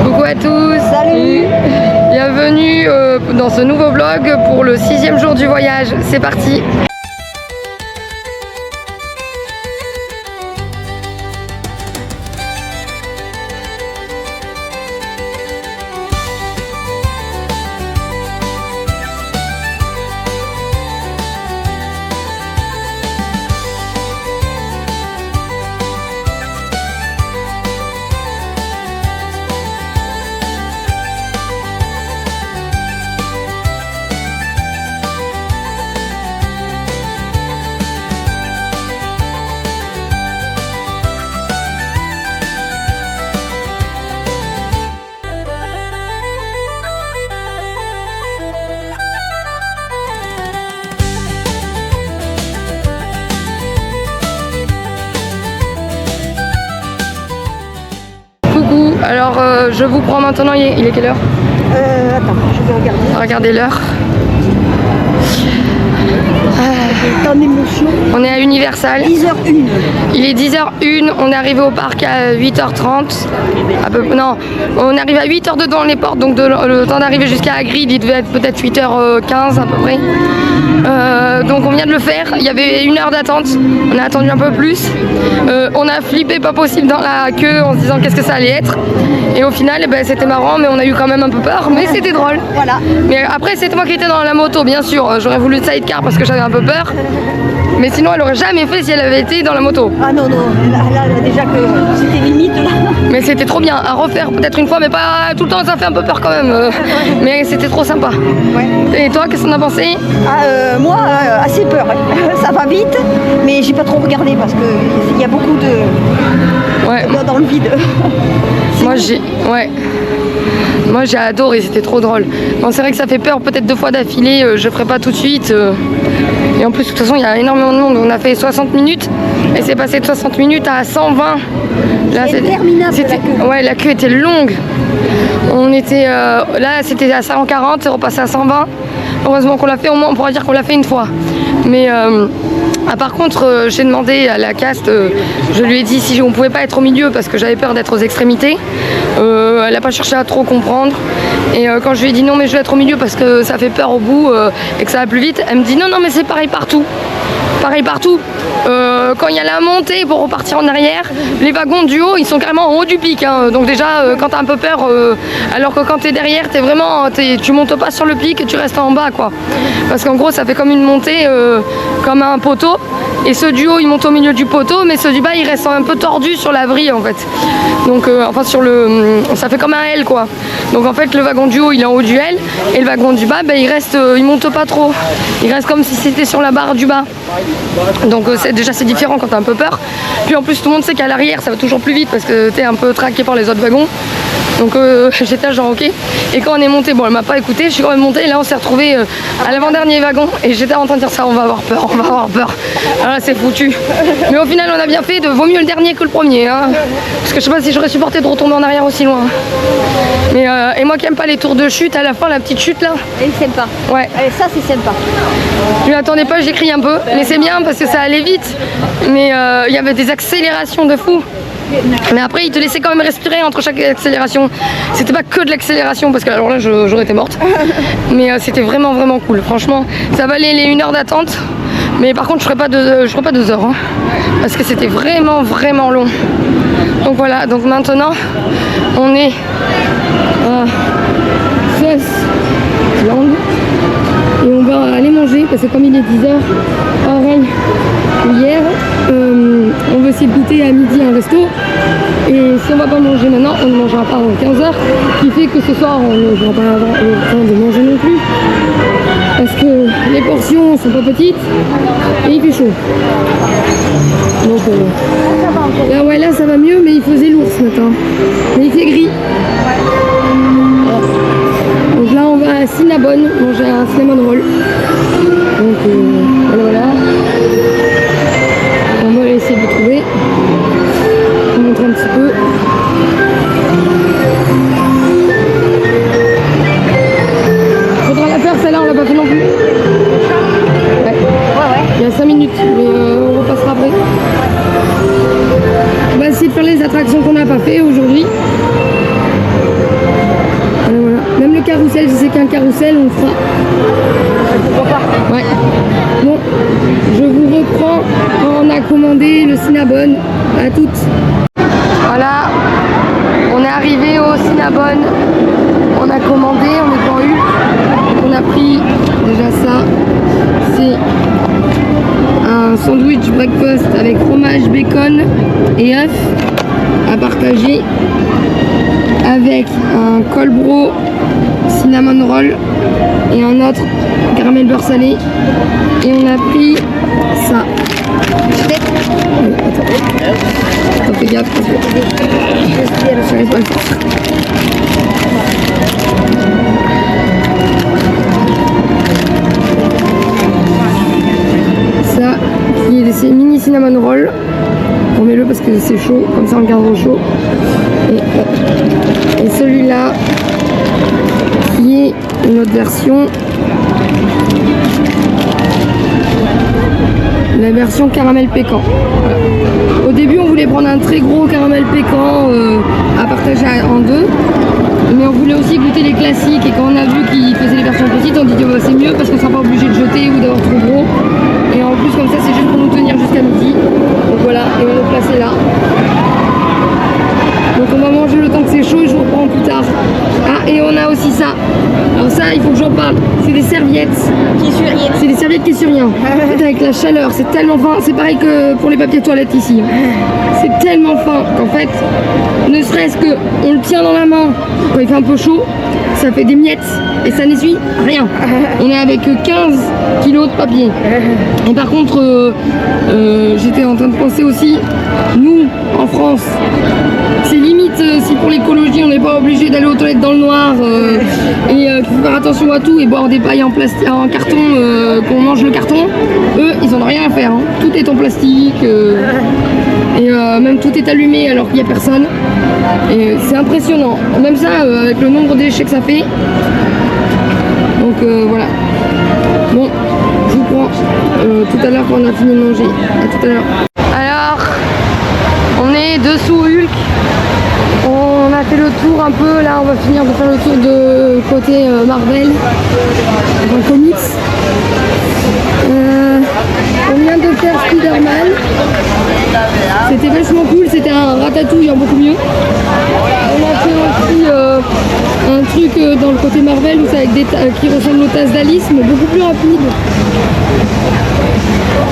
Coucou à tous. Salut. Bienvenue dans ce nouveau vlog pour le 6e jour du voyage. C'est parti. Alors je vous prends maintenant, il est quelle heure? Attends, je vais regarder. Regardez l'heure. Ton émotion. On est à Universal. 10h01. Il est 10h01, on est arrivé au parc à 8h30. Non, on arrive à 8h devant les portes, donc le temps d'arriver jusqu'à Hagrid, il devait être peut-être 8h15 à peu près. Donc on vient de le faire, il y avait 1 heure d'attente, on a attendu un peu plus. On a flippé pas possible dans la queue en se disant qu'est-ce que ça allait être. Et au final, c'était marrant, mais on a eu quand même un peu peur, mais c'était drôle. Voilà. Mais après, c'était moi qui étais dans la moto, bien sûr. J'aurais voulu le sidecar parce que j'avais un peu peur. Mais sinon, elle aurait jamais fait si elle avait été dans la moto. Ah non, non, là déjà que c'était limite là. Mais c'était trop bien, à refaire peut-être une fois, mais pas tout le temps, ça fait un peu peur quand même. Mais c'était trop sympa. Ouais. Et toi, qu'est-ce qu'on a pensé? Moi, assez peur. Ça va vite, mais j'ai pas trop regardé parce qu'il y a beaucoup de... Ouais. dans le vide. Moi j'ai adoré, c'était trop drôle. Bon, c'est vrai que ça fait peur, peut-être 2 fois d'affilée, je ferai pas tout de suite. Et en plus, de toute façon, il y a énormément de monde. On a fait 60 minutes et c'est passé de 60 minutes à 120. Là, c'est interminable. Ouais, la queue était longue. On était là, c'était à 140, c'est repassé à 120. Heureusement qu'on l'a fait, au moins on pourra dire qu'on l'a fait une fois. Mais par contre, j'ai demandé à la caste, je lui ai dit si on pouvait pas être au milieu parce que j'avais peur d'être aux extrémités. Elle n'a pas cherché à trop comprendre. Et quand je lui ai dit non mais je vais être au milieu parce que ça fait peur au bout et que ça va plus vite, elle me dit non mais c'est pareil partout. Pareil partout. Quand il y a la montée pour repartir en arrière, les wagons du haut ils sont carrément en haut du pic. Hein. Donc déjà quand t'as un peu peur, alors que quand t'es derrière, tu montes pas sur le pic et tu restes en bas quoi. Parce qu'en gros ça fait comme une montée comme un poteau. Et ceux du haut ils montent au milieu du poteau, mais ceux du bas ils restent un peu tordus sur la vrille en fait. Donc enfin ça fait comme un L quoi. Donc en fait le wagon du haut il est en haut du L et le wagon du bas il monte pas trop. Il reste comme si c'était sur la barre du bas. Donc déjà c'est différent quand t'as un peu peur. Puis en plus tout le monde sait qu'à l'arrière ça va toujours plus vite parce que t'es un peu traqué par les autres wagons. Donc j'étais genre ok. Et quand on est monté, bon elle m'a pas écouté, je suis quand même montée et là on s'est retrouvé à l'avant-dernier wagon et j'étais en train de dire ça, on va avoir peur. Alors là c'est foutu. Mais au final on a bien fait, vaut mieux le dernier que le premier. Hein. Parce que je sais pas si j'aurais supporté de retomber en arrière aussi loin. Mais et moi qui aime pas les tours de chute, à la fin la petite chute là. Elle est sympa. Ouais. Ça c'est sympa. Je m'attendais pas, j'ai crié un peu. Mais c'est bien parce que ça allait vite. Mais il y avait des accélérations de fou. Mais après il te laissait quand même respirer entre chaque accélération. C'était pas que de l'accélération parce que alors là j'aurais été morte. Mais c'était vraiment cool. Franchement ça valait les 1 heure d'attente. Mais par contre je ferai pas 2 heures hein, parce que c'était vraiment long. Donc voilà, donc maintenant on est à Fesland et on va aller manger parce que comme il est 10h pareil hier, on veut essayer de goûter à midi un resto et si on va pas manger maintenant on ne mangera pas avant 15h, qui fait que ce soir on ne va pas avoir le temps de manger non plus parce que les portions sont pas petites et il fait chaud. Donc là, ouais, là ça va mieux mais il faisait lourd ce matin, mais il fait gris. Donc là on va à Cinnabon manger un cinnamon roll. Donc voilà. On va essayer de le trouver. Je vous montre un petit peu. Faudra la faire celle-là, on l'a pas fait non plus. Ouais. Il y a 5 minutes, mais on repassera après. On va essayer de faire les attractions qu'on n'a pas fait aujourd'hui. carrousel, si c'est qu'un carrousel, on le fera. Pourquoi pas? Ouais. Bon, je vous reprends quand on a commandé le Cinnabon. À toutes. Voilà, on est arrivé au Cinnabon. On a commandé, on est dans Hulk. On a pris déjà ça. C'est un sandwich breakfast avec fromage, bacon et œufs à partager avec un colbro cinnamon roll et un autre caramel beurre salé. Et on a pris ça. Attends, fais gaffe parce que je n'arrive pas à le faire. Ça, c'est mini cinnamon roll. On met le parce que c'est chaud, comme ça on le garde au chaud. Et celui-là, qui est une autre version. La version caramel pécan. Voilà. Au début, on voulait prendre un très gros caramel pécan à partager en deux. Mais on voulait aussi goûter les classiques. Et quand on a vu qu'ils faisaient les versions petites, on dit oh, bah, c'est mieux parce qu'on ne sera pas obligé de jeter ou d'avoir trop gros. Et en plus, comme ça, c'est juste pour nous tenir jusqu'à midi. Donc voilà, et on est placé là. Donc on va manger le temps que c'est chaud et je vous reprends plus tard. Ah, et on a aussi ça. Alors ça, il faut que j'en parle. C'est des serviettes. C'est des serviettes qui surient. En fait, avec la chaleur, c'est tellement fin. C'est pareil que pour les papiers toilettes ici. C'est tellement fin qu'en fait, ne serait-ce que on le tient dans la main quand il fait un peu chaud, ça fait des miettes et ça n'essuie rien. On est avec 15 kilos de papier. Et par contre, j'étais en train de penser aussi, nous, en France, c'est limite si pour l'écologie on n'est pas obligé d'aller aux toilettes dans le noir et qu'il faut faire attention à tout et boire des pailles en carton, qu'on mange le carton, eux ils en ont rien à faire, hein. Tout est en plastique et même tout est allumé alors qu'il n'y a personne et c'est impressionnant, même ça avec le nombre de déchets que ça fait. Donc voilà, bon, je vous prends tout à l'heure quand on a fini de manger. À tout à l'heure. Alors, on est dessous Hulk. On a fait le tour un peu, là on va finir de faire le tour de côté Marvel, enfin comics. On vient de faire Spider-Man. C'était vachement cool, c'était un ratatouille en beaucoup mieux. On a fait aussi un truc dans le côté Marvel où c'est avec des qui ressemble aux tasses d'Alice, mais beaucoup plus rapide.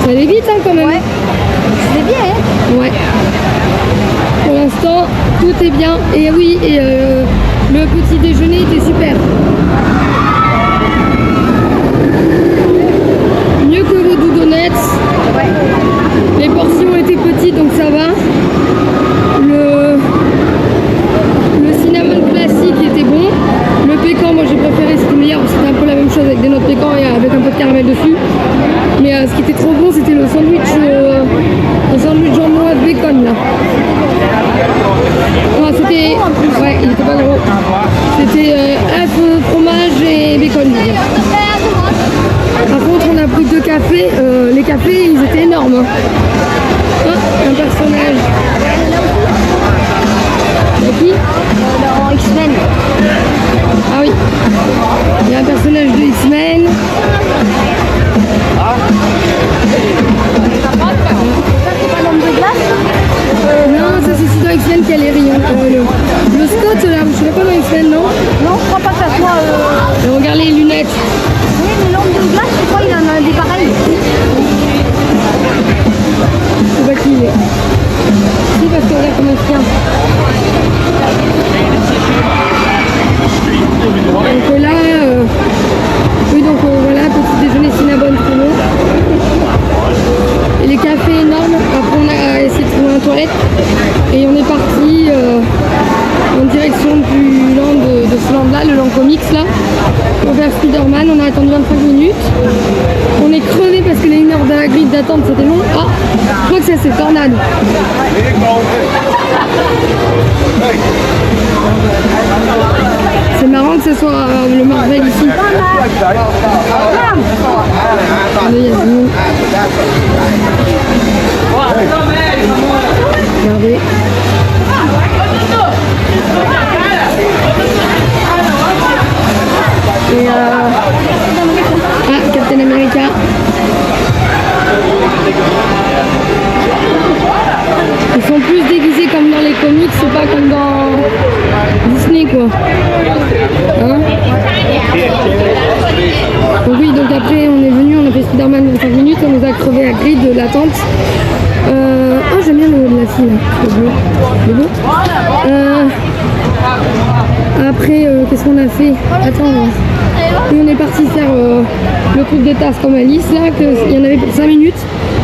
Ça allait vite hein, quand même. Ouais, c'était bien hein. Ouais. Pour l'instant, tout est bien. Et oui, et le petit déjeuner était super. Mieux que vos donuts. Ouais. Les portions étaient petites, donc ça va. Le cinnamon classique était bon. Le pécan, moi j'ai préféré, c'était meilleur. C'était un peu la même chose avec des noix de pécan et avec un peu de caramel dessus. Mais ce qui était trop bon, c'était le sandwich jambon de bacon là. Non, c'était. Ouais, il était pas gros. C'était œuf, fromage et bacon. Par contre, on a pris 2 cafés. Les cafés, ils étaient énormes. Hein. Un personnage. De qui? En X-Men. Ah oui. Il y a un personnage de X-Men. C'est pas l'homme de glace? Non, ça c'est dans X-Men qu'il y a les rayons. Le Scott là, je sais pas dans X-Men, non? Non, je crois pas que ça soit... Et regarde les lunettes. Oui, mais l'homme de glace, je crois qu'il en a des pareils. Je sais pas qui il est. Si, parce que regarde comment il tient. Donc là, oui, donc voilà, petit déjeuner Cinnabon très bon. Et les cafés énormes. Après, on a essayé de trouver une toilette. Et on est parti en direction du land de ce land là, le land comics là, pour faire Spider-Man. On a attendu 25 minutes. On est crevé parce que les 1 heure de la grille d'attente c'était long. Ah, je crois que c'est Tornade. C'est marrant que ce soit le Marvel ici. Regardez, il y a du monde. Regardez. quoi. Hein? Donc oui, donc après on est venu, on a fait Spider-Man de 5 minutes, on nous a crevé à grille de l'attente. Oh j'aime bien le haut de la fille là, le bleu. Le beau. Après qu'est-ce qu'on a fait? Attends, nous on est parti faire le truc de tasse comme Alice là, il y en avait pour 5 minutes.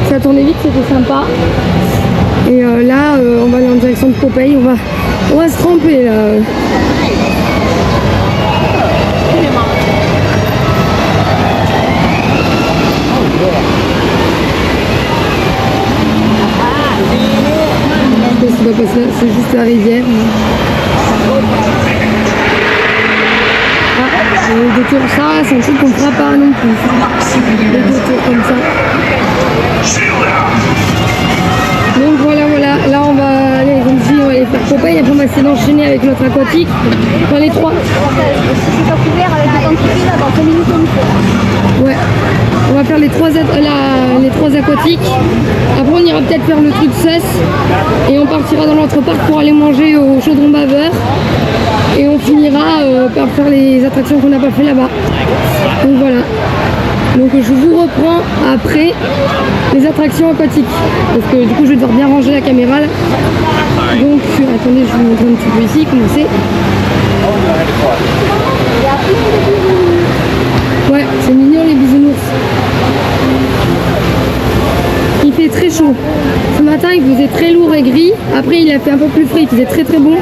Ça tournait vite, c'était sympa. Et là on va aller en direction de Popeye, on va se tremper là. C'est juste la rivière. Ah, des tours, ça, c'est un truc qu'on ne fera pas non plus. Des tours comme ça. Donc voilà, là on va aller, comme je dis, on va aller faire Popeye, après on va essayer d'enchaîner avec notre aquatique. Dans les trois. Si c'est pas couvert avec le quantité, là, dans 5 minutes on le fait. Ouais. On va faire les trois aquatiques. Après on ira peut-être faire le truc cesse. Et on partira dans l'entreparc pour aller manger au chaudron baveur. Et on finira par faire les attractions qu'on n'a pas fait là-bas. Donc voilà. Donc je vous reprends après les attractions aquatiques. Parce que du coup je vais devoir bien ranger la caméra là. Donc attendez, je vous montre un petit peu ici comment c'est. Ouais, c'est mignon les bisounours. Il fait très chaud. Ce matin il faisait très lourd et gris. Après il a fait un peu plus frais, il faisait très bon.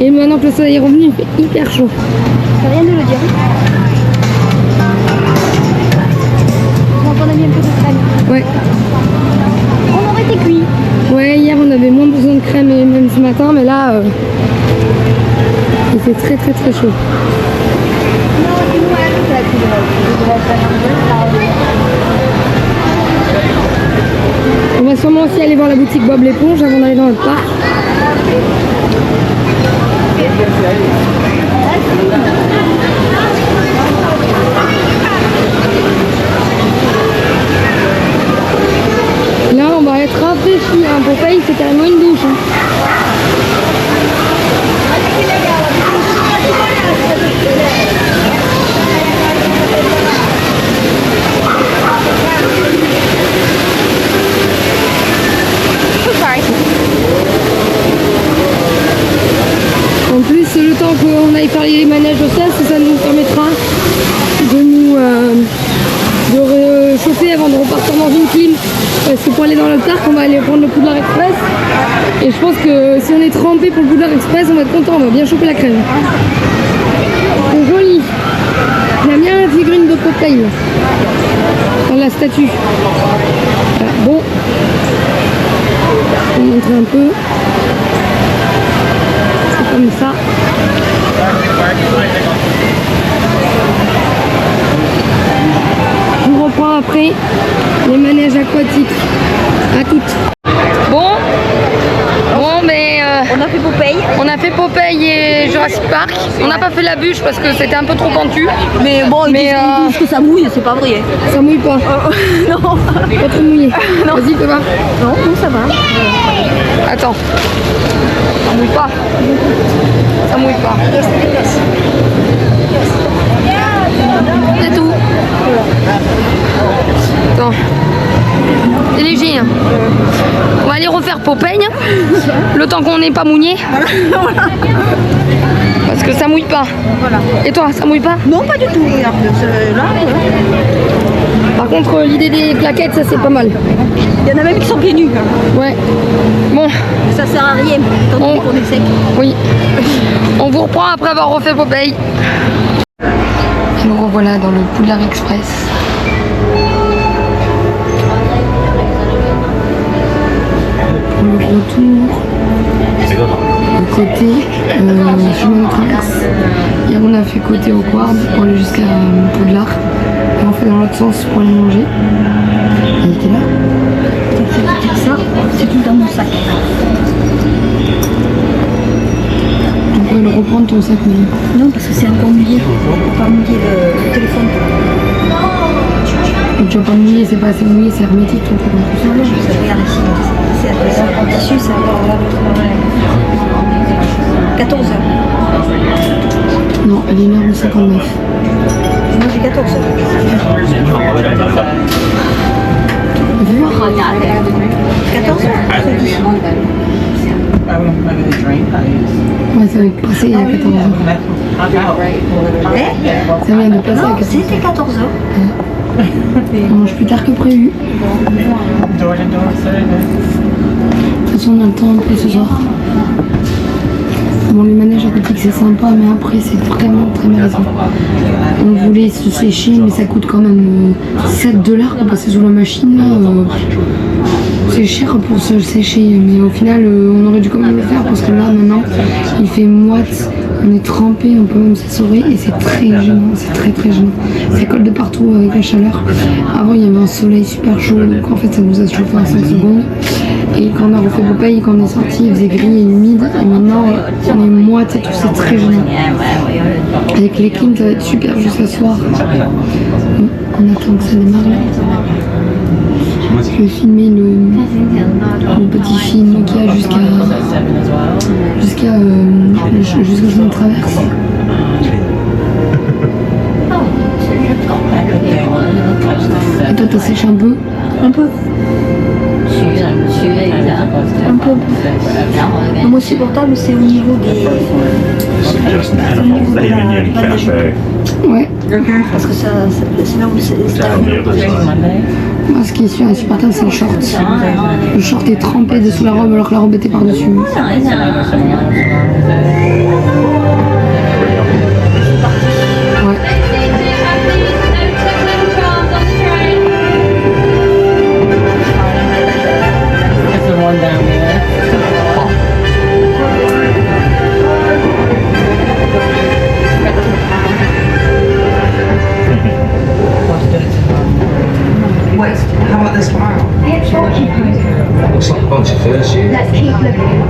Et maintenant que le soleil est revenu, il fait hyper chaud. Ça vient de le dire. Donc on a mis un peu de crème. Ouais. On aurait été cuit. Ouais, hier on avait moins besoin de crème et même ce matin, mais là il fait très chaud. On va sûrement aussi aller voir la boutique Bob l'éponge avant d'aller dans notre parc. Là on va être rafraîchi, hein. Popeye c'est carrément une douche. Hein. En plus, le temps qu'on aille faire les manèges au sel, ça nous permettra de nous chauffer avant de repartir dans une clim. Parce que pour aller dans le parc, on va aller prendre le Poudlard Express. Et je pense que si on est trempé pour le Poudlard Express, on va être content, on va bien choper la crème. C'est joli. J'aime bien la figurine de Popeye dans la statue. Voilà. Bon, je vais vous montrer un peu. C'est comme ça. Je vous reprends après les manèges aquatiques. À toutes. Bon, mais On a fait Popeye. on a fait Popeye et Jurassic Park. On n'a pas fait la bûche parce que c'était un peu trop pentu. Mais bon, ils Mais, disent que ça mouille, c'est pas vrai. Ça mouille pas. Non. Pas trop mouillé. Vas-y, fais voir. Non, ça va. Attends. Ça mouille pas. Ça mouille pas. C'est tout. Attends. C'est léger. Hein. On va aller refaire Popeye. Le temps qu'on n'est pas mouillé. Parce que ça mouille pas. Voilà. Et toi, ça mouille pas? Non, pas du tout. Regarde, là. Par contre, l'idée des plaquettes, ça c'est pas mal. Il y en a même qui sont pieds nus. Ouais. Bon. Ça sert à rien, tant On- qu'on est sec. Oui. On vous reprend après avoir refait Popeye. Nous revoilà dans le Poudlard Express. Pour le retour, le côté chemin de traverse. Hier on a fait côté Hogwarts pour aller jusqu'à Poudlard. Et on fait dans l'autre sens pour aller manger. Elle était là. Ça, c'est tout dans mon sac. Tu pourrais le reprendre ton sac, mais... Non, parce que c'est encore mouillé. On peut pas mouiller le téléphone. Donc, tu vas pas mouiller, c'est pas assez mouillé, c'est hermétique ton truc en plus. Non, regarde ici. C'est en tissu, ça. 14 heures. 59. Moi j'ai 14 heures. Fais voir. 14 heures. Ouais, ça vient de passer il y a 14 heures. Ça vient de passer il y a 14 heures. C'était 14 heures. On mange plus tard que prévu. De toute façon, on a le temps un peu ce soir. Bon, les manèges aquatiques c'est sympa, mais après c'est vraiment très malaisant. On voulait se sécher, mais ça coûte quand même 7 $ pour passer sous la machine. Là, c'est cher pour se sécher, mais au final on aurait dû quand même le faire parce que là maintenant il fait moite, on est trempé, on peut même s'assorer et c'est très gênant, c'est très gênant. Ça colle de partout avec la chaleur. Avant il y avait un soleil super chaud, donc en fait ça nous a chauffé en 5 secondes. Et quand on a refait Popeye, quand on est sorti, il faisait gris et humide. Et maintenant, on est moite et tout, c'est très gênant. Avec les clims, ça va être super jusqu'à ce soir. On attend que ça démarre là. Je vais filmer le petit film qu'il y a jusqu'au chemin de traverse. Et toi, t'as séché un peu? Un peu. Un peu. Le moins supportable, c'est au niveau des. Ouais. Parce que ça c'est là où c'est. Moi, ce qui est insupportable, c'est le short. Le short est trempé dessous la robe alors que la robe était par-dessus. How about this tomorrow? Looks like a bunch of first year. Let's keep looking.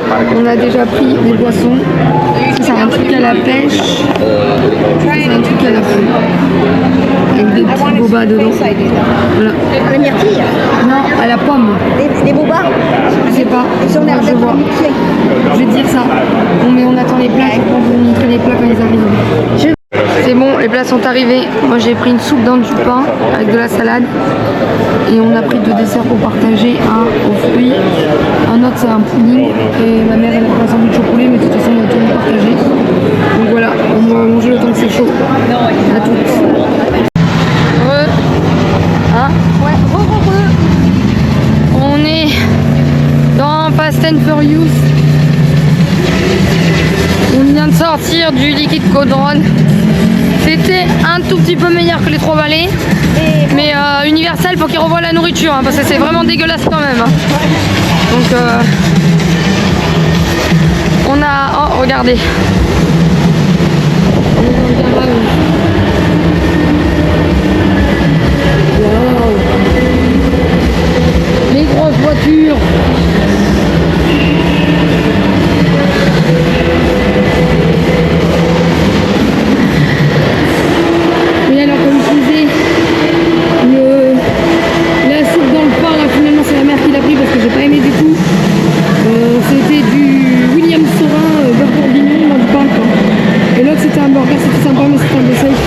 On a déjà pris des boissons. C'est un truc à la pêche. C'est un truc à la fouille. Avec des petits bobas dedans. Voilà. La myrtille. Non, à la pomme. Les bobas. Je sais pas. Ils ont l'air Je d'être vois. mixés. Je vais te dire ça. Bon, mais on attend les plats. Je vais vous montrer les plats quand ils arrivent. C'est bon, les plats sont arrivés. Moi j'ai pris une soupe dans du pain avec de la salade. Et on a pris 2 desserts pour partager. Un aux fruits, un autre c'est un pudding. Et ma mère elle a pris un sandwich au poulet, mais de toute façon on a tout partagé. Donc voilà, on va manger le temps que c'est chaud. À toutes. Hein? On est dans Fast and Furious. On vient de sortir du liquide Codron. C'était un tout petit peu meilleur que les 3 vallées. Mais Universal, faut qu'ils revoient la nourriture hein, parce que c'est vraiment dégueulasse quand même. Hein. Donc on a... Oh regardez. Wow. Les grosses voitures. Et alors comme je disais, la soupe dans le pain, là, finalement c'est la mère qui l'a pris parce que j'ai pas aimé du tout. C'était du William Saurin beurre bourguignon dans du pain quoi. Et l'autre c'était un burger, c'était sympa mais c'était un peu safe.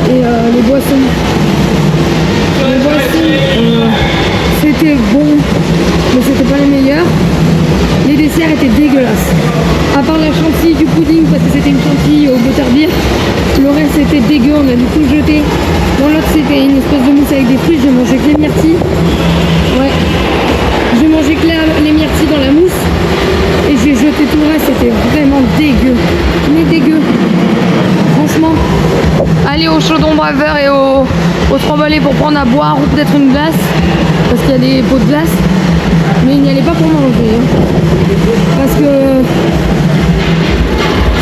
Et les boissons. C'était bon, mais c'était pas les meilleurs. Les desserts étaient dégueulasses. À part la chantilly du pudding parce que c'était une chantilly au butterbeer, le reste c'était dégueu, on a dû tout jeter. Dans l'autre c'était une espèce de mousse avec des fruits, j'ai mangé que les myrtilles. Ouais. J'ai mangé que les myrtilles dans la mousse et j'ai jeté tout le reste, c'était vraiment dégueu. Mais dégueu. Franchement, aller au Chaudon Braveur et au 3 vallées pour prendre à boire ou peut-être une glace, parce qu'il y a des pots de glace, mais il n'y allait pas pour manger. Hein. Parce que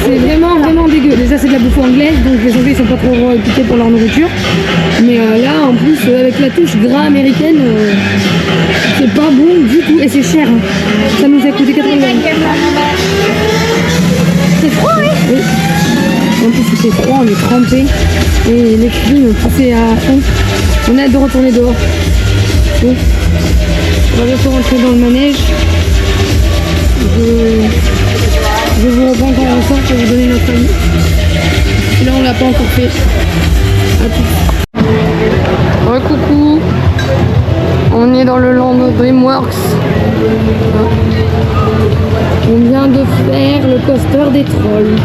c'est vraiment dégueu. Déjà c'est de la bouffe anglaise, donc les Anglais sont pas trop réputés pour leur nourriture. Mais là en plus avec la touche gras américaine, c'est pas bon du tout et c'est cher. Hein. Ça nous a coûté 80 €. C'est froid, oui. Oui. En plus c'est froid, on est trempé et les cris ont poussé à fond. On a hâte de retourner dehors. Bon. On va bientôt rentrer dans le manège. Je vous reprends quand on sort pour vous donner notre avis. Et là on l'a pas encore fait. À tout. Recoucou. On est dans le land of Dreamworks. On vient de faire le coaster des trolls.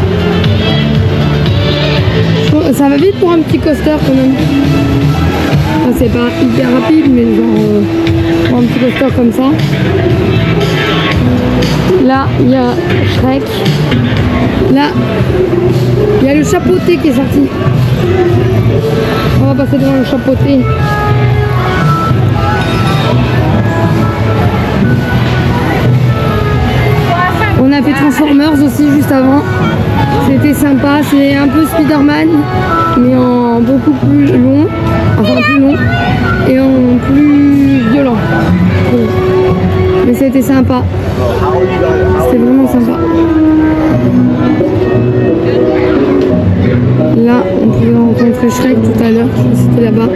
Ça va vite pour un petit coaster quand même. Enfin, c'est pas hyper rapide, mais genre pour un petit coaster comme ça. Là, il y a Shrek. Là, il y a le chapeauté qui est sorti. On va passer devant le chapeauté. On a fait Transformers aussi juste avant. C'était sympa, c'est un peu Spider-Man, mais en beaucoup plus long, enfin plus long, et en plus violent. Mais c'était sympa. C'était vraiment sympa. Là, on pouvait rencontrer Shrek tout à l'heure, je crois que c'était là-bas.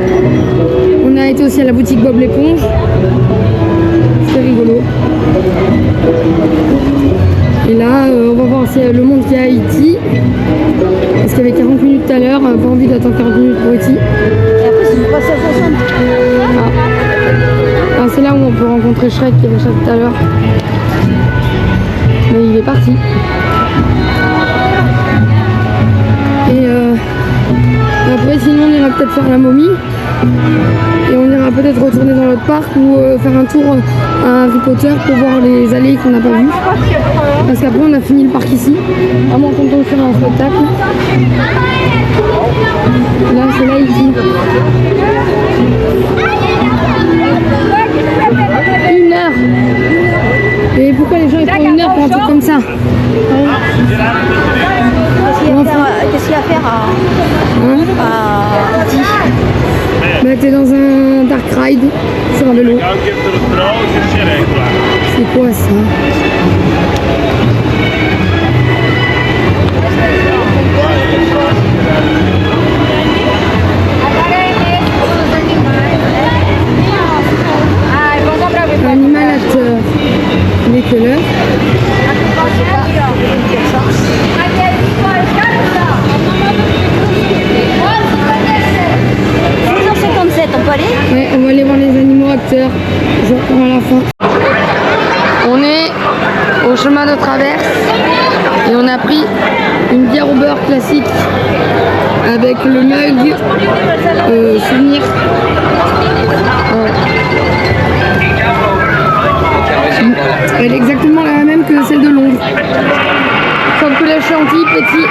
On a été aussi à la boutique Bob l'éponge. C'était rigolo. Et là, on va voir si le monde qui est à Haïti. Parce qu'il y avait 40 minutes tout à l'heure, pas envie d'attendre 40 minutes pour Haïti. Et après, c'est du passage à 60. Ah, c'est là où on peut rencontrer Shrek qui avait tout à l'heure. Mais il est parti. Et après, sinon, on ira peut-être faire la momie. Et on ira peut-être retourner dans l'autre parc ou faire un tour à Harry Potter pour voir les allées qu'on n'a pas vues. Parce qu'après on a fini le parc ici, à moins qu'on tombe sur un spectacle. Là c'est là ici. 1 heure. Et pourquoi les gens ils prennent 1 heure pour un truc comme ça? Qu'est-ce qu'il y a à faire à Haïti? Bah t'es dans un dark ride sur un vélo. C'est quoi ça? Animalateur. Il est quelle heure? 6h57, on peut aller? Ouais, on va aller voir les animaux acteurs. Je reprends à la fin. On est au chemin de traverse et on a pris une bière au beurre classique avec le mug souvenir. Ouais. Elle est exactement la même que celle de Londres. Sauf que la chantilly pétille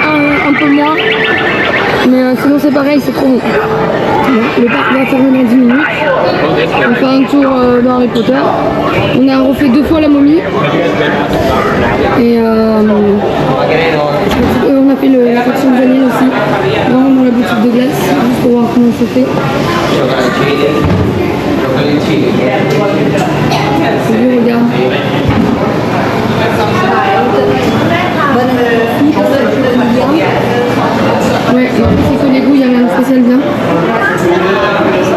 un peu moins. Mais sinon c'est pareil, c'est trop bon. Le parc va fermer dans 10 minutes. On fait un tour dans Harry Potter. On a refait 2 fois la momie. Et on a fait la section de vanille aussi. Vraiment dans la boutique de glace, juste pour voir comment c'est fait. Je regarde. Ouais, c'est que les goûts, il y a rien de spécial bien.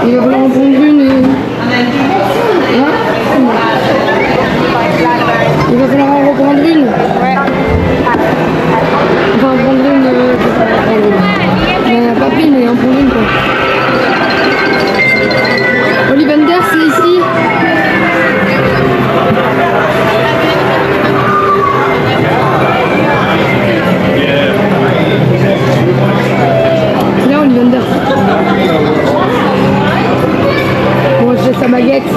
Il va falloir en prendre une. Il va falloir en reprendre une. Enfin, en prendre une. Il n'y a pas pris, mais en prendre une quoi. Ollivander, c'est ici. C'est là Ollivander. Bon, je laisse sa baguette.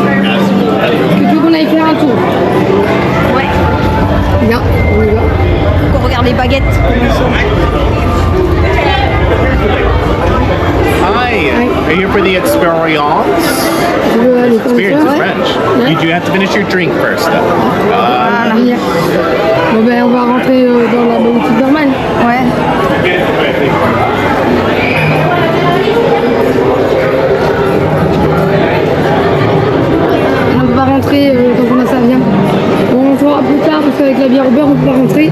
Tu veux qu'on aille faire un tour? Ouais. Bien, on y va. On regarde les baguettes. Hi, are you here for the experience? Je veux aller comme Experience ça. is French. You do have to finish your drink first, though. Venir. Bon ben on va rentrer dans la boutique normale. Ouais. On ne peut pas rentrer tant qu'on a ça bien. Bon, on fera plus tard parce qu'avec la bière au beurre on peut pas rentrer.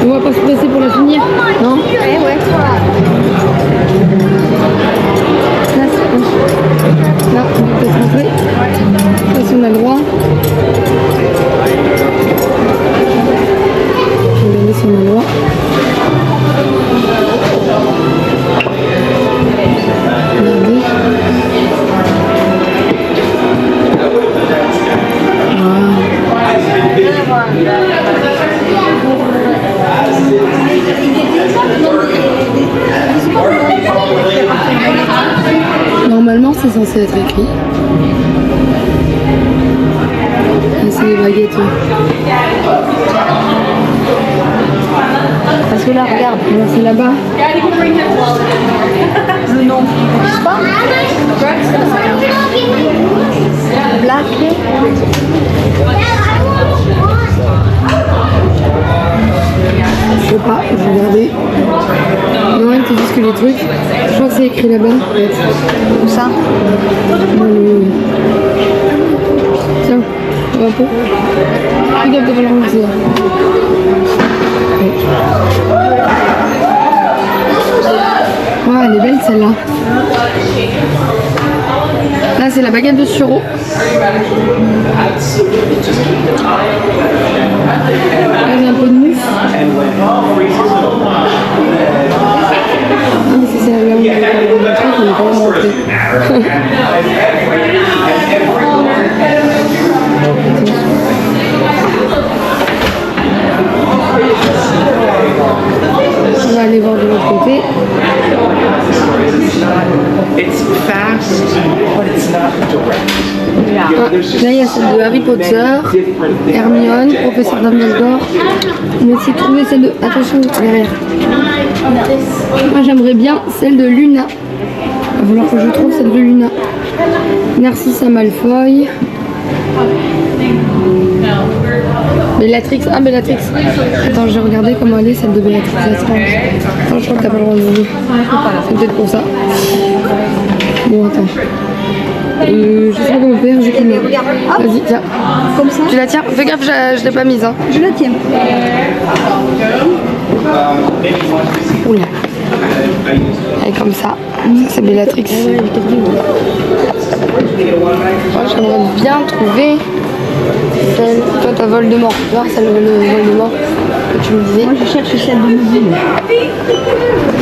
On va pas se presser pour la finir. Non? Ouais, ouais. Là, c'est bon. Là, on peut peut-être rentrer. Là, si on a le droit. Je vais regarder si on a le droit. Regardez. Normalement, c'est censé être écrit. Ah, c'est les baguettes. Ouais. Parce que là, regarde. Alors, c'est là-bas. Le nom. Je sais pas. Black. Je sais pas, je vais regarder. Non, ils te disent que les trucs. Je crois que c'est écrit là-bas. peut-être. Où ça? Non, oui. Tiens, on va un peu. Regarde devant le ramasser. Ouais, elle est belle celle-là. Là, c'est la baguette de sureau. Là, j'ai un peu de mousse. Ah, mais c'est celle-là. On n'est pas monté. On va aller voir de l'autre côté. It's fast, but it's not direct. Ah, là, il y a celle de Harry Potter, Hermione, professeur Dumbledore. On va essayer de trouver celle de... Attention, derrière. Moi, j'aimerais bien celle de Luna. Il va falloir que je trouve celle de Luna. Narcissa Malfoy. Bellatrix. Ah, Bellatrix. Attends, j'ai regardé comment elle est, celle de Bellatrix. Attends, je crois que t'as pas le droit de jouer. C'est peut-être pour ça. Bon, attends. Je sais pas comment faire, j'ai qu'une main. Regarde, hop, Vas-y, tiens. comme ça. Tu la tiens? Fais gaffe, je l'ai pas mise. Hein. Je la tiens. Oula. Elle est comme ça. Ça c'est Bellatrix. Moi j'aimerais bien trouver celle. Toi t'as Voldemort. Tu vois, celle de Voldemort que tu me disais. Moi je cherche celle de Neville.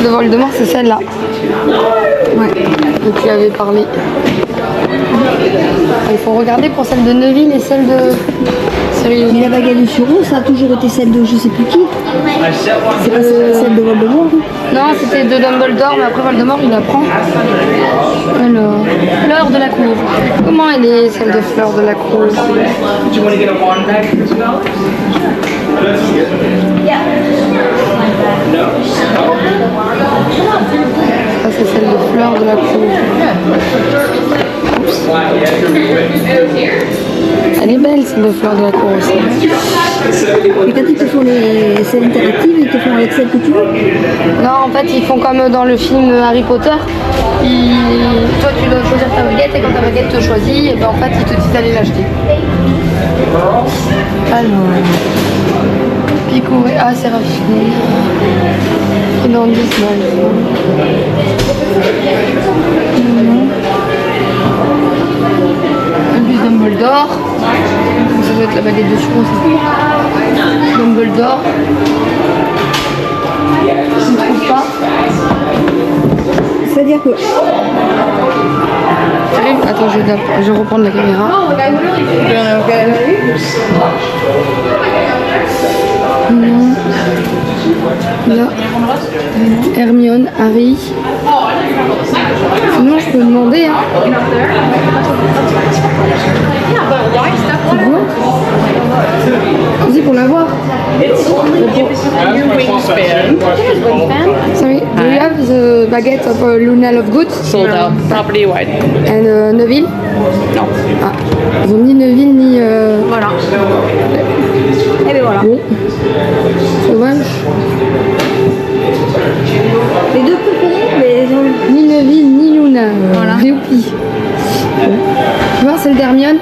De Voldemort c'est celle-là. Ouais. Donc tu avais parlé. Il faut regarder pour celle de Neville et celle de Sirius. Et la baguette de Suro, ça a toujours été celle de je sais plus qui. C'est pas celle de Voldemort. Non, c'était de Dumbledore, mais après Voldemort il la prend. Alors, Fleur de la Cour. Comment elle est celle de Fleur de la Cour? Do you want to get a wand bag as well? Ça c'est celle de Fleur de la Cour. Elle est belle celle de Fleur de la Cour aussi. Et quand ils te font les scènes interactives, ils te font avec celle que tu veux. Non, en fait ils font comme dans le film Harry Potter. Toi tu dois choisir ta baguette et quand ta baguette te choisit, et ben en fait ils te disent d'aller l'acheter. Alors, Pico et Séraphine. Et dans Disney. Un bus Dumbledore. Donc, ça doit être la baguette de Suro aussi. Dumbledore. Je ne trouve pas. C'est-à-dire que Attends, je vais reprendre la caméra. Non. Là. Hermione, Harry. Sinon, je peux demander. Hein. Vas-y pour la voir. Sorry, do you have the baguette of Luna Lovegood? Sold out, property wide. And Neville? Non. Ah, ils ont ni Neville ni. voilà. Et bien voilà. Bon. C'est dommage. Les deux préférés, mais ils ont... Ni Neville ni Luna. Voilà. Youpi. Bon. Tu vois, c'est le Hermione.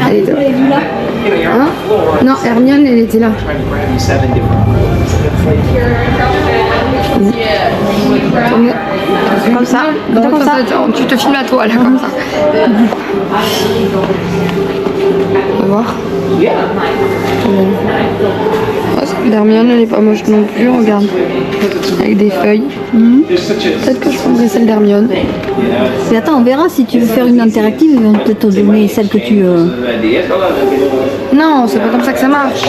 Elle était là. Hein? Non, Hermione, elle était là. Comme ça. Non, Comme ça. tu te filmes à toi, là, comme ça. On va voir. Oh, l'Hermione, elle est pas moche non plus, regarde. Avec des feuilles. Peut-être que je prendrais celle d'Hermione. Mais attends, on verra si tu veux faire une interactive, ils vont peut-être te donner celle que tu... Non, c'est pas comme ça que ça marche.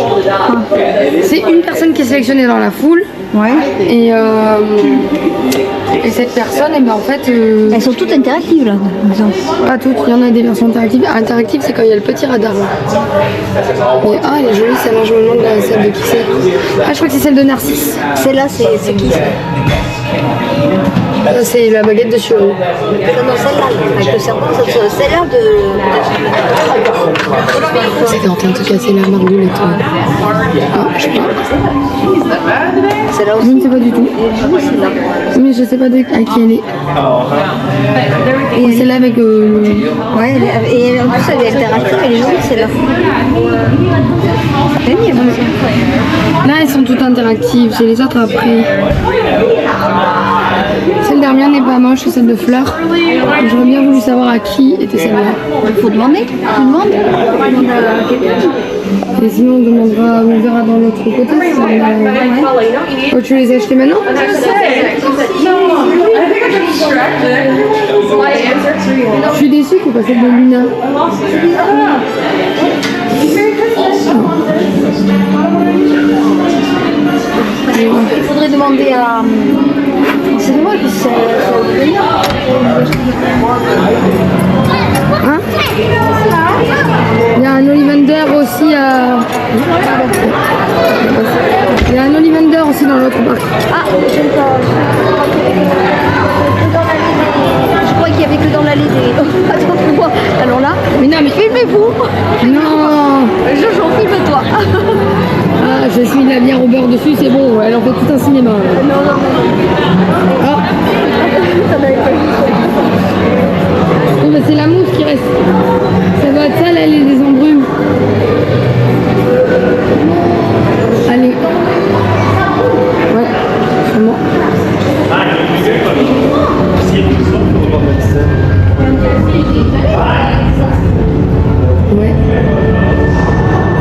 C'est une personne qui est sélectionnée dans la foule. Ouais. Et cette personne, et ben en fait... Elles sont toutes interactives là, disons. Pas toutes, il y en a des versions interactives. Interactive, c'est quand il y a le petit radar là. Mais elle est jolie celle-là, je me demande celle de qui c'est. Ah, je crois que c'est celle de Narcisse. Celle-là, c'est qui ça? C'est la baguette de Suro. Non, celle-là, avec le serpent, celle-là de... C'était en train de te casser la margoule et tout. Ah, je sais pas. Celle-là Je aussi. ne sais pas du tout. Celle-là. Mais je sais pas à qui elle est. Et celle-là avec... Ouais, et en plus elle est interactive, elle est jolie celle-là. Elle est bien, Là, elles sont toutes interactives. J'ai les autres après. Celle d'Hermione n'est pas moche, c'est celle de Fleur. J'aurais bien voulu savoir à qui était celle-là. Il faut demander. Tu demandes. Demande à quelqu'un. Et sinon, on verra dans l'autre côté. Oh, tu les as achetés maintenant? Je suis déçue que pas celle de Luna. Il faudrait demander à... C'est dommage parce que c'est Hein? Il y a un Ollivander aussi à... Il y a un Ollivander aussi dans l'autre parc. Ah, je crois qu'il y avait que dans l'allée des... Attends, moi. Alors là, Mais non, mais filmez-vous. non! Jojo, filme-toi. Ah, J'essuie de la bière au beurre dessus, c'est bon, elle en fait tout un cinéma. Ah. Oh, bah, c'est la mousse qui reste. Ça doit être ça, là, les embrumes. Allez. Ouais, c'est bon. Ouais.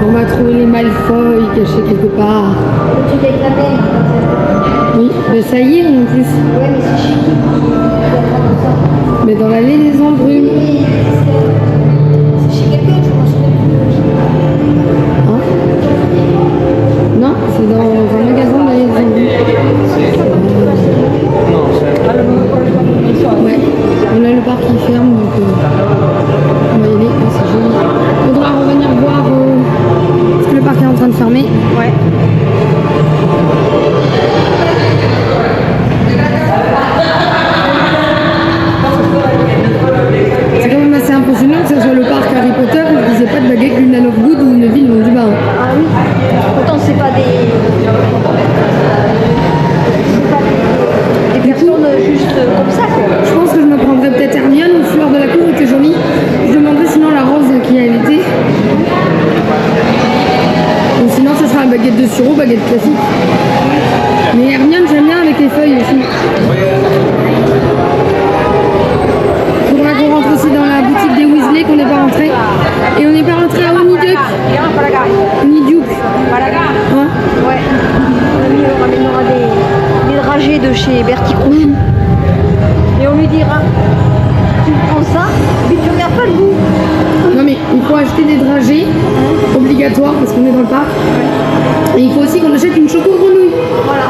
On va trouver les malfeuilles cachées quelque part. Oui, mais ça y est en plus. Mais dans l'allée des embrumes. Hein? Non, c'est dans un magasin de l'allée des embrumes. Ouais, on a le parc qui ferme donc on va y aller, c'est joli. Faudra revenir voir parce que le parc est en train de fermer. Ouais. C'est quand même assez impressionnant que ce soit le parc Harry Potter, ils disaient pas de baguette d'une Land of Good ou une ville du bain. Ah oui. Pourtant c'est pas des personnes juste comme ça quoi. Je pense que je me prendrais peut-être Hermione ou Fleur de la Cour était jolie. Je demanderais sinon la rose qui a été. Ou sinon ce sera une baguette de sirop, baguette classique. Mais Hermione j'aime bien avec les feuilles aussi. Faudra qu'on rentre aussi dans la boutique des Weasley qu'on n'est pas rentré. Et on n'est pas rentré à Honeyduck. Honeyduck. Hein? Ouais. On ramènera des dragées de chez Bertie Croux. Et on lui dira, tu prends ça, mais tu regardes pas le goût. Non mais il faut acheter des dragées obligatoires parce qu'on est dans le parc. Et il faut aussi qu'on achète une choco grenouille. Voilà.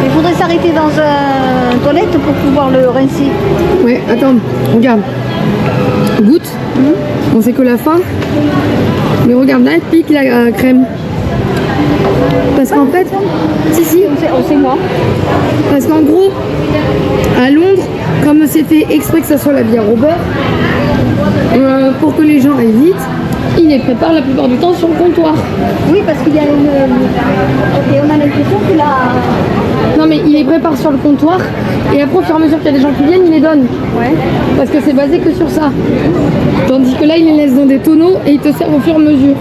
Il faudrait s'arrêter dans une toilette pour pouvoir le rincer. Ouais, attends, regarde. Goûte. On sait que la fin. Mais regarde là, elle pique la crème. Parce qu'en fait, si, On sait moi. parce qu'en gros, à Londres, comme c'est fait exprès que ça soit la bière au beurre, pour que les gens aillent vite, ils les préparent la plupart du temps sur le comptoir. Oui, parce qu'il y a une. Et on a l'impression qu'il a. Non mais ils les préparent sur le comptoir et après au fur et à mesure qu'il y a des gens qui viennent, ils les donnent. Ouais. Parce que c'est basé que sur ça. Tandis que là, ils les laissent dans des tonneaux et ils te servent au fur et à mesure.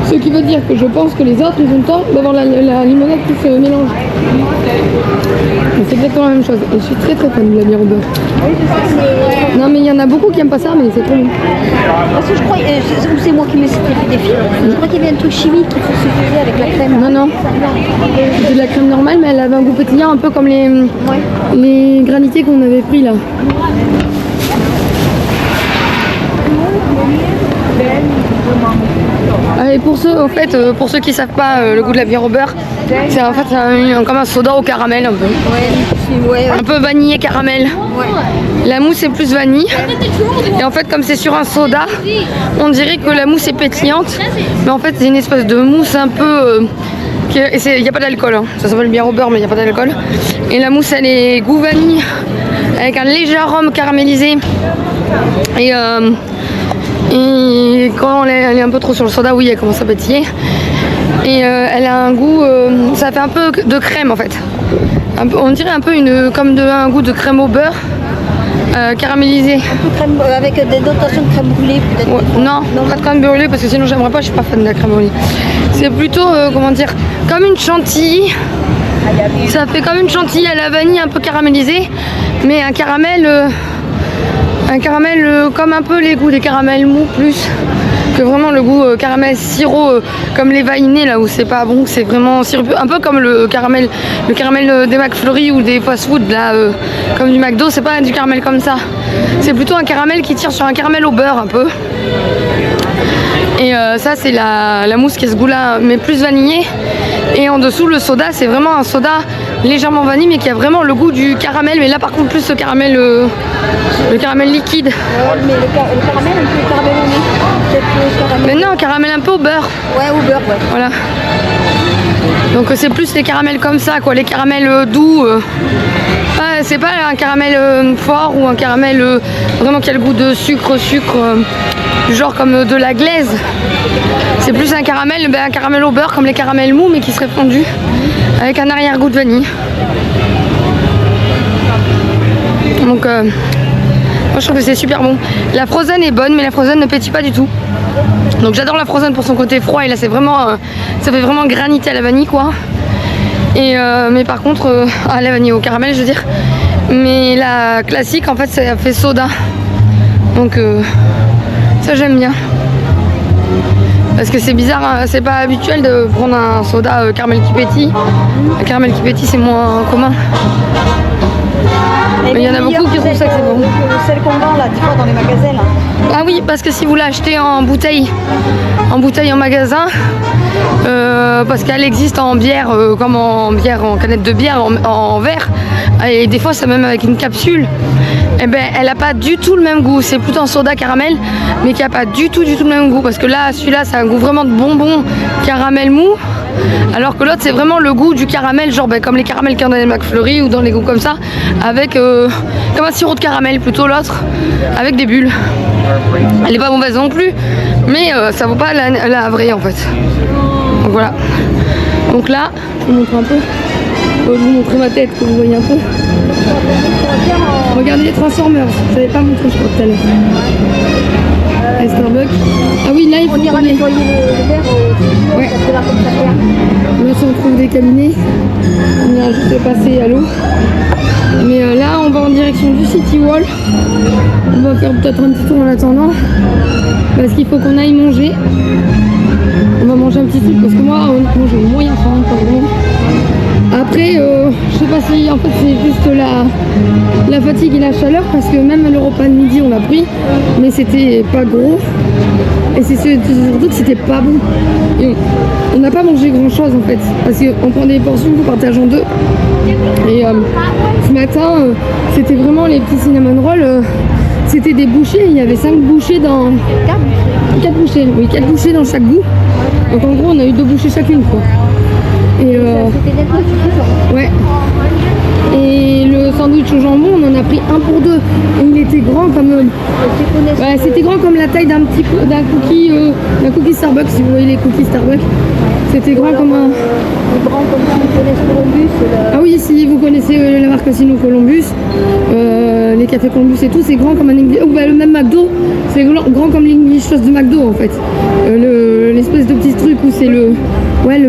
Ce qui veut dire que je pense que les autres, ils ont le temps d'avoir la limonade qui se mélange. Mais c'est exactement la même chose. Et je suis très très fan de la bière au beurre. Oui, je sais, mais. Non mais il y en a beaucoup qui aiment pas ça, mais c'est trop bon. Parce que je crois. Ou c'est moi qui me suis fait des films. Je crois qu'il y avait un truc chimique qu'il faut se faire avec la crème. Non, non. C'est de la crème normale, mais elle avait un goût pétillant, un peu comme les granités qu'on avait pris là. Et pour ceux qui savent pas le goût de la bière au beurre, c'est en fait comme un soda au caramel un peu. Ouais. Un peu vanillé caramel. La mousse est plus vanille. Et en fait comme c'est sur un soda, on dirait que la mousse est pétillante. Mais en fait c'est une espèce de mousse un peu... Il n'y a pas d'alcool. Hein. Ça s'appelle bière au beurre mais il n'y a pas d'alcool. Et la mousse elle est goût vanille avec un léger arôme caramélisé. Et quand elle est un peu trop sur le soda, oui, elle commence à pétiller. Et elle a un goût, ça fait un peu de crème en fait. On dirait un peu un goût de crème au beurre caramélisé. Un peu crème, avec des dotations de crème brûlée peut-être. Ouais, non, pas de crème brûlée parce que sinon j'aimerais pas, je suis pas fan de la crème brûlée. C'est plutôt, comment dire, comme une chantilly. Ça fait comme une chantilly à la vanille un peu caramélisée, mais un caramel comme un peu les goûts des caramels mous plus que vraiment le goût caramel sirop comme les vainés là où c'est pas bon, c'est vraiment sirupeux, un peu comme le caramel des McFlurry ou des fast-food là comme du McDo, c'est pas du caramel comme ça, c'est plutôt un caramel qui tire sur un caramel au beurre un peu. Et ça c'est la mousse qui a ce goût là mais plus vanillé. Et en dessous le soda c'est vraiment un soda légèrement vanille mais qui a vraiment le goût du caramel, mais là par contre plus le caramel liquide. Ouais, mais le caramel un peu caramelonné. Mais non, caramel un peu au beurre. Ouais, au beurre, ouais. Voilà. Donc c'est plus les caramels comme ça, quoi, les caramels doux. C'est pas un caramel fort ou un caramel vraiment qui a le goût de sucre, genre comme de la glaise. C'est plus un caramel au beurre comme les caramels mous mais qui serait fondu avec un arrière-goût de vanille. Donc moi je trouve que c'est super bon. La Frozen est bonne mais la Frozen ne pétille pas du tout. Donc j'adore la Frozen pour son côté froid et là c'est vraiment ça fait vraiment granité à la vanille quoi. Et mais par contre à la vanille au caramel je veux dire. Mais la classique en fait ça fait soda. Donc ça j'aime bien. Parce que c'est bizarre, hein, c'est pas habituel de prendre un soda caramel qui pétille. Un caramel qui pétille c'est moins commun. Mais il y en a beaucoup qui trouvent ça que c'est bon. Celle qu'on vend là, tu vois, dans les magasins là. Ah oui, parce que si vous l'achetez en bouteille en magasin, parce qu'elle existe en bière, comme en bière, en canette de bière, en verre, et des fois c'est même avec une capsule. Et ben elle a pas du tout le même goût. C'est plutôt un soda caramel, mais qui a pas du tout le même goût. Parce que là, celui-là, c'est un goût vraiment de bonbon caramel mou. Alors que l'autre c'est vraiment le goût du caramel, genre comme les caramels qu'il y a dans les McFlurry ou dans les goûts comme ça, avec comme un sirop de caramel plutôt l'autre, avec des bulles. Elle est pas mauvaise non plus, mais ça vaut pas la vraie en fait. Donc voilà. Donc là, je vous montre un peu. Je vais vous montrer ma tête que vous voyez un peu. Regardez les Transformers, je savais pas montrer je crois tout à l'heure. Starbucks. Ah oui, là il faut On ira nettoyer le verre au ouais. parce que là comme ça perd. Là si on trouve des cabinets, on ira juste passer à l'eau. Mais là on va en direction du City Wall. On va faire peut-être un petit tour en attendant. Parce qu'il faut qu'on aille manger. On va manger un petit truc parce que moi honnêtement j'ai moyen faim par exemple. Après, je sais pas si en fait c'est juste la fatigue et la chaleur parce que même le repas de midi on l'a pris, mais c'était pas gros et c'est surtout que c'était pas bon. Et on n'a pas mangé grand chose en fait parce qu'on prend des portions qu'on partage en deux. Et ce matin, c'était vraiment les petits cinnamon rolls. C'était des bouchées, il y avait 5 bouchées dans... 4 bouchées, oui, 4 bouchées dans chaque goût. Donc en gros on a eu 2 bouchées chacune quoi. Et C'était nettement suffisant. ouais. Et le sandwich au jambon, on en a pris un pour 2. Et il était grand comme. Ouais, c'était grand comme la taille d'un cookie Starbucks. Si vous voyez les cookies Starbucks, c'était grand comme un. Grand comme si vous connaissez Columbus. Ah oui, si vous connaissez la marque aussi, nous Columbus, les cafés Columbus et tout, c'est grand comme un English. Oh, bah, le même McDo, c'est grand comme l'English Toast de McDo en fait. L'espèce de petit truc où c'est le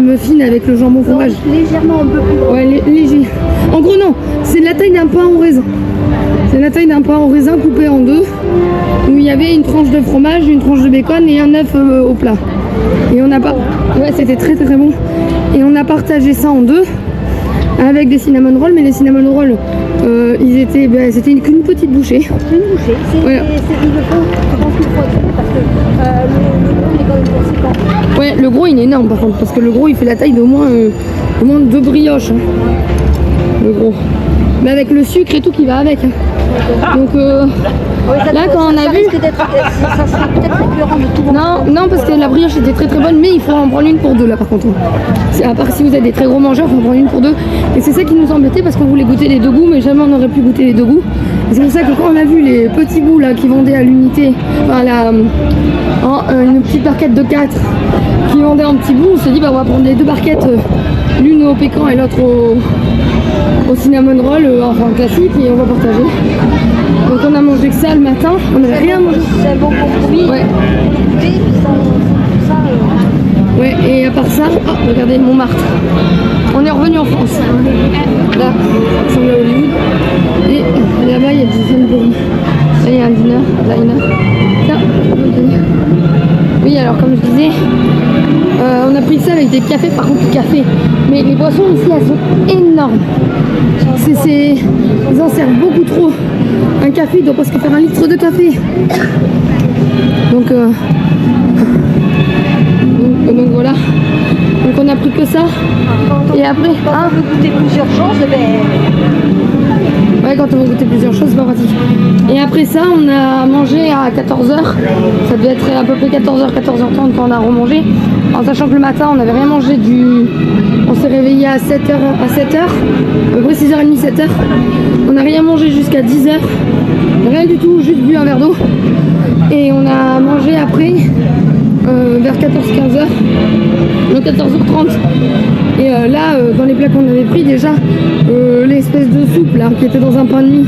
muffin avec le jambon fromage. Légèrement un peu plus gros. Ouais, léger. En gros, non, c'est la taille d'un pain au raisin. C'est la taille d'un pain au raisin coupé en deux, où il y avait une tranche de fromage, une tranche de bacon et un œuf au plat. Et on a pas. Ouais, c'était très bon. Et on a partagé ça en deux avec des cinnamon rolls, mais les cinnamon rolls, c'était qu'une petite bouchée. Une bouchée. Voilà. Il le faut, je pense qu'il faut être parce que le gros il est quand même conséquent. Ouais, le gros il est énorme par contre, parce que le gros il fait la taille d'au moins 2 brioches. Hein. Le gros. Mais avec le sucre et tout qui va avec. Hein. Donc là quand on a vu. Ça serait peut-être récurrent de tout. Non, parce que la brioche était très bonne, mais il faut en prendre une pour 2 là par contre. À part si vous êtes des très gros mangeurs, il faut en prendre une pour 2. Et c'est ça qui nous embêtait parce qu'on voulait goûter les 2 goûts, mais jamais on n'aurait pu goûter les 2 goûts. Et c'est pour ça que quand on a vu les petits bouts là qui vendaient à l'unité, enfin une petite barquette de 4 qui vendait en petits bouts, on s'est dit bah on va prendre les 2 barquettes, l'une au pécan et l'autre au cinnamon roll, enfin classique, et on va partager. Donc on a mangé que ça le matin, on n'avait rien mangé. C'est un bon compromis. Ouais. Et puis ça, Ouais, et à part ça, regardez Montmartre. On est revenu en France. Là, ça ressemble à Hollywood. Et là-bas, il y a des zones de... Là, il y a un diner. Tiens, oui, alors comme je disais, on a pris ça avec des cafés, par contre, café. Mais les boissons ici, elles sont énormes. Ils en servent beaucoup trop. Un café, il doit presque faire 1 litre de café. Donc voilà. Donc on a pris que ça. Et après, quand on veut goûter plusieurs choses, ouais, quand quand on veut goûter plusieurs choses, c'est pas pratique. Et après ça, on a mangé à 14h. Ça devait être à peu près 14h, 14h30 quand on a remangé. En sachant que le matin, on n'avait rien mangé On s'est réveillé à 7h, à peu près 6h30, 7h. On n'a rien mangé jusqu'à 10h. Rien du tout, juste bu un verre d'eau. Et on a mangé après, vers 14-15h. Donc 14h30. Et là, dans les plats qu'on avait pris déjà, l'espèce de soupe là, qui était dans un pain de mie.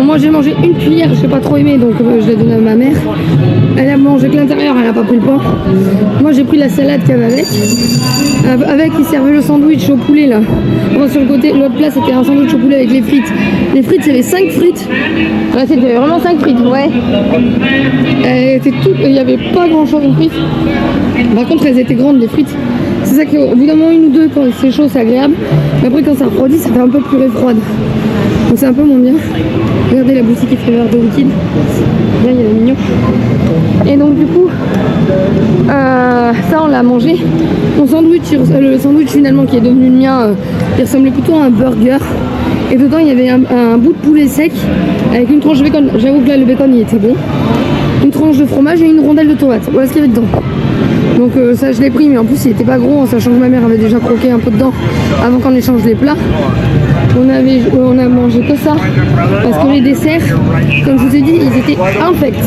Moi j'ai mangé une cuillère, je n'ai pas trop aimé, donc je l'ai donné à ma mère. Elle a mangé que l'intérieur, elle n'a pas pris le pain. Moi j'ai pris la salade qu'il y avait avec. Avec, ils servaient le sandwich au poulet là. Enfin, sur le côté, l'autre plat c'était un sandwich au poulet avec les frites. Les frites, il y avait 5 frites. Là c'était vraiment 5 frites, ouais. Il n'y avait pas grand chose en frites. Par contre, elles étaient grandes les frites. C'est ça qu'au bout d'un moment, une ou deux, quand c'est chaud, c'est agréable. Mais après, quand ça refroidit, ça fait un peu purée froide. Donc c'est un peu moins bien. Regardez la boutique qui fait verre de liquide. Là, il y a des mignons. Et donc du coup, ça on l'a mangé. Mon sandwich, le sandwich finalement qui est devenu le mien, il ressemblait plutôt à un burger. Et dedans, il y avait un bout de poulet sec avec une tranche de bacon. J'avoue que là, le bacon, il était bon. Une tranche de fromage et une rondelle de tomate. Voilà ce qu'il y avait dedans. Donc ça je l'ai pris, mais en plus il était pas gros, en sachant que ma mère avait déjà croqué un peu dedans avant qu'on échange les plats. On a mangé que ça, parce que les desserts, comme je vous ai dit, ils étaient infects.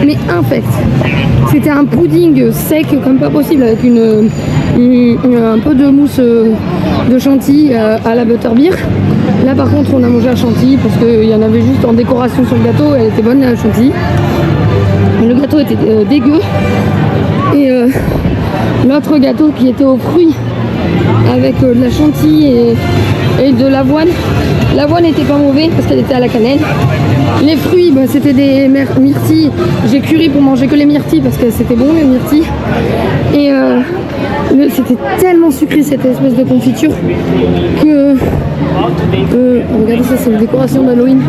Mais infects. C'était un pudding sec comme pas possible, avec un peu de mousse de chantilly à la butterbeer. Là par contre on a mangé à chantilly, parce qu'il y en avait juste en décoration sur le gâteau, elle était bonne la chantilly. Le gâteau était dégueu. Et l'autre gâteau qui était aux fruits avec de la chantilly et de l'avoine. L'avoine n'était pas mauvais parce qu'elle était à la cannelle. Les fruits, bah, c'était des myrtilles. J'ai curé pour manger que les myrtilles parce que c'était bon les myrtilles. Et c'était tellement sucré cette espèce de confiture que... regardez ça, c'est une décoration d'Halloween.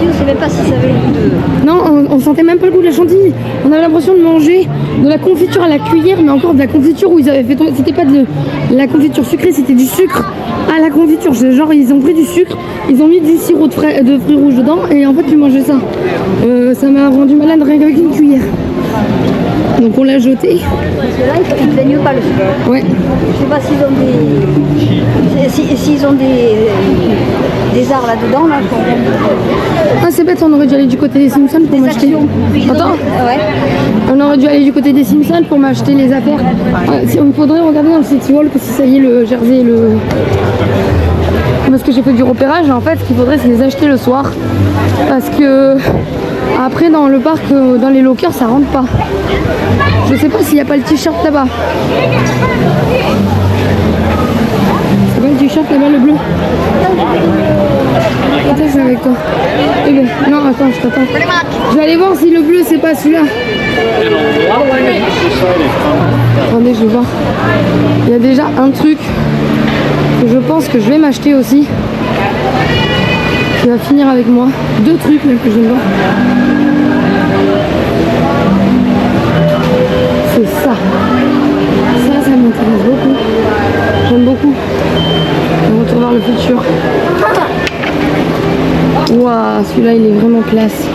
Je ne sais même pas si ça avait le goût de... Non, on sentait même pas le goût de la chantilly. On avait l'impression de manger de la confiture à la cuillère, mais encore de la confiture où ils avaient fait tomber. C'était pas de la confiture sucrée, c'était du sucre à la confiture. Genre, ils ont pris du sucre, ils ont mis du sirop de fruits rouges dedans, et en fait, tu mangeais ça. Ça m'a rendu malade rien qu'avec une cuillère. Donc on l'a jeté. Parce que là, ils ne baignent pas le sucre. Ouais. Je sais pas s'ils ont des arts là-dedans. Là, ah c'est bête, on aurait dû aller du côté des Simpsons pour m'acheter. Attends. Ouais. On aurait dû aller du côté des Simpsons pour m'acheter les affaires. Il faudrait regarder dans le City Walk si ça y est le jersey parce que j'ai fait du repérage, en fait ce qu'il faudrait c'est les acheter le soir. Parce que après dans le parc, dans les lockers ça rentre pas. Je sais pas s'il n'y a pas le t-shirt là-bas. C'est pas le t-shirt là-bas, le bleu? Attends, je suis avec toi. Eh ben, non, attends, je t'attends. Je vais aller voir si le bleu c'est pas celui-là. Attendez, je vais voir. Il y a déjà un truc que je pense que je vais m'acheter aussi. Qui va finir avec moi. Deux trucs même que je vais voir. C'est ça. Ça m'intéresse beaucoup. J'aime beaucoup. On retourne vers le futur. Waouh, celui-là il est vraiment classe.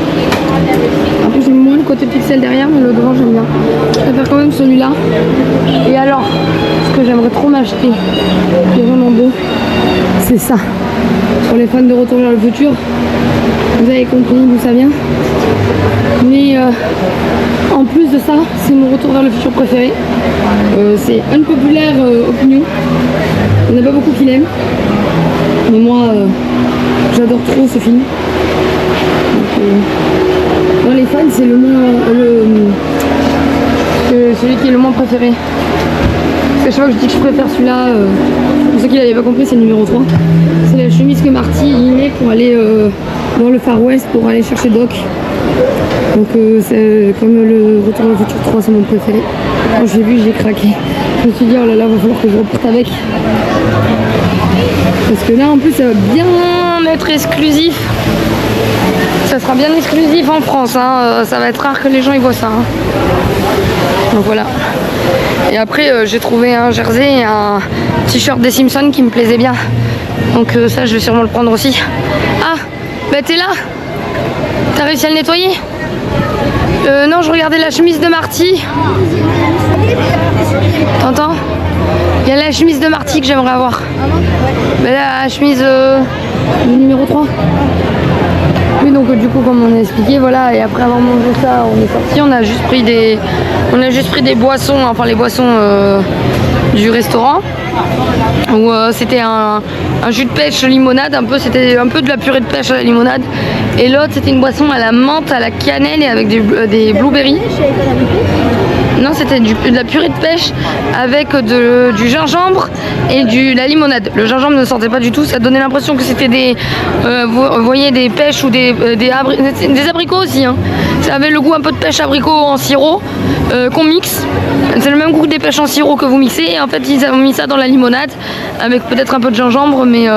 En plus j'aime moins le côté pixel derrière, mais le devant j'aime bien. Je préfère quand même celui-là. Et alors, ce que j'aimerais trop m'acheter, qui est vraiment beau, c'est ça. Pour les fans de Retour vers le futur, vous avez compris d'où ça vient. Mais en plus de ça, c'est mon Retour vers le futur préféré. C'est unpopulaire opinion. Il n'y en a pas beaucoup qui l'aiment. Mais moi, j'adore trop ce film. Donc, dans les fans, c'est celui qui est le moins préféré. Parce qu'à chaque fois que je dis que je préfère celui-là, pour ceux qui l'avaient pas compris, c'est le numéro 3. C'est la chemise que Marty y met pour aller dans le Far West pour aller chercher Doc. Donc c'est comme le Retour vers le futur 3, c'est mon préféré. Quand j'ai vu, j'ai craqué. Je me suis dit, oh là là, va falloir que je reporte avec. Parce que là, en plus, ça va bien être exclusif. Ça sera bien exclusif en France. Hein. Ça va être rare que les gens y voient ça. Hein. Donc voilà. Et après, j'ai trouvé un jersey et un t-shirt des Simpsons qui me plaisait bien. Donc ça, je vais sûrement le prendre aussi. Ah, bah t'es là? T'as réussi à le nettoyer? Non, je regardais la chemise de Marty. T'entends? Il y a la chemise de Marty que j'aimerais avoir. Mais la chemise numéro 3. Oui, donc du coup, comme on a expliqué, voilà, et après avoir mangé ça, on est sorti, on a juste pris des boissons, enfin les boissons du restaurant, où c'était un jus de pêche limonade, c'était un peu de la purée de pêche à la limonade, et l'autre c'était une boisson à la menthe, à la cannelle et avec des blueberries. Non, c'était de la purée de pêche avec du gingembre et la limonade. Le gingembre ne sentait pas du tout, ça donnait l'impression que c'était vous voyez, des pêches ou des abricots aussi. Hein. Ça avait le goût un peu de pêche abricot en sirop qu'on mixe. C'est le même goût que des pêches en sirop que vous mixez. Et en fait, ils ont mis ça dans la limonade avec peut-être un peu de gingembre, mais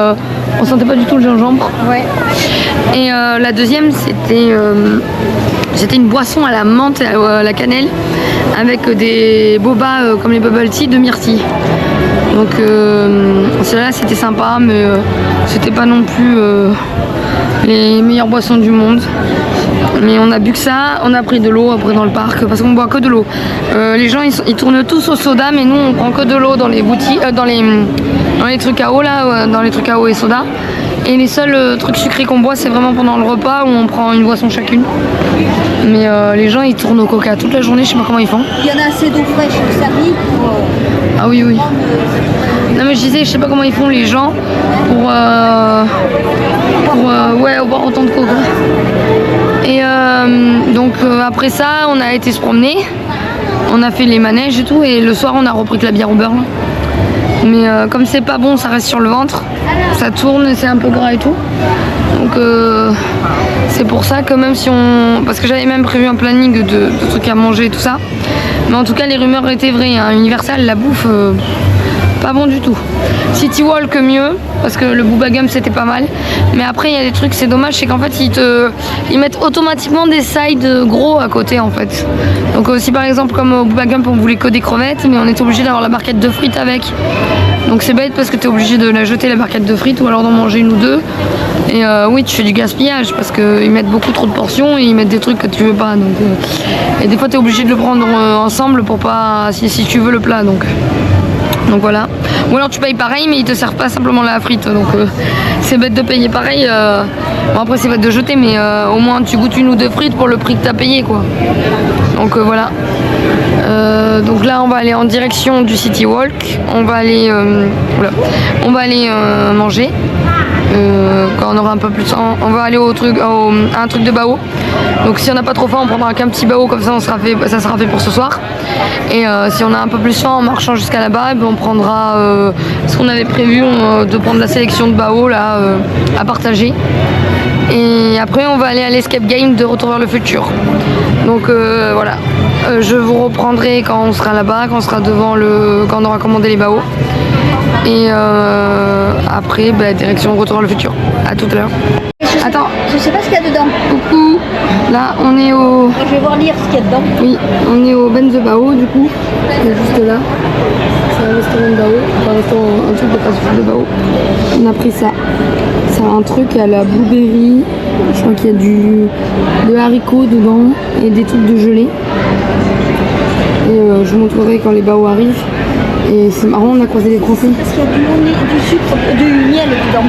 on sentait pas du tout le gingembre. Ouais. Et la deuxième, c'était une boisson à la menthe et à la cannelle avec des bobas comme les bubble tea de myrtille. Donc cela c'était sympa, mais c'était pas non plus les meilleures boissons du monde. Mais on a bu que ça, on a pris de l'eau après dans le parc parce qu'on boit que de l'eau. Les gens ils tournent tous au soda, mais nous on prend que de l'eau dans les boutiques, dans les trucs à eau là, dans les trucs à eau et soda. Et les seuls trucs sucrés qu'on boit, c'est vraiment pendant le repas où on prend une boisson chacune. Mais les gens ils tournent au coca toute la journée, je sais pas comment ils font. Il y en a assez d'eau fraîche servie pour. Ah oui, oui. Non mais je disais, je sais pas comment ils font les gens pour boire autant de coca. Et donc après ça, on a été se promener, on a fait les manèges et tout, et le soir on a repris que la bière au beurre. Là. Mais comme c'est pas bon, ça reste sur le ventre, ça tourne, c'est un peu gras et tout. Donc c'est pour ça que même si parce que j'avais même prévu un planning de trucs à manger et tout ça. Mais en tout cas les rumeurs étaient vraies, hein. Universal, la bouffe, pas bon du tout. City Walk mieux, parce que le Booba Gum c'était pas mal. Mais après il y a des trucs, c'est dommage, c'est qu'en fait ils mettent automatiquement des sides gros à côté en fait. Donc si par exemple comme au Booba Gum on voulait que des crevettes, mais on était obligé d'avoir la barquette de frites avec. Donc c'est bête parce que tu es obligé de la jeter la barquette de frites ou alors d'en manger une ou deux. Et oui, tu fais du gaspillage parce qu'ils mettent beaucoup trop de portions et ils mettent des trucs que tu veux pas. Donc, et des fois tu es obligé de le prendre ensemble pour pas si tu veux le plat. Donc voilà. Ou alors tu payes pareil mais ils te servent pas simplement la frite. Donc c'est bête de payer pareil. Bon après c'est bête de jeter mais au moins tu goûtes une ou deux frites pour le prix que tu as payé quoi. Donc voilà. Donc là on va aller en direction du City Walk. On va aller manger. Quand on aura un peu plus de temps, on va aller à un truc de bao. Donc si on n'a pas trop faim, on prendra qu'un petit bao, comme ça ça sera fait pour ce soir. Et si on a un peu plus faim en marchant jusqu'à là-bas, on prendra ce qu'on avait prévu de prendre la sélection de bao là à partager. Et après on va aller à l'escape game de Retour vers le futur. Donc voilà. Je vous reprendrai quand on sera là-bas, quand on sera quand on aura commandé les baos. Et après, direction Retour vers le futur. À tout à l'heure. Attends. Je sais pas ce qu'il y a dedans. Coucou. Là, on est au... Je vais voir lire ce qu'il y a dedans. Oui, on est au Ben the Bao du coup. C'est juste là. C'est un restaurant de Bao. Enfin, un truc de fast-food de Bao. On a pris ça. C'est un truc à la blueberry. Je crois qu'il y a de haricots dedans et des trucs de gelée. Et je vous montrerai quand les Bao arrivent. Et c'est marrant, on a croisé des Français. Parce qu'il y a du sucre, du miel dedans.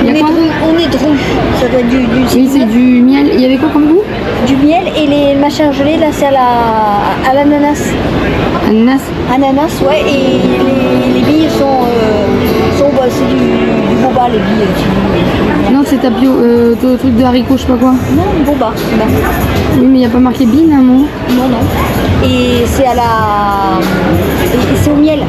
Il y a quoi? On est dru. Ça doit être du oui, c'est du miel. Il y avait quoi comme goût? Du miel et les machins gelés, là, c'est à l'ananas. Ananas? Ananas, ouais. Et les billes c'est du boba, les billes. Non, c'est truc de haricots, je sais pas quoi. Non, boba. Non. Oui, mais il n'y a pas marqué bean, hein, non? Non, non. Et c'est c'est au miel.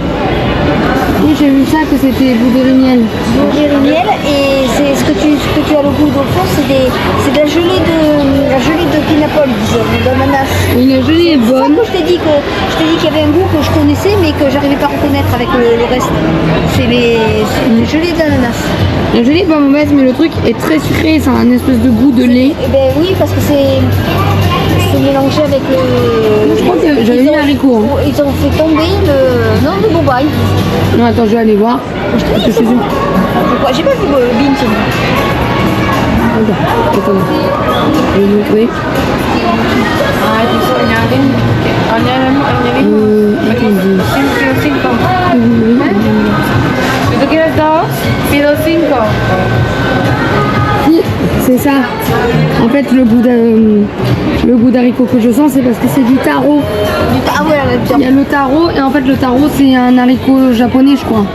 Oui, j'ai vu ça, que c'était blueberry miel. Blueberry miel, et c'est ce que tu as le goût au fond, c'est de la gelée de pineapple, d'ananas. Oui, la gelée est bonne. Je t'ai dit qu'il y avait un goût que je connaissais, mais que j'arrivais pas à reconnaître avec le reste. C'est les gelées d'ananas. La gelée est pas mauvaise, mais le truc est très sucré, ça a un espèce de goût de lait. Eh ben oui, parce que c'est se mélanger avec le. Je crois que j'avais mis haricots. Hein. Ils ont fait tomber le. Non, le bobaï. Non, attends, je vais aller voir. Parce que je suis sûre. J'ai pas vu le bean, c'est bon. Attends. Je vais vous montrer. C'est ça. En fait, le goût d'haricot que je sens, c'est parce que c'est du taro. Ah ouais, Il y a le taro, et en fait, le taro, c'est un haricot japonais, je crois.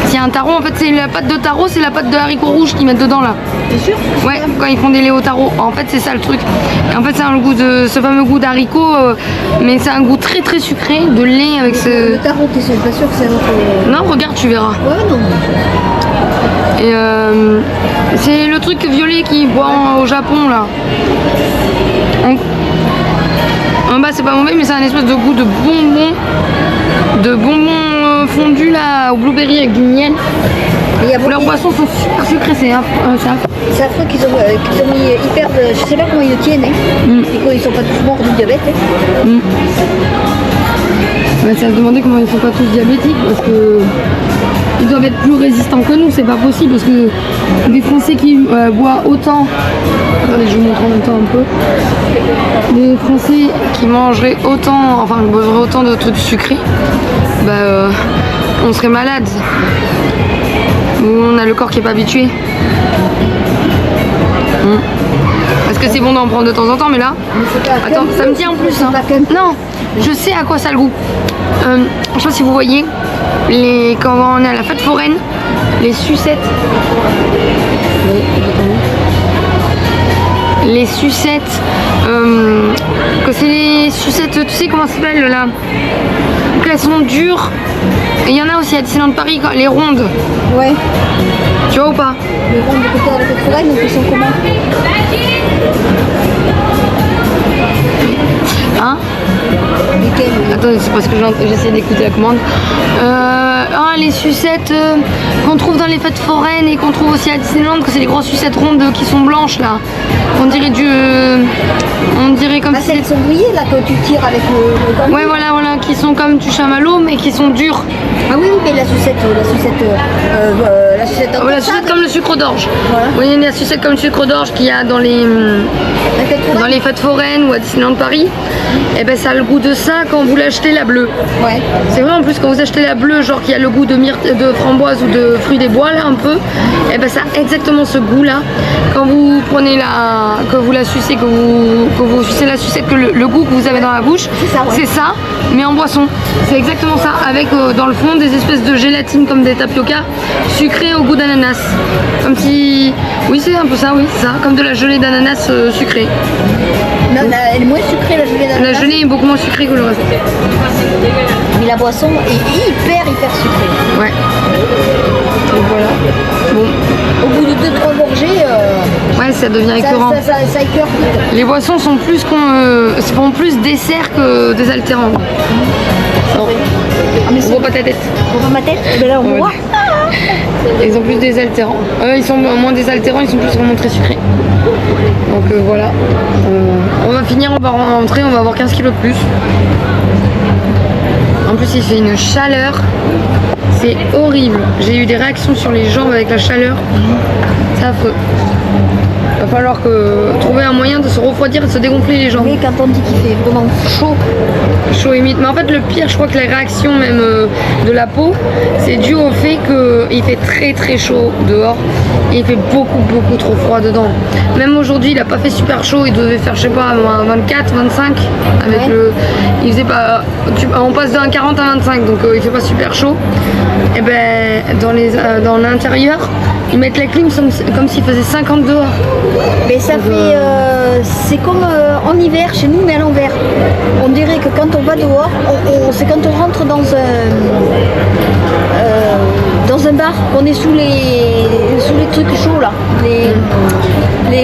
C'est un taro, en fait, c'est la pâte de taro, c'est la pâte de haricot rouge qu'ils mettent dedans là. T'es sûr? Ouais, quand ils font des laits au taro. En fait, c'est ça le truc. Et en fait, c'est un goût de ce fameux goût d'haricot, mais c'est un goût très très sucré de lait avec ce. Le tarot, t'es pas sûr que c'est un autre. Non, regarde, tu verras. Ouais, non. Et c'est le truc violet qu'ils boivent au Japon là. En bas, c'est pas mauvais, mais c'est un espèce de goût de bonbons fondus là au blueberry avec du miel. Leurs boissons sont super sucrées, c'est C'est affreux qu'ils ont mis hyper. Je sais pas comment ils le tiennent, hein. Ils sont pas tous morts du diabète. Hein. Ouais, ça se demandait comment ils sont pas tous diabétiques parce que ils doivent être plus résistants que nous, c'est pas possible parce que les Français qui boivent autant. Attendez, je vous montre en même temps un peu. Les Français qui mangeraient autant, enfin qui boiveraient autant de trucs sucrés, on serait malade. On a le corps qui est pas habitué. Parce que c'est bon d'en prendre de temps en temps, mais là. Attends, ça me dit en plus. Hein. Non, je sais à quoi ça a le goût. Je sais pas si vous voyez, quand on est à la fête foraine, les sucettes. Les sucettes. Que c'est les sucettes, tu sais comment ça s'appelle là? Donc elles sont dures. Et il y en a aussi à Disneyland Paris, les rondes. Ouais. Tu vois ou pas? Les rondes de côté à la fête foraine, donc ils sont comment? Hein? Lesquels? Attendez, c'est parce que j'essaie d'écouter la commande. Les sucettes qu'on trouve dans les fêtes foraines et qu'on trouve aussi à Disneyland, que c'est les grosses sucettes rondes qui sont blanches là. On dirait on dirait comme si. Celles qui sont brouillées là que tu tires avec le. Ouais, voilà, qui sont comme du chamallow mais qui sont dures. Ah oui, mais la sucette La sucette comme le sucre d'orge. Voilà. Oui, la sucette comme le sucre d'orge qu'il y a dans les fêtes foraines ou à Disneyland Paris. Et ben ça a le goût de ça quand vous l'achetez la bleue. Ouais. C'est vrai en plus quand vous achetez la bleue, genre qui a le goût de framboise ou de fruits des bois là un peu, et ben ça a exactement ce goût là. Quand vous prenez que vous la sucez, que vous sucez la sucette, que le goût que vous avez dans la bouche, c'est ça, mais en boisson. C'est exactement ça, avec dans le fond des espèces de gélatine comme des tapioca sucrées au goût d'ananas. Comme si. Oui, c'est un peu ça, oui, c'est ça, comme de la gelée d'ananas sucrée. Non, elle est moins sucrée la gelée d'ananas. La gelée est beaucoup moins sucrée que le reste. Mais la boisson est hyper sucrée. Ouais. Donc voilà. Bon. Au bout de 2-3 gorgées, ouais, ça devient écœurant. Ça écœure. Les boissons sont font plus dessert que des altérants. Non. On voit pas ta tête. On voit ma tête? Ben là on voit. Ils ont plus des altérants. Ils sont moins des altérants, ils sont plus vraiment très sucrés. Donc voilà. On va finir, on va rentrer, on va avoir 15 kilos de plus. En plus il fait une chaleur. C'est horrible. J'ai eu des réactions sur les jambes avec la chaleur. C'est affreux. Il va falloir trouver un moyen de se refroidir et de se dégonfler les jambes. Oui, quand on dit qu'il fait vraiment chaud et humide. Mais en fait, le pire, je crois que la réaction même de la peau, c'est dû au fait qu'il fait très très chaud dehors et il fait beaucoup trop froid dedans. Même aujourd'hui, il n'a pas fait super chaud, il devait faire, je sais pas, 24, 25. Avec il faisait pas. On passe de 40 à 25, donc il fait pas super chaud. Et ben, dans l'intérieur, ils mettent la clim comme s'il faisait 50 dehors. Mais ça fait. C'est comme en hiver chez nous, mais à l'envers. On dirait que quand on va dehors, c'est quand on rentre dans un bar, qu'on est sous les trucs chauds là.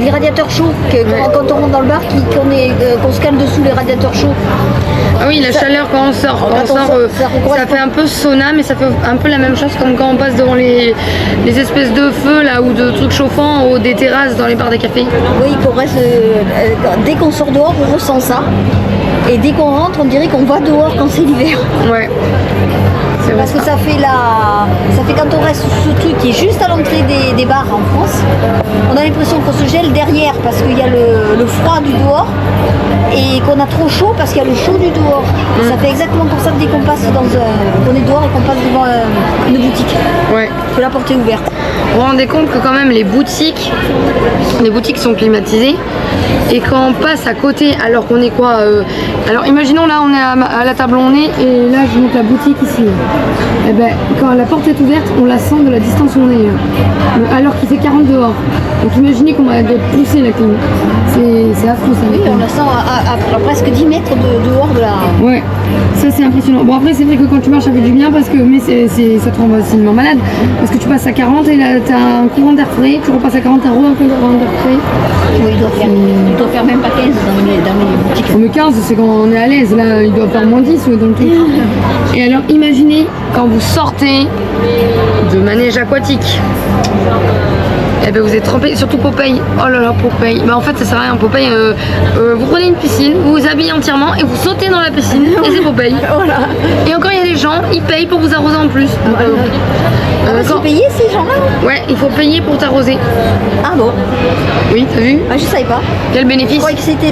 les radiateurs chauds, quand on rentre dans le bar, qu'on se calme dessous les radiateurs chauds. Ah oui, la chaleur quand on sort. Quand on sort, ça fait un peu sauna, mais ça fait un peu la même chose comme quand on passe devant les espèces de feux là ou de trucs chauffants ou des terrasses dans les bars des cafés. Oui, qu'on reste. Dès qu'on sort dehors, on ressent ça. Et dès qu'on rentre, on dirait qu'on va dehors quand c'est l'hiver. Ouais. Parce que ça fait quand on reste sous ce truc qui est juste à l'entrée des bars en France, on a l'impression qu'on se gèle derrière parce qu'il y a le froid du dehors et qu'on a trop chaud parce qu'il y a le chaud du dehors. Ça fait exactement comme ça que dès qu'on passe qu'on est dehors et qu'on passe devant une boutique. Ouais. Que la porte est ouverte. Vous vous rendez compte que quand même les boutiques sont climatisées et quand on passe à côté alors qu'on est quoi alors imaginons là on est à la table où on est et là je montre la boutique ici. Et ben quand la porte est ouverte on la sent de la distance où on est alors qu'il fait 40 dehors. Donc imaginez qu'on va pousser la clim. C'est affreux ça. Oui, on la sent à presque 10 mètres dehors de la... Ouais, ça c'est impressionnant. Bon après c'est vrai que quand tu marches ça fait du bien parce que ça te rend facilement malade parce que tu passes à 40 et là t'as un courant d'air frais, tu repasses à 40 t'as un courant d'air frais. Oui, il doit faire même pas 15 dans les boutiques. Mais 15 c'est quand on est à l'aise, là il doit faire moins 10 dans le truc. Et alors imaginez quand vous sortez de manège aquatique. Eh ben vous êtes trempé, surtout Popeye. Oh là là, Popeye. Bah en fait ça sert à rien, Popeye. Vous prenez une piscine, vous vous habillez entièrement et vous sautez dans la piscine et c'est Popeye. Voilà. Et encore il y a des gens, ils payent pour vous arroser en plus. Faut payer ces gens-là? Ouais, il faut payer pour t'arroser. Ah bon? Oui, t'as vu? Ah, je savais pas. Quel Je bénéfice? croyais que c'était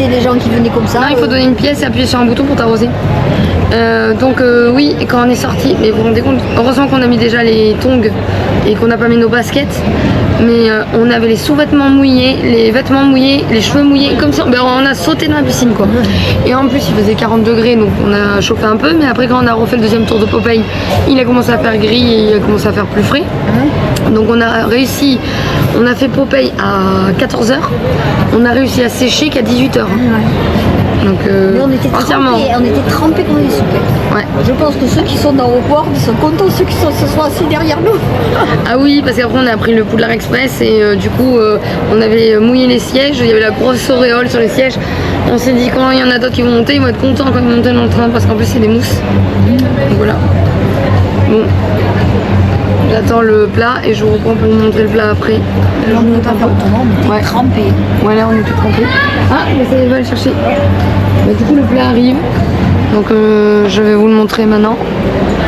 les gens qui venaient comme ça. Non, il faut donner une pièce et appuyer sur un bouton pour t'arroser. Donc oui, et quand on est sorti, mais vous vous rendez compte, heureusement qu'on a mis déjà les tongs et qu'on n'a pas mis nos baskets, mais on avait les sous-vêtements mouillés, les vêtements mouillés, les cheveux mouillés, comme ça, ben, on a sauté dans la piscine quoi. Et en plus il faisait 40 degrés, donc on a chauffé un peu, mais après quand on a refait le deuxième tour de Popeye, il a commencé à faire gris et il a commencé à faire plus frais. Donc on a réussi, on a fait Popeye à 14h, on a réussi à sécher qu'à 18h. Donc Mais on était trempés comme des soupes. Ouais. Je pense que ceux qui sont dans le port, ils sont contents, ceux qui se sont assis derrière nous. Ah oui, parce qu'après on a pris le Poudlard Express et du coup on avait mouillé les sièges, il y avait la grosse auréole sur les sièges. On s'est dit quand il y en a d'autres qui vont monter, ils vont être contents quand ils vont monter dans le train parce qu'en plus c'est des mousses. Donc voilà. Bon. J'attends le plat et je vous reprends pour vous montrer le plat après. On ne peut pas faire autrement, on était trempés. Voilà, on est tout trempés. Ah, mais ça y est, va le chercher. Bah, du coup le plat arrive. Donc je vais vous le montrer maintenant.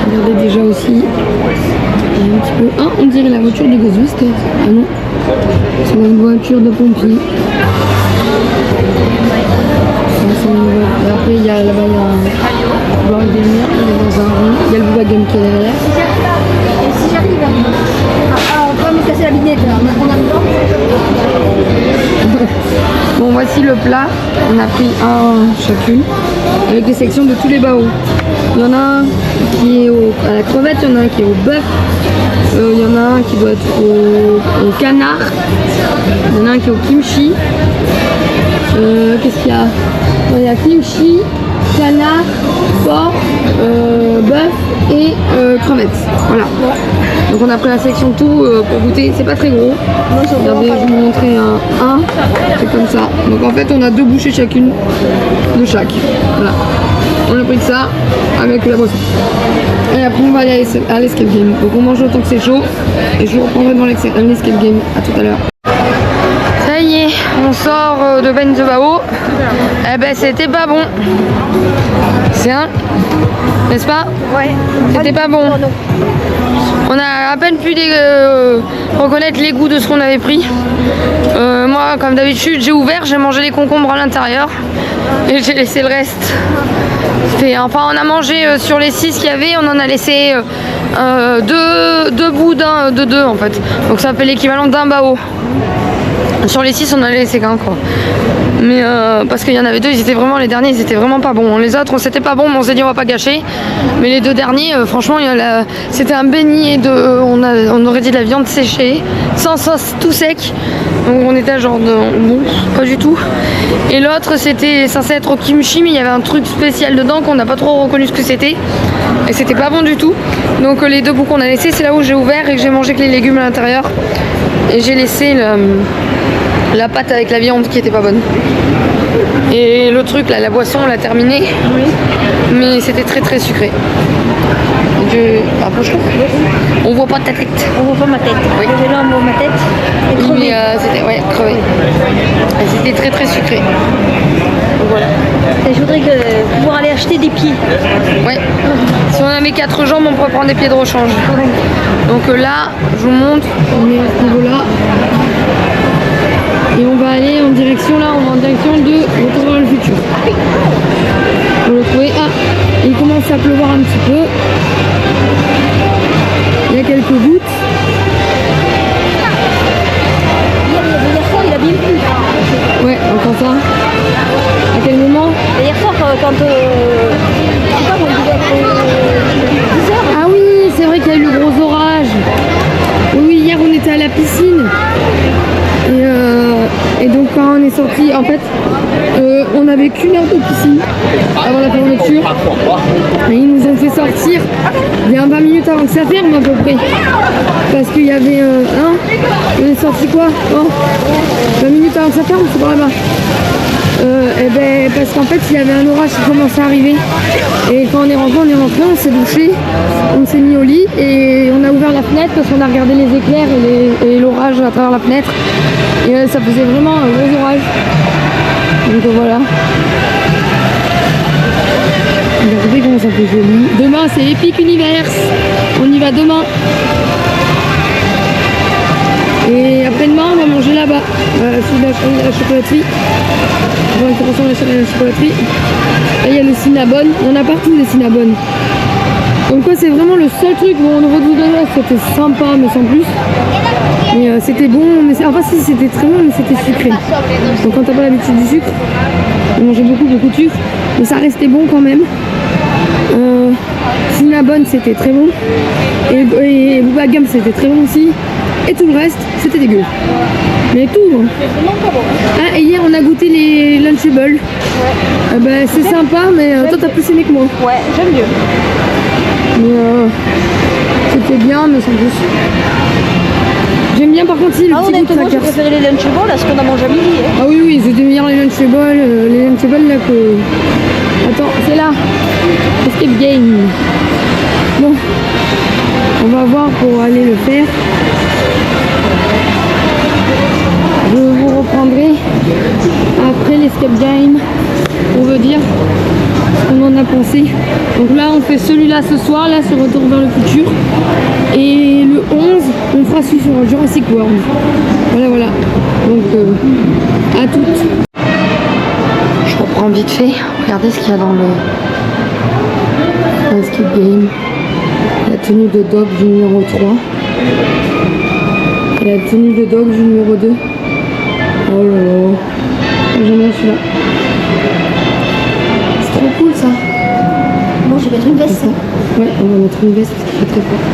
Regardez déjà aussi. Il y a un petit peu. Ah, on dirait la voiture de gazoust. Ah non. C'est une voiture de pompier. Et après il y a là-bas il y a un blanc et des lumières, il est dans un rond. Il y a le wagon qui est derrière. Et si j'arrive on va me casser la vignette là, on a le temps. Bon, voici le plat. On a pris un chacune avec les sections de tous les baos. Il y en a un qui est à la crevette, il y en a un qui est au bœuf, il y en a un qui doit être au canard, il y en a un qui est au kimchi. Qu'est-ce qu'il y a? Il y a kimchi, canard, porc, bœuf et crevettes. Voilà. Donc on a pris la section de tout pour goûter. C'est pas très gros. Regardez, je vais vous montrer un. C'est comme ça. Donc en fait on a 2 bouchées chacune de chaque. Voilà. On a pris de ça avec la boisson. Et après on va aller à l'escape game. Donc on mange autant que c'est chaud. Et je vous reprendrai dans l'escape game. À tout à l'heure. Ça y est, on sort de Ben the Bao. Eh ben c'était pas bon. C'est un, n'est-ce pas? Ouais. C'était pas bon. On a à peine pu reconnaître les goûts de ce qu'on avait pris. Moi, comme d'habitude, j'ai ouvert, j'ai mangé les concombres à l'intérieur et j'ai laissé le reste. Enfin, on a mangé sur les 6 qu'il y avait, on en a laissé deux bouts de 2 en fait. Donc ça fait l'équivalent d'un bao. Sur les 6, on en a laissé qu'un quoi. Mais parce qu'il y en avait 2, ils étaient vraiment les derniers, ils étaient vraiment pas bons. Les autres, c'était pas bon, mais on s'est dit on va pas gâcher. Mais les 2 derniers, franchement, c'était un beignet de, on aurait dit de la viande séchée, sans sauce, tout sec. Donc on était genre de, bon, pas du tout. Et l'autre, c'était censé être au kimchi, mais il y avait un truc spécial dedans qu'on n'a pas trop reconnu ce que c'était. Et c'était pas bon du tout. Donc les 2 bouts qu'on a laissés, c'est là où j'ai ouvert et que j'ai mangé que les légumes à l'intérieur. Et j'ai laissé la pâte avec la viande qui était pas bonne. Et le truc là, la boisson, on l'a terminé. Oui. Mais c'était très très sucré. Approche-le. On voit pas ta tête. On voit pas ma tête. Oui. Là, on voit ma tête. Oui, mais c'était crevé. Et c'était très très sucré. Donc, voilà. Et je voudrais pouvoir aller acheter des pieds. Ouais. Si on avait 4 jambes, on pourrait prendre des pieds de rechange. Donc là, je vous montre, on est à ce niveau-là. Et on va aller en direction de Retour vers le futur. Pour le trouver. Ah, il commence à pleuvoir un petit peu. Il y a quelques gouttes. Hier soir, il a bien plu. Ouais, encore ça. À quel moment? Hier soir, quand... je sais pas, moi, il devait être 10 heures. Ah oui, c'est vrai qu'il y a eu le gros orage. Oui, hier on était à la piscine. Et donc quand on est sorti, en fait, on n'avait qu'une heure de piscine avant la fermeture. Et ils nous ont fait sortir bien 20 minutes avant que ça ferme à peu près. Parce qu'il y avait on est sorti quoi? 20 minutes avant que ça ferme, c'est par là-bas. Parce qu'en fait il y avait un orage qui commençait à arriver et quand on est rentré, on s'est douché, on s'est mis au lit et on a ouvert la fenêtre parce qu'on a regardé les éclairs et l'orage à travers la fenêtre et ça faisait vraiment un gros orage. Donc voilà. Regardez comment ça fait joli. Demain c'est Epic Universe, on y va demain. Et après-demain, on va manger là-bas. La chocolaterie. On va commencer à acheter la chocolaterie. Là, il y a le Cinnabon. Il y en a partout, les Cinnabon. Donc, quoi, c'est vraiment le seul truc. Bon, au niveau de l'odeur, c'était sympa, mais sans plus. Mais c'était bon. Mais enfin, si, c'était très bon, mais c'était sucré. Donc, quand t'as pas l'habitude du sucre, on mangeait beaucoup de sucre. Mais ça restait bon quand même. Cinnabon, c'était très bon. Et Bubba Gum, c'était très bon aussi. Et tout le reste, c'était dégueu. Mais tout. Hein. Ah, et hier, on a goûté les Lunchables. Ouais. C'est sympa, mais toi, t'as plus aimé que moi. Ouais, j'aime mieux. Mais c'était bien, mais sans plus. J'aime bien, par contre, si le petit goût de honnêtement, j'ai préféré les Lunchables à ce qu'on a mangé à midi. Hein. Ah oui, c'était meilleur les Lunchables. Les Lunchables, là, que... Attends, c'est là. Escape Game. Bon. On va voir pour aller le faire. Je vous reprendrai après l'escape game pour vous dire ce qu'on en a pensé. Donc là on fait celui-là ce soir, là sur Retour vers le futur. Et le 11 on fera celui sur Jurassic World. Voilà. Donc à toutes. Je reprends vite fait. Regardez ce qu'il y a dans le escape game. La tenue de Dog du numéro 3. Et la tenue de Dog du numéro 2. Oh là là. J'aime bien celui-là. C'est trop cool ça. Moi je vais mettre une veste. Ouais, on va mettre une veste parce qu'il fait très fort.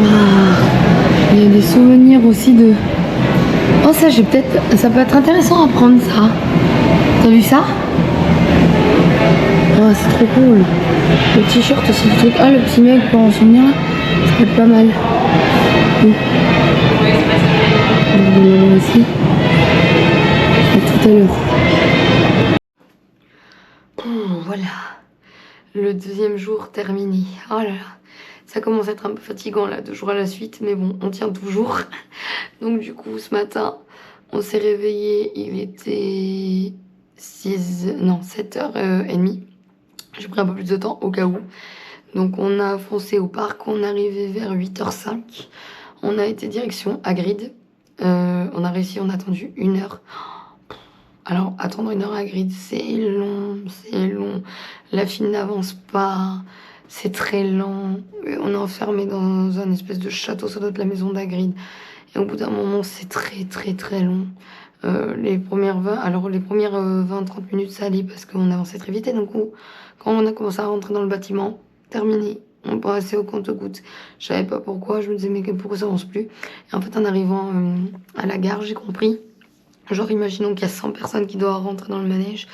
Ah, il y a des souvenirs aussi de... Oh ça ça peut être intéressant à prendre ça. T'as vu ça? Ah c'est trop cool. Le t-shirt aussi, le truc. Ah le petit mec pour en souvenir, ça peut être pas mal. Oui. On va voir ici. À tout à l'heure. Voilà. Le deuxième jour terminé. Oh là là. Ça commence à être un peu fatigant là, 2 jours à la suite, mais bon, on tient toujours. Donc du coup, ce matin, on s'est réveillé, il était 7h30. J'ai pris un peu plus de temps au cas où. Donc on a foncé au parc, on est arrivé vers 8h05. On a été direction Hagrid. On a réussi, on a attendu 1 heure. Alors attendre 1 heure à Hagrid, c'est long. La file n'avance pas. C'est très lent. On est enfermé dans un espèce de château, ça doit être la maison d'Hagrid. Et au bout d'un moment, c'est très long. Les premières 20-30 minutes, ça allait parce qu'on avançait très vite. Et donc, quand on a commencé à rentrer dans le bâtiment, terminé. On passait au compte-gouttes. Je savais pas pourquoi. Je me disais, mais pourquoi ça avance plus? Et en fait, en arrivant à la gare, j'ai compris. Genre, imaginons qu'il y a 100 personnes qui doivent rentrer dans le manège.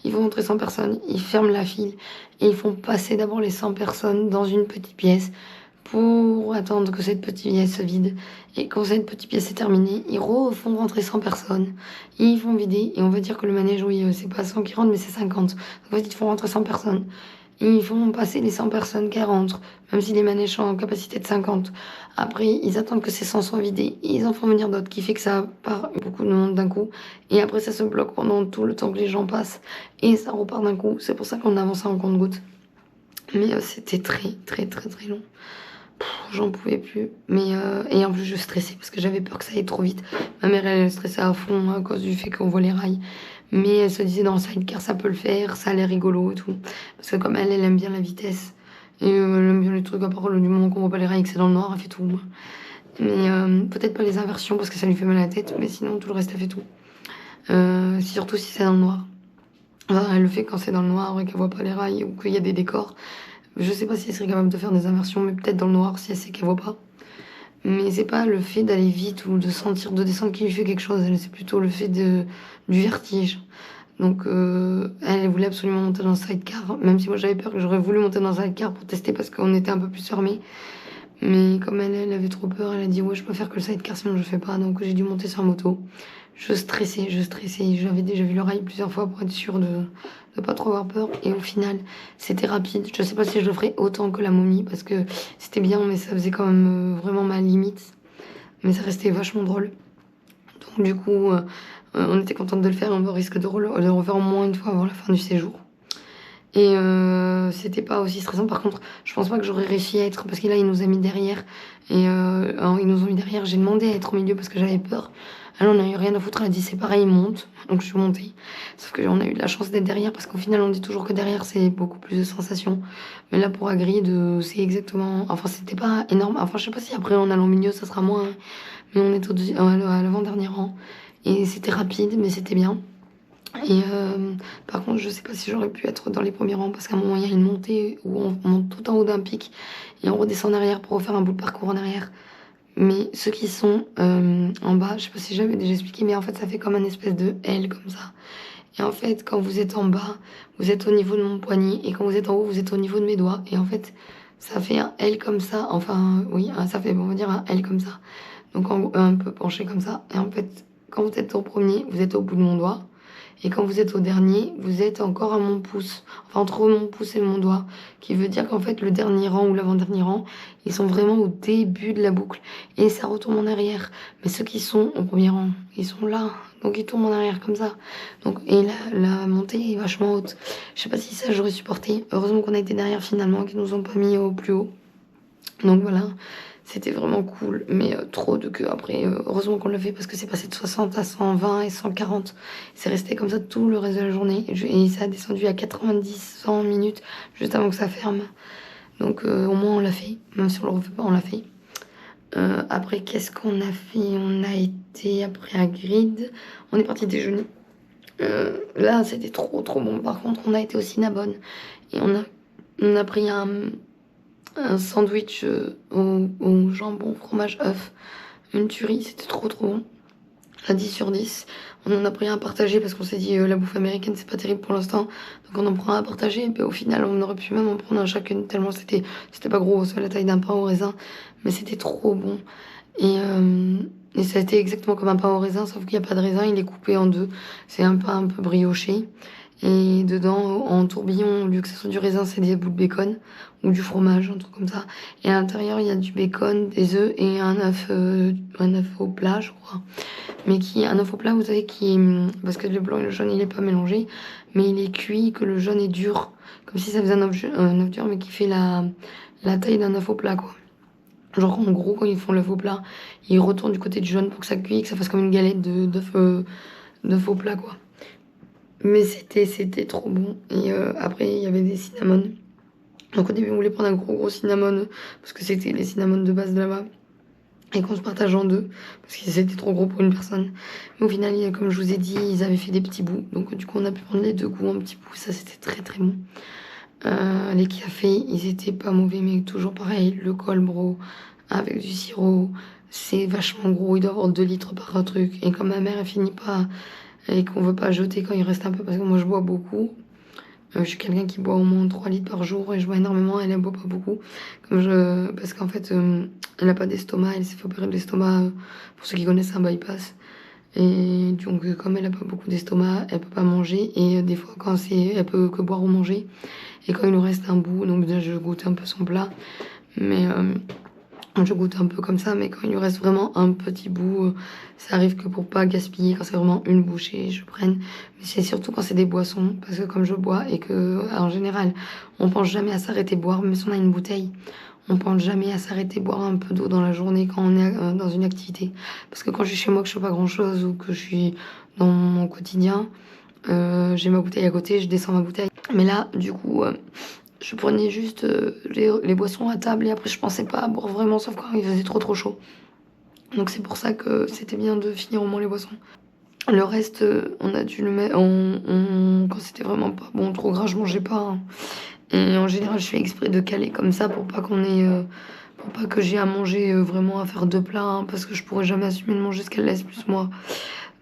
Ils vont rentrer 100 personnes, ils ferment la file et ils font passer d'abord les 100 personnes dans une petite pièce pour attendre que cette petite pièce se vide. Et quand cette petite pièce est terminée, ils refont rentrer 100 personnes. Ils font vider et on va dire que le manège, oui, c'est pas 100 qui rentrent, mais c'est 50. Donc en fait, ils font rentrer 100 personnes. Et ils font passer les 100 personnes qui rentrent, même si les manèges sont en capacité de 50. Après, ils attendent que ces 100 soient vidés et ils en font venir d'autres, qui fait que ça part beaucoup de monde d'un coup. Et après, ça se bloque pendant tout le temps que les gens passent et ça repart d'un coup. C'est pour ça qu'on avance en compte-gouttes. Mais c'était très long. J'en pouvais plus. Mais et en plus, je stressais parce que j'avais peur que ça aille trop vite. Ma mère, elle stressait à fond à cause du fait qu'on voit les rails. Mais elle se disait dans le sidecar, ça peut le faire, ça a l'air rigolo et tout. Parce que comme elle aime bien la vitesse. Et elle aime bien les trucs à part du moment qu'on voit pas les rails et que c'est dans le noir, elle fait tout. Mais peut-être pas les inversions parce que ça lui fait mal à la tête. Mais sinon, tout le reste, elle fait tout. Surtout si c'est dans le noir. Enfin, elle le fait quand c'est dans le noir et qu'elle voit pas les rails ou qu'il y a des décors. Je sais pas si elle serait capable de faire des inversions, mais peut-être dans le noir si elle sait qu'elle voit pas. Mais c'est pas le fait d'aller vite ou de sentir de descendre qui lui fait quelque chose, c'est plutôt le fait du vertige. Donc elle voulait absolument monter dans le sidecar, même si moi j'avais peur que j'aurais voulu monter dans le sidecar pour tester parce qu'on était un peu plus fermés. Mais comme elle avait trop peur, elle a dit ouais je peux faire que le sidecar sinon je fais pas, donc j'ai dû monter sur moto. Je stressais, j'avais déjà vu le rail plusieurs fois pour être sûre de pas trop avoir peur. Et au final, c'était rapide. Je sais pas si je le ferais autant que la momie parce que c'était bien, mais ça faisait quand même vraiment ma limite. Mais ça restait vachement drôle. Donc du coup, on était contente de le faire. On risque de le refaire au moins une fois avant la fin du séjour. Et c'était pas aussi stressant. Par contre, je pense pas que j'aurais réussi à être... Parce que là, il nous a mis derrière. Et alors, ils nous ont mis derrière. J'ai demandé à être au milieu parce que j'avais peur. Alors, on a eu rien à foutre. Elle a dit, c'est pareil, il monte. Donc, je suis montée. Sauf que on a eu de la chance d'être derrière. Parce qu'au final, on dit toujours que derrière, c'est beaucoup plus de sensations. Mais là, pour Hagrid, c'est exactement... Enfin, c'était pas énorme. Enfin, je sais pas si après, en allant au milieu, ça sera moins. Hein. Mais on est à l'avant-dernier rang. Et c'était rapide, mais c'était bien. Et par contre, je sais pas si j'aurais pu être dans les premiers rangs parce qu'à un moment, il y a une montée où on monte tout en haut d'un pic et on redescend en arrière pour refaire un bout de parcours en arrière. Mais ceux qui sont en bas, je sais pas si j'avais déjà expliqué, mais en fait, ça fait comme un espèce de L comme ça. Et en fait, quand vous êtes en bas, vous êtes au niveau de mon poignet et quand vous êtes en haut, vous êtes au niveau de mes doigts. Et en fait, ça fait un L comme ça. Enfin, oui, ça fait, on va dire un L comme ça. Donc un peu penché comme ça. Et en fait, quand vous êtes au premier, vous êtes au bout de mon doigt. Et quand vous êtes au dernier, vous êtes encore à mon pouce. Enfin, entre mon pouce et mon doigt. Qui veut dire qu'en fait, le dernier rang ou l'avant-dernier rang, ils sont vraiment au début de la boucle. Et ça retourne en arrière. Mais ceux qui sont au premier rang, ils sont là. Donc, ils tournent en arrière comme ça. Donc, et la montée est vachement haute. Je sais pas si ça, j'aurais supporté. Heureusement qu'on a été derrière finalement, qu'ils nous ont pas mis au plus haut. Donc, voilà. C'était vraiment cool, mais trop de queue. Après, heureusement qu'on l'a fait parce que c'est passé de 60 à 120 et 140. C'est resté comme ça tout le reste de la journée. Et ça a descendu à 90, 100 minutes juste avant que ça ferme. Donc au moins on l'a fait. Même si on le refait pas, on l'a fait. Après, qu'est-ce qu'on a fait? On a été après à Hagrid. On est parti déjeuner. Là, c'était trop bon. Par contre, on a été au Cinnabon. Et on a pris un sandwich au jambon, fromage, œuf, une tuerie, c'était trop bon. À 10 sur 10. On en a pris un à partager parce qu'on s'est dit la bouffe américaine c'est pas terrible pour l'instant. Donc on en prend un à partager et puis au final on aurait pu même en prendre un chacune tellement c'était pas gros, c'est la taille d'un pain au raisin. Mais c'était trop bon. Et ça a été exactement comme un pain au raisin sauf qu'il n'y a pas de raisin, il est coupé en deux. C'est un pain un peu brioché. Et dedans, en tourbillon, au lieu que ce soit du raisin, c'est des bouts de bacon ou du fromage, un truc comme ça. Et à l'intérieur, il y a du bacon, des œufs et un œuf au plat, je crois. Mais un œuf au plat, vous savez, parce que le blanc et le jaune, il est pas mélangé, mais il est cuit, que le jaune est dur, comme si ça faisait un œuf dur, mais qui fait la taille d'un œuf au plat, quoi. Genre, en gros, quand ils font l'œuf au plat, ils retournent du côté du jaune pour que ça cuise, que ça fasse comme une galette d'œuf au plat, quoi. Mais c'était trop bon. Et après, il y avait des cinnamons. Donc au début, on voulait prendre un gros cinnamon parce que c'était les cinnamons de base de là-bas. Et qu'on se partage en deux parce que c'était trop gros pour une personne. Mais au final, comme je vous ai dit, ils avaient fait des petits bouts. Donc du coup, on a pu prendre les deux goûts en petits bouts. Ça, c'était très bon. Les cafés, ils étaient pas mauvais, mais toujours pareil. Le Colbro avec du sirop, c'est vachement gros. Il doit avoir 2 litres par truc. Et comme ma mère, elle finit pas... et qu'on veut pas jeter quand il reste un peu parce que moi je bois beaucoup Je suis quelqu'un qui boit au moins 3 litres par jour et je bois énormément, elle boit pas beaucoup. Parce qu'en fait, elle a pas d'estomac, elle s'est fait opérer de l'estomac, pour ceux qui connaissent un bypass. Et donc, comme elle a pas beaucoup d'estomac, elle peut pas manger. Et des fois, elle peut que boire ou manger. Et quand il nous reste un bout, donc déjà, je goûte un peu son plat. Mais je goûte un peu comme ça. Mais quand il nous reste vraiment un petit bout, ça arrive que pour pas gaspiller, quand c'est vraiment une bouchée, je prenne. Mais c'est surtout quand c'est des boissons. Parce que comme je bois et que, en général, on pense jamais à s'arrêter boire, même si on a une bouteille. On pense jamais à s'arrêter boire un peu d'eau dans la journée quand on est dans une activité. Parce que quand je suis chez moi, que je fais pas grand chose ou que je suis dans mon quotidien, j'ai ma bouteille à côté, je descends ma bouteille. Mais là, du coup, je prenais juste les boissons à table et après je pensais pas à boire vraiment, sauf quand il faisait trop chaud. Donc c'est pour ça que c'était bien de finir au moins les boissons. Le reste, on a dû le mettre. Quand c'était vraiment pas bon, trop gras, je mangeais pas. Hein. Et en général, je fais exprès de caler comme ça pour pas pour pas que j'ai à manger vraiment à faire 2 plats, hein, parce que je pourrais jamais assumer de manger ce qu'elle laisse plus moi.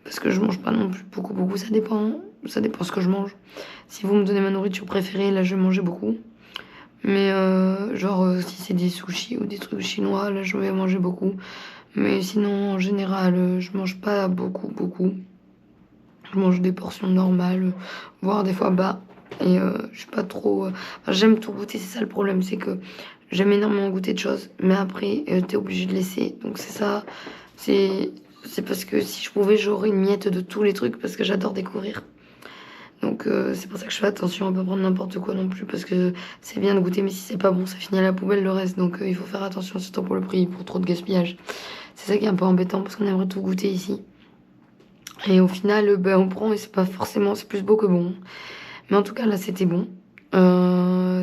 Parce que je mange pas non plus beaucoup, ça dépend ce que je mange. Si vous me donnez ma nourriture préférée, là, je vais manger beaucoup. Mais si c'est des sushis ou des trucs chinois, là, je vais manger beaucoup. Mais sinon, en général, je mange pas beaucoup. Je mange des portions normales, voire des fois bas. Et je suis pas trop. J'aime tout goûter, c'est ça le problème, c'est que j'aime énormément goûter de choses, mais après, t'es obligé de laisser. Donc c'est ça. C'est parce que si je pouvais, j'aurais une miette de tous les trucs parce que j'adore découvrir. Donc c'est pour ça que je fais attention à pas prendre n'importe quoi non plus, parce que c'est bien de goûter, mais si c'est pas bon, ça finit à la poubelle le reste. Donc il faut faire attention, surtout pour le prix, pour trop de gaspillage. C'est ça qui est un peu embêtant parce qu'on aimerait tout goûter ici. Et au final, on prend et c'est pas forcément, c'est plus beau que bon. Mais en tout cas, là, c'était bon.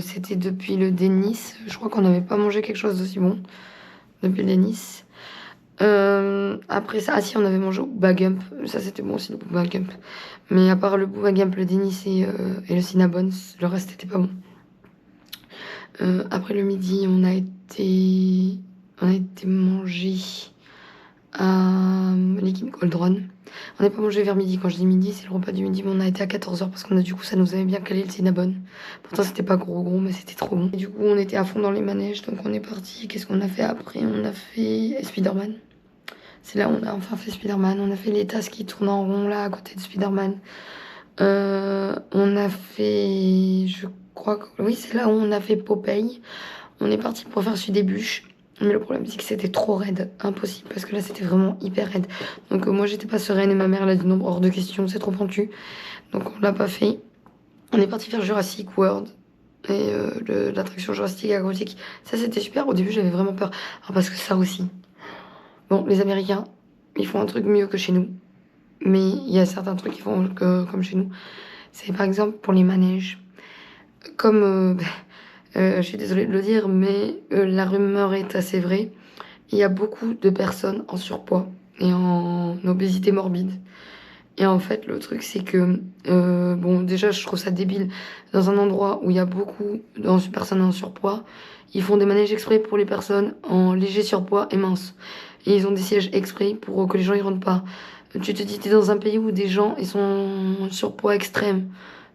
C'était depuis le Denis. Je crois qu'on n'avait pas mangé quelque chose d'aussi bon depuis le Denis. Après ça, si, on avait mangé au Booba Gump. Ça, c'était bon aussi, le Booba Gump. Mais à part le Booba Gump, le Denis et le Cinnabons, le reste, était pas bon. Après le midi, on a été manger à l'équipe Goldron. On n'a pas mangé vers midi. Quand je dis midi, c'est le repas du midi, mais on a été à 14h parce qu'on a du coup, ça nous avait bien calé le Cinnabon. Pourtant, c'était pas gros, mais c'était trop bon. Et du coup, on était à fond dans les manèges, donc on est parti. Qu'est-ce qu'on a fait après? On a fait Spider-Man. C'est là où on a enfin fait Spider-Man. On a fait les tasses qui tournent en rond là à côté de Spider-Man. On a fait, je crois que oui, c'est là où on a fait Popeye. On est parti pour faire celui des bûches. Mais le problème, c'est que c'était trop raide. Impossible, parce que là, c'était vraiment hyper raide. Donc moi, j'étais pas sereine et ma mère, elle a dit non, hors de question, c'est trop pentu. Donc on l'a pas fait. On est parti faire Jurassic World. Et l'attraction Jurassic aquatique. Ça, c'était super. Au début, j'avais vraiment peur. Alors, parce que ça aussi. Bon, les Américains, ils font un truc mieux que chez nous. Mais il y a certains trucs qu'ils font comme chez nous. C'est par exemple pour les manèges. Comme... je suis désolée de le dire, mais la rumeur est assez vraie. Il y a beaucoup de personnes en surpoids et en obésité morbide. Et en fait, le truc, c'est que, déjà, je trouve ça débile. Dans un endroit où il y a beaucoup de personnes en surpoids, ils font des manèges exprès pour les personnes en léger surpoids et minces. Et ils ont des sièges exprès pour que les gens y rentrent pas. Tu te dis, t'es dans un pays où des gens, ils sont en surpoids extrême.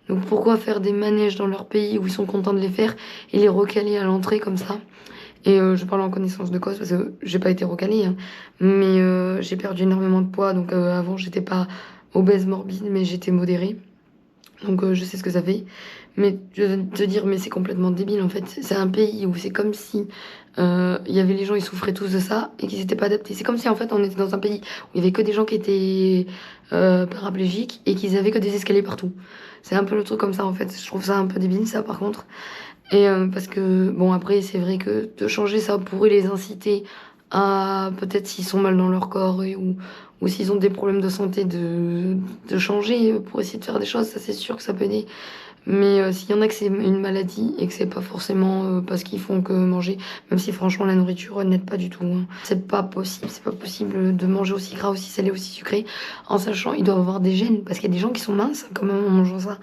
Donc pourquoi faire des manèges dans leur pays où ils sont contents de les faire et les recaler à l'entrée comme ça? Et je parle en connaissance de cause parce que j'ai pas été recalée, hein, mais j'ai perdu énormément de poids. Donc avant, j'étais pas obèse morbide, mais j'étais modérée. Donc je sais ce que ça fait. Mais je veux te dire, mais c'est complètement débile en fait. C'est un pays où c'est comme si il y avait les gens, ils souffraient tous de ça et qu'ils s'étaient pas adaptés. C'est comme si en fait on était dans un pays où il y avait que des gens qui étaient paraplégiques et qu'ils avaient que des escaliers partout. C'est un peu le truc comme ça en fait. Je trouve ça un peu débile ça par contre. Et parce que bon après c'est vrai que de changer ça pourrait les inciter à peut-être s'ils sont mal dans leur corps ou s'ils ont des problèmes de santé de changer pour essayer de faire des choses, ça c'est sûr que ça peut aider. Mais s'il y en a que c'est une maladie et que c'est pas forcément parce qu'ils font que manger, même si franchement la nourriture n'aide pas du tout, hein. C'est pas possible de manger aussi gras, aussi salé, aussi sucré, en sachant ils doivent avoir des gènes, parce qu'il y a des gens qui sont minces quand même en mangeant ça.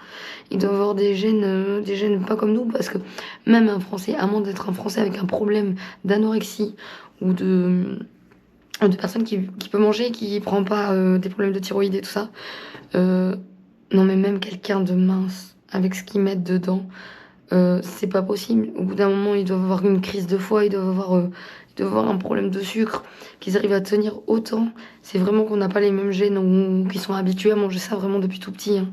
Ils doivent avoir des gènes pas comme nous, parce que même un Français, à moins d'être un Français avec un problème d'anorexie ou de personnes qui peut manger, qui prend pas des problèmes de thyroïde et tout ça, non mais même quelqu'un de mince avec ce qu'ils mettent dedans. C'est pas possible. Au bout d'un moment, ils doivent avoir une crise de foie, ils doivent avoir un problème de sucre, qu'ils arrivent à tenir autant. C'est vraiment qu'on n'a pas les mêmes gènes ou qu'ils sont habitués à manger ça vraiment depuis tout petit. Hein.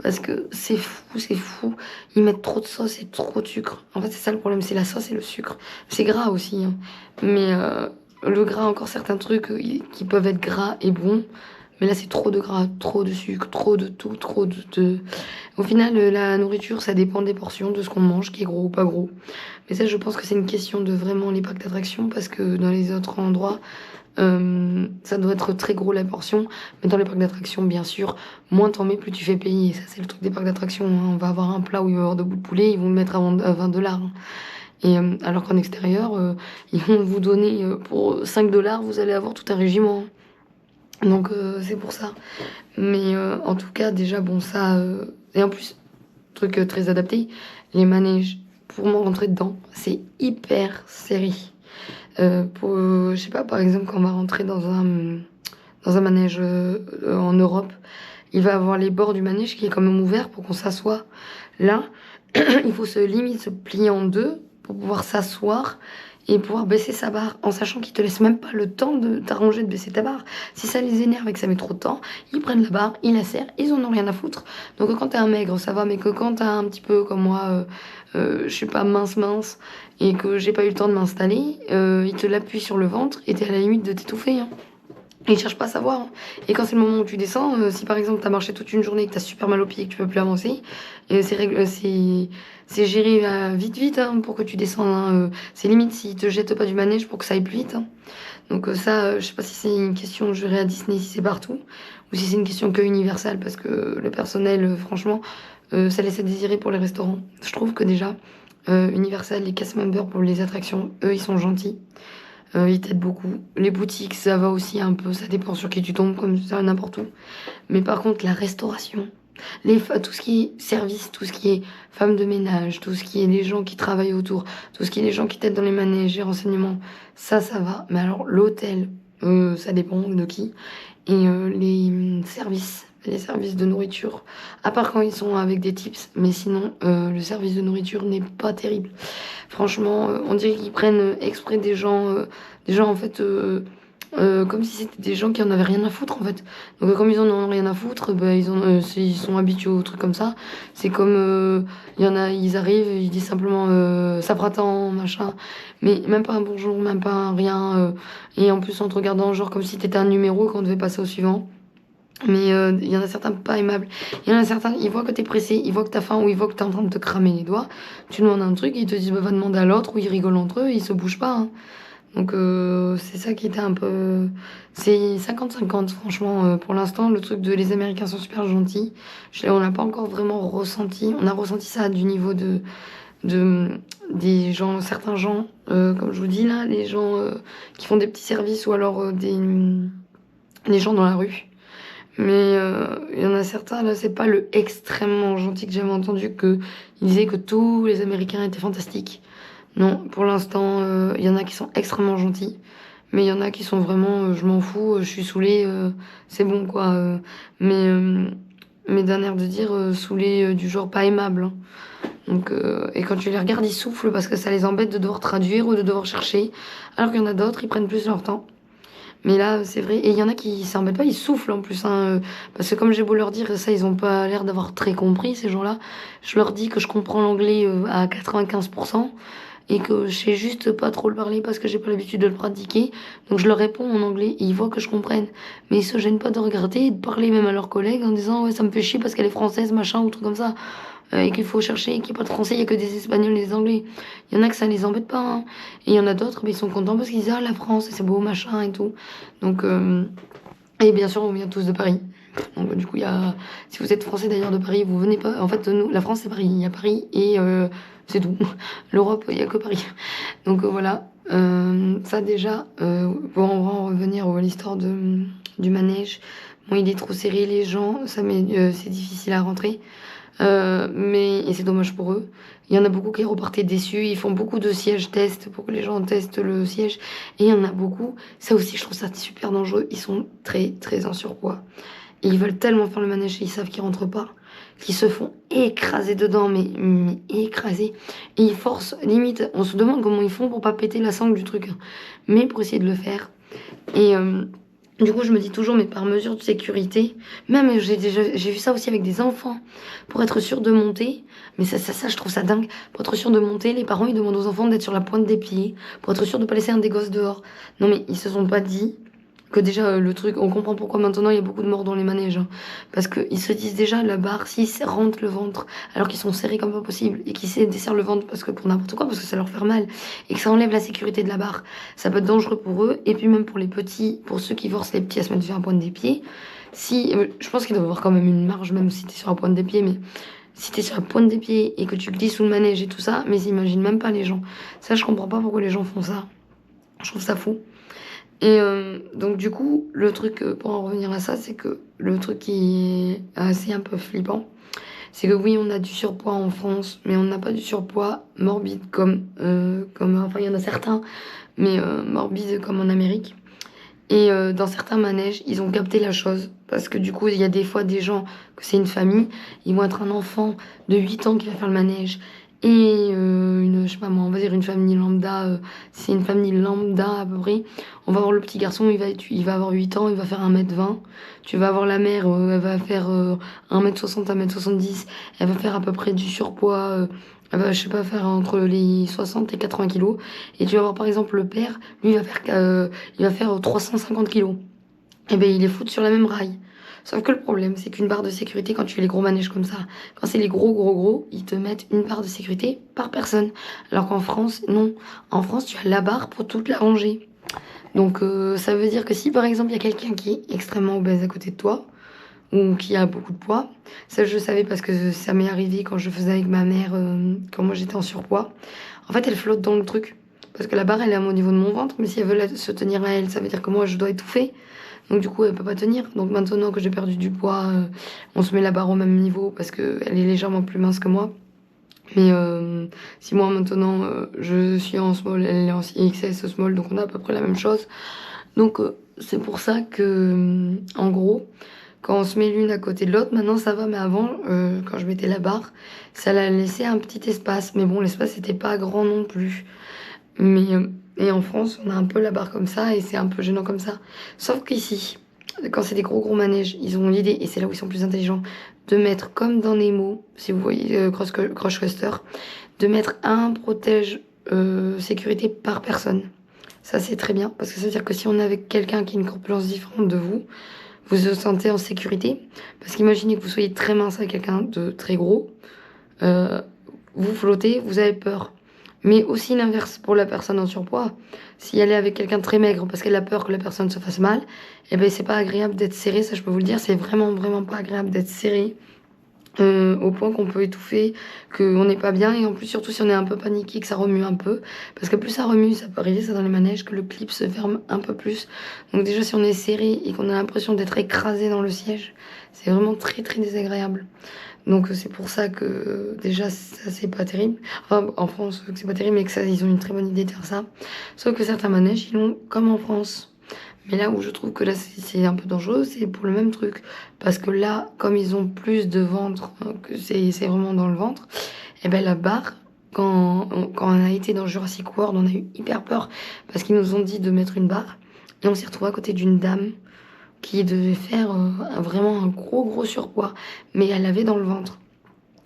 Parce que c'est fou, c'est fou. Ils mettent trop de sauce et trop de sucre. En fait, c'est ça le problème, c'est la sauce et le sucre. C'est gras aussi. Hein. Mais le gras, encore certains trucs qui peuvent être gras et bons. Mais là, c'est trop de gras, trop de sucre, trop de tout, trop de... Au final, la nourriture, ça dépend des portions, de ce qu'on mange, qui est gros ou pas gros. Mais ça, je pense que c'est une question de vraiment les parcs d'attractions, parce que dans les autres endroits, ça doit être très gros la portion. Mais dans les parcs d'attractions, bien sûr, moins t'en mets, plus tu fais payer. Ça, c'est le truc des parcs d'attractions. Hein. On va avoir un plat où il va y avoir de bouts de poulet, ils vont le mettre à 20 $. Hein. Et alors qu'en extérieur, ils vont vous donner, pour 5 $, vous allez avoir tout un régiment. Hein. Donc c'est pour ça. Mais en tout cas, déjà, bon, ça... Et en plus, truc très adapté, les manèges, pour m'en rentrer dedans, c'est hyper serré. Je sais pas, par exemple, quand on va rentrer dans un manège en Europe, il va avoir les bords du manège qui est quand même ouvert pour qu'on s'assoie. Là, il faut limite se plier en deux pour pouvoir s'asseoir et pouvoir baisser sa barre en sachant qu'ils te laissent même pas le temps de t'arranger de baisser ta barre. Si ça les énerve et que ça met trop de temps, ils prennent la barre, ils la serrent, ils en ont rien à foutre. Donc quand t'es un maigre, ça va, mais que quand t'es un petit peu comme moi, je suis pas mince et que j'ai pas eu le temps de m'installer, ils te l'appuient sur le ventre et t'es à la limite de t'étouffer. Hein. Et ils cherchent pas à savoir. Hein. Et quand c'est le moment où tu descends, si par exemple t'as marché toute une journée et que t'as super mal aux pieds et que tu peux plus avancer, c'est géré vite hein, pour que tu descendes. Hein. C'est limite s'ils te jettent pas du manège pour que ça aille plus vite. Hein. Donc ça, je sais pas si c'est une question, je verrai à Disney si c'est partout, ou si c'est une question que universelle, parce que le personnel, franchement, ça laisse à désirer pour les restaurants. Je trouve que déjà, Universal, les cast members pour les attractions, eux, ils sont gentils. Ils t'aident beaucoup. Les boutiques, ça va aussi un peu, ça dépend sur qui tu tombes, comme ça, n'importe où. Mais par contre, la restauration, tout ce qui est service, tout ce qui est femmes de ménage, tout ce qui est les gens qui travaillent autour, tout ce qui est les gens qui t'aident dans les manèges, les renseignements, ça va. Mais alors, l'hôtel, ça dépend de qui. Et les services de nourriture, à part quand ils sont avec des tips, mais sinon, le service de nourriture n'est pas terrible. Franchement, on dirait qu'ils prennent exprès des gens en fait, comme si c'était des gens qui en avaient rien à foutre en fait. Donc comme ils en ont rien à foutre, ils sont habitués aux trucs comme ça. C'est comme, il y en a, ils arrivent, ils disent simplement ça pratant, machin, mais même pas un bonjour, même pas un rien, et en plus en te regardant genre comme si t'étais un numéro et qu'on devait passer au suivant. Mais il y en a certains pas aimables. Il y en a certains, ils voient que t'es pressé, ils voient que t'as faim ou ils voient que t'es en train de te cramer les doigts. Tu demandes un truc, ils te disent va demander à l'autre, ou ils rigolent entre eux, ils se bougent pas. Hein. Donc c'est ça qui était un peu... C'est 50-50 franchement. Pour l'instant, le truc de les Américains sont super gentils. On n'a pas encore vraiment ressenti. On a ressenti ça du niveau des gens, certains gens, comme je vous dis là, les gens qui font des petits services ou alors les gens dans la rue. Mais il y en a certains, là, c'est pas le extrêmement gentil que j'avais entendu, qu'ils disaient que tous les Américains étaient fantastiques. Non, pour l'instant, il y en a qui sont extrêmement gentils, mais il y en a qui sont vraiment, je m'en fous, je suis saoulée, c'est bon, quoi. Mais d'un air de dire saoulée du genre pas aimable. Hein. Donc, et quand tu les regardes, ils soufflent parce que ça les embête de devoir traduire ou de devoir chercher, alors qu'il y en a d'autres, ils prennent plus leur temps. Mais là, c'est vrai. Et il y en a qui s'embêtent pas, ils soufflent en plus. Hein, parce que comme j'ai beau leur dire, ça, ils ont pas l'air d'avoir très compris, ces gens-là. Je leur dis que je comprends l'anglais à 95% et que je sais juste pas trop le parler parce que j'ai pas l'habitude de le pratiquer. Donc je leur réponds en anglais et ils voient que je comprenne. Mais ils se gênent pas de regarder et de parler même à leurs collègues en disant « Ouais, ça me fait chier parce qu'elle est française, machin, ou truc comme ça. » Et qu'il faut chercher, qu'il n'y a pas de français, il n'y a que des espagnols et des anglais. Il y en a que ça les embête pas. Hein. Et il y en a d'autres, mais ils sont contents parce qu'ils disent ah la France, c'est beau, machin et tout. Donc, et bien sûr, on vient tous de Paris. Donc du coup, si vous êtes français d'ailleurs de Paris, vous venez pas. En fait, nous, la France c'est Paris. Il y a Paris et c'est tout. L'Europe, il n'y a que Paris. Donc voilà. Ça déjà, pour en revenir à l'histoire du manège. Bon, il est trop serré, les gens, c'est difficile à rentrer. Et c'est dommage pour eux. Il y en a beaucoup qui repartaient déçus. Ils font beaucoup de sièges tests pour que les gens testent le siège. Et il y en a beaucoup. Ça aussi, je trouve ça super dangereux. Ils sont très, très en surpoids. Et ils veulent tellement faire le manège et ils savent qu'ils rentrent pas. qui se font écraser dedans, mais écraser. Et ils forcent, limite, on se demande comment ils font pour pas péter la sangle du truc, hein. Mais pour essayer de le faire. Et du coup, je me dis toujours, mais par mesure de sécurité, même j'ai vu ça aussi avec des enfants, pour être sûr de monter, mais ça, je trouve ça dingue, pour être sûr de monter, les parents, ils demandent aux enfants d'être sur la pointe des pieds, pour être sûr de pas laisser un des gosses dehors. Non mais, ils se sont pas dit que déjà, le truc, on comprend pourquoi maintenant il y a beaucoup de morts dans les manèges, hein. Parce qu'ils se disent déjà, la barre, s'ils rentrent le ventre, alors qu'ils sont serrés comme pas possible, et qu'ils desserrent le ventre parce que pour n'importe quoi, parce que ça leur fait mal, et que ça enlève la sécurité de la barre, ça peut être dangereux pour eux, et puis même pour les petits, pour ceux qui forcent les petits à se mettre sur la pointe des pieds, si, je pense qu'il doit y avoir quand même une marge, même si t'es sur la pointe des pieds, mais si t'es sur la pointe des pieds et que tu glisses sous le manège et tout ça, mais ils même pas les gens. Ça, je comprends pas pourquoi les gens font ça. Je trouve ça fou. Et donc du coup, le truc, pour en revenir à ça, c'est que le truc qui est assez un peu flippant, c'est que oui, on a du surpoids en France, mais on n'a pas du surpoids morbide comme enfin il y en a certains, mais morbide comme en Amérique. Et dans certains manèges, ils ont capté la chose. Parce que du coup, il y a des fois des gens, que c'est une famille, ils vont être un enfant de 8 ans qui va faire le manège. Et je sais pas moi, on va dire une famille lambda, c'est une famille lambda à peu près. On va voir le petit garçon, il va avoir 8 ans, il va faire 1m20. Tu vas avoir la mère, elle va faire 1m60, 1m70. Elle va faire à peu près du surpoids, elle va, je sais pas, faire entre les 60 et 80 kilos. Et tu vas voir par exemple le père, lui il va faire 350 kilos. Et ben il est foutu sur la même rail. Sauf que le problème, c'est qu'une barre de sécurité, quand tu fais les gros manèges comme ça, quand c'est les gros, ils te mettent une barre de sécurité par personne. Alors qu'en France, non. En France, tu as la barre pour toute la rangée. Donc ça veut dire que si par exemple il y a quelqu'un qui est extrêmement obèse à côté de toi, ou qui a beaucoup de poids, ça je savais parce que ça m'est arrivé quand je faisais avec ma mère, quand moi j'étais en surpoids. En fait, elle flotte dans le truc. Parce que la barre, elle est au niveau de mon ventre, mais si elle veut se tenir à elle, ça veut dire que moi je dois étouffer. Donc du coup, elle peut pas tenir. Donc maintenant que j'ai perdu du poids, on se met la barre au même niveau parce que elle est légèrement plus mince que moi. Mais si moi maintenant je suis en small, elle est en XS small, donc on a à peu près la même chose. Donc c'est pour ça que, en gros, quand on se met l'une à côté de l'autre, maintenant ça va. Mais avant, quand je mettais la barre, ça la laissait un petit espace. Mais bon, l'espace n'était pas grand non plus. Mais et en France, on a un peu la barre comme ça et c'est un peu gênant comme ça. Sauf qu'ici, quand c'est des gros manèges, ils ont l'idée, et c'est là où ils sont plus intelligents, de mettre comme dans Nemo, si vous voyez Crush Coaster, de mettre un protège sécurité par personne. Ça c'est très bien, parce que ça veut dire que si on est avec quelqu'un qui a une corpulence différente de vous, vous vous sentez en sécurité. Parce qu'imaginez que vous soyez très mince avec quelqu'un de très gros, vous flottez, vous avez peur. Mais aussi l'inverse pour la personne en surpoids. Si elle est avec quelqu'un de très maigre parce qu'elle a peur que la personne se fasse mal, eh ben c'est pas agréable d'être serré, ça je peux vous le dire, c'est vraiment pas agréable d'être serré au point qu'on peut étouffer, qu'on n'est pas bien, et en plus surtout si on est un peu paniqué, que ça remue un peu, parce que plus ça remue, ça peut arriver ça dans les manèges, que le clip se ferme un peu plus. Donc déjà si on est serré et qu'on a l'impression d'être écrasé dans le siège, c'est vraiment très désagréable. Donc c'est pour ça que déjà ça c'est pas terrible. Enfin en France c'est pas terrible, mais que ça, ils ont une très bonne idée de faire ça. Sauf que certains manèges ils l'ont comme en France. Mais là où je trouve que là c'est un peu dangereux, c'est pour le même truc. Parce que là, comme ils ont plus de ventre, que c'est vraiment dans le ventre, et ben la barre, quand on a été dans Jurassic World, on a eu hyper peur parce qu'ils nous ont dit de mettre une barre. Et on s'est retrouvé à côté d'une dame qui devait faire vraiment un gros surpoids, mais elle l'avait dans le ventre.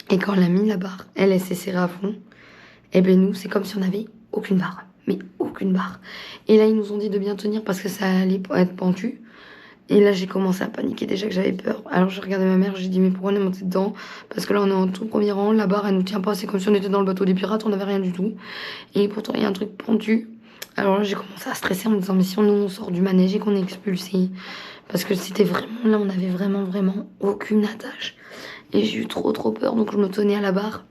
Et quand elle a mis la barre, elle s'est serrée à fond. Et ben nous, c'est comme si on n'avait aucune barre, mais aucune barre. Et là, ils nous ont dit de bien tenir parce que ça allait être pentu. Et là, j'ai commencé à paniquer déjà que j'avais peur. Alors j'ai regardé ma mère, j'ai dit mais pourquoi on est monté dedans? Parce que là, on est en tout premier rang, la barre, elle nous tient pas. C'est comme si on était dans le bateau des pirates, on n'avait rien du tout. Et pourtant, il y a un truc pentu. Alors là, j'ai commencé à stresser en me disant mais si on sort du manège et qu'on est expulsé. Parce que c'était vraiment, là, on avait vraiment aucune attache. Et j'ai eu trop peur, donc je me tenais à la barre.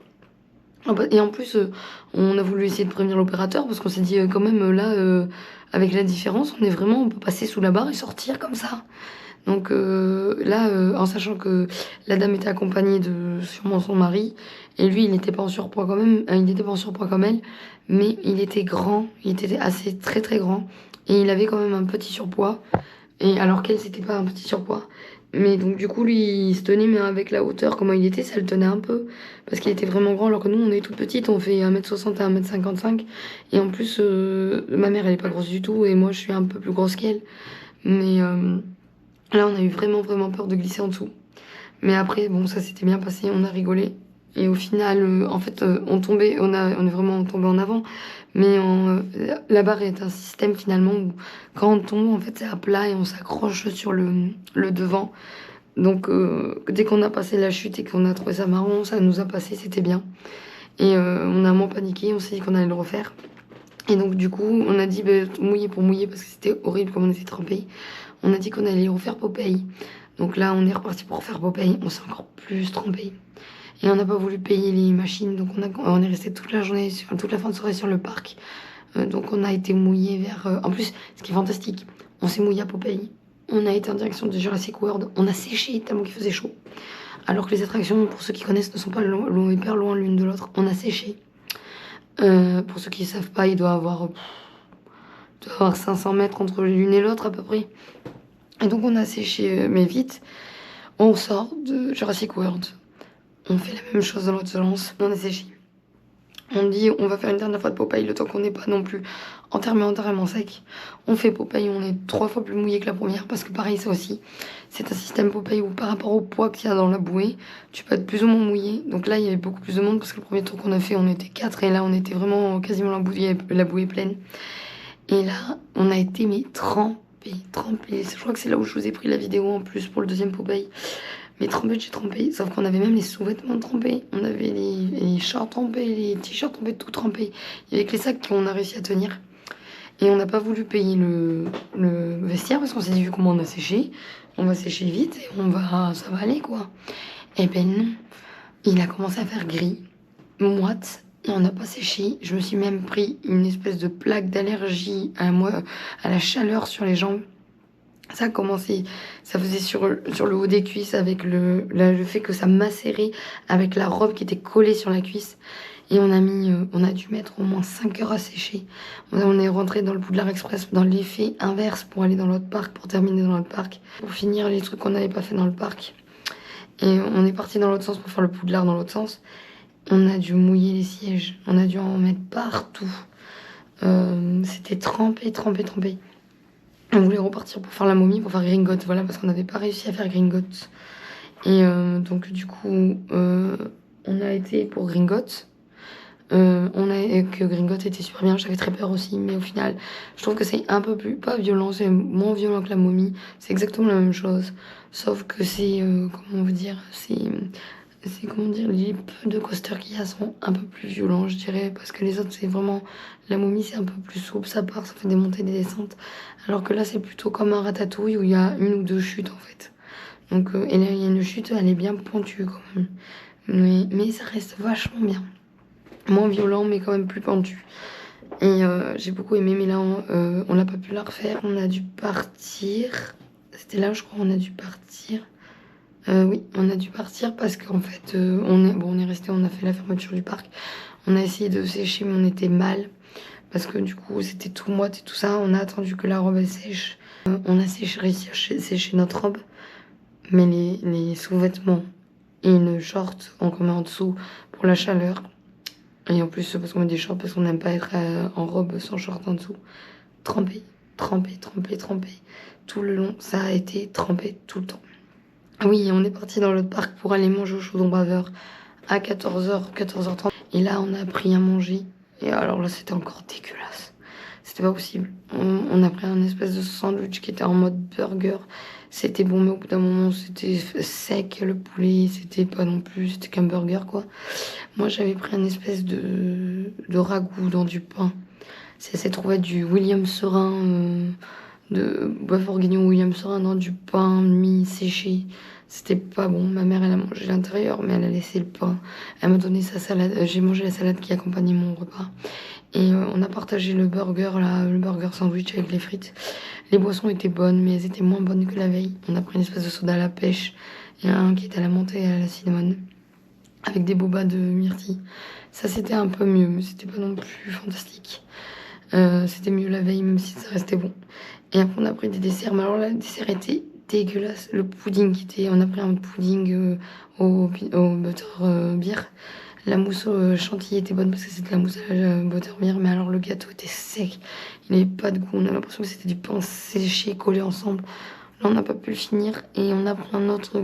Et en plus, on a voulu essayer de prévenir l'opérateur, parce qu'on s'est dit, quand même, là, avec la différence, on peut passer sous la barre et sortir comme ça. Donc là, en sachant que la dame était accompagnée de sûrement son mari, et lui, il n'était pas en surpoids quand même, il n'était pas en surpoids comme elle, mais il était grand, il était assez très grand, et il avait quand même un petit surpoids. Et alors qu'elle, c'était pas un petit surpoids. Mais donc du coup, lui, il se tenait, mais avec la hauteur, comment il était, ça le tenait un peu. Parce qu'il était vraiment grand, alors que nous, on est toute petite, on fait 1m60 à 1m55. Et en plus, ma mère, elle est pas grosse du tout, et moi, je suis un peu plus grosse qu'elle. Mais là, on a eu vraiment, vraiment peur de glisser en dessous. Mais après, bon, ça s'était bien passé, on a rigolé. Et au final, en fait, on est vraiment tombé en avant. Mais la barre est un système finalement où quand on tombe, en fait, c'est à plat et on s'accroche sur le devant. Donc, dès qu'on a passé la chute et qu'on a trouvé ça marrant, ça nous a passé, c'était bien. Et on a moins paniqué, on s'est dit qu'on allait le refaire. Et donc, du coup, on a dit mouiller pour mouiller parce que c'était horrible comme on était trempés. On a dit qu'on allait refaire Popeye. Donc là, on est reparti pour refaire Popeye. On s'est encore plus trempé. Et on n'a pas voulu payer les machines, donc on est resté toute la journée, toute la fin de soirée sur le parc. Donc on a été mouillé vers... En plus, ce qui est fantastique, on s'est mouillé à Popeye. On a été en direction de Jurassic World. On a séché tellement qu'il faisait chaud. Alors que les attractions, pour ceux qui connaissent, ne sont pas hyper loin l'une de l'autre. On a séché. Pour ceux qui ne savent pas, il doit avoir 500 mètres entre l'une et l'autre à peu près. Et donc on a séché, mais vite. On sort de Jurassic World. On fait la même chose dans l'autre sens, on a séché. On dit on va faire une dernière fois de Popeye, le temps qu'on n'est pas non plus entièrement sec. On fait Popeye, on est 3 fois plus mouillé que la première, parce que pareil ça aussi, c'est un système Popeye où par rapport au poids qu'il y a dans la bouée, tu peux être plus ou moins mouillé. Donc là il y avait beaucoup plus de monde, parce que le premier tour qu'on a fait on était 4, et là on était vraiment quasiment la bouée pleine. Et là on a été trempés. Je crois que c'est là où je vous ai pris la vidéo en plus pour le deuxième Popeye. Mais trempé, j'ai trempé, sauf qu'on avait même les sous-vêtements trempés, on avait les shorts trempés, les t-shirts trempés, tout trempé. Il y avait que les sacs qu'on a réussi à tenir. Et on n'a pas voulu payer le vestiaire parce qu'on s'est dit, vu comment on a séché, on va sécher vite et ça va aller quoi. Et ben non, il a commencé à faire gris, moite, et on n'a pas séché. Je me suis même pris une espèce de plaque d'allergie à la chaleur sur les jambes. Ça a commencé, ça faisait sur le haut des cuisses avec le fait que ça macérait avec la robe qui était collée sur la cuisse. Et on a dû mettre au moins 5 heures à sécher. On est rentré dans le Poudlard Express dans l'effet inverse pour aller dans l'autre parc, pour terminer dans l'autre parc, pour finir les trucs qu'on n'avait pas fait dans le parc. Et on est parti dans l'autre sens pour faire le Poudlard dans l'autre sens. On a dû mouiller les sièges, on a dû en mettre partout. C'était trempé. On voulait repartir pour faire la momie, pour faire Gringotts, voilà, parce qu'on n'avait pas réussi à faire Gringotts. Et donc du coup, on a été pour Gringotts. Que Gringotts était super bien, j'avais très peur aussi, mais au final, je trouve que c'est un peu plus, pas violent, c'est moins violent que la momie. C'est exactement la même chose, sauf que c'est, les peu de coasters qu'il y a sont un peu plus violents, je dirais, parce que les autres, c'est vraiment, la momie, c'est un peu plus souple, ça part, ça fait des montées, des descentes, alors que là, c'est plutôt comme un ratatouille où il y a 1 ou 2 chutes, en fait. Donc, et là, il y a une chute, elle est bien pentue, quand même. Mais ça reste vachement bien. Moins violent, mais quand même plus pentu. Et j'ai beaucoup aimé, mais là, on n'a pas pu la refaire. On a dû partir. C'était là, je crois, on a dû partir. Oui, on a dû partir parce qu'en fait, on est resté, on a fait la fermeture du parc. On a essayé de sécher, mais on était mal. Parce que du coup, c'était tout moite et tout ça. On a attendu que la robe elle sèche. On a réussi à sécher notre robe. Mais les sous-vêtements et une short, on met en dessous pour la chaleur. Et en plus, parce qu'on met des shorts, parce qu'on n'aime pas être en robe sans short en dessous. Trempé. Tout le long, ça a été trempé tout le temps. Oui, on est parti dans l'autre parc pour aller manger au Chaudron Baveur à 14h, 14h30. Et là, on a pris à manger. Et alors là, c'était encore dégueulasse. C'était pas possible. On a pris un espèce de sandwich qui était en mode burger. C'était bon, mais au bout d'un moment, c'était sec, le poulet. C'était pas non plus, c'était qu'un burger, quoi. Moi, j'avais pris un espèce de ragoût dans du pain. Ça s'est trouvé du William Serin, de bœuf bourguignon William Serin dans du pain mi-séché. C'était pas bon. Ma mère, elle a mangé l'intérieur, mais elle a laissé le pain. Elle m'a donné sa salade. J'ai mangé la salade qui accompagnait mon repas. Et on a partagé le burger sandwich avec les frites. Les boissons étaient bonnes, mais elles étaient moins bonnes que la veille. On a pris une espèce de soda à la pêche et un qui était à la menthe et à la cinnamon, avec des bobas de myrtille. Ça, c'était un peu mieux, mais c'était pas non plus fantastique. C'était mieux la veille, même si ça restait bon. Et après, on a pris des desserts. Mais alors là, le dessert était dégueulasse. Le pudding était. On a pris un pudding au butter beer. La mousse au chantilly était bonne parce que c'était de la mousse à la butterbeer, mais alors le gâteau était sec, il n'avait pas de goût, on a l'impression que c'était du pain séché collé ensemble. Là on n'a pas pu le finir et on a pris un autre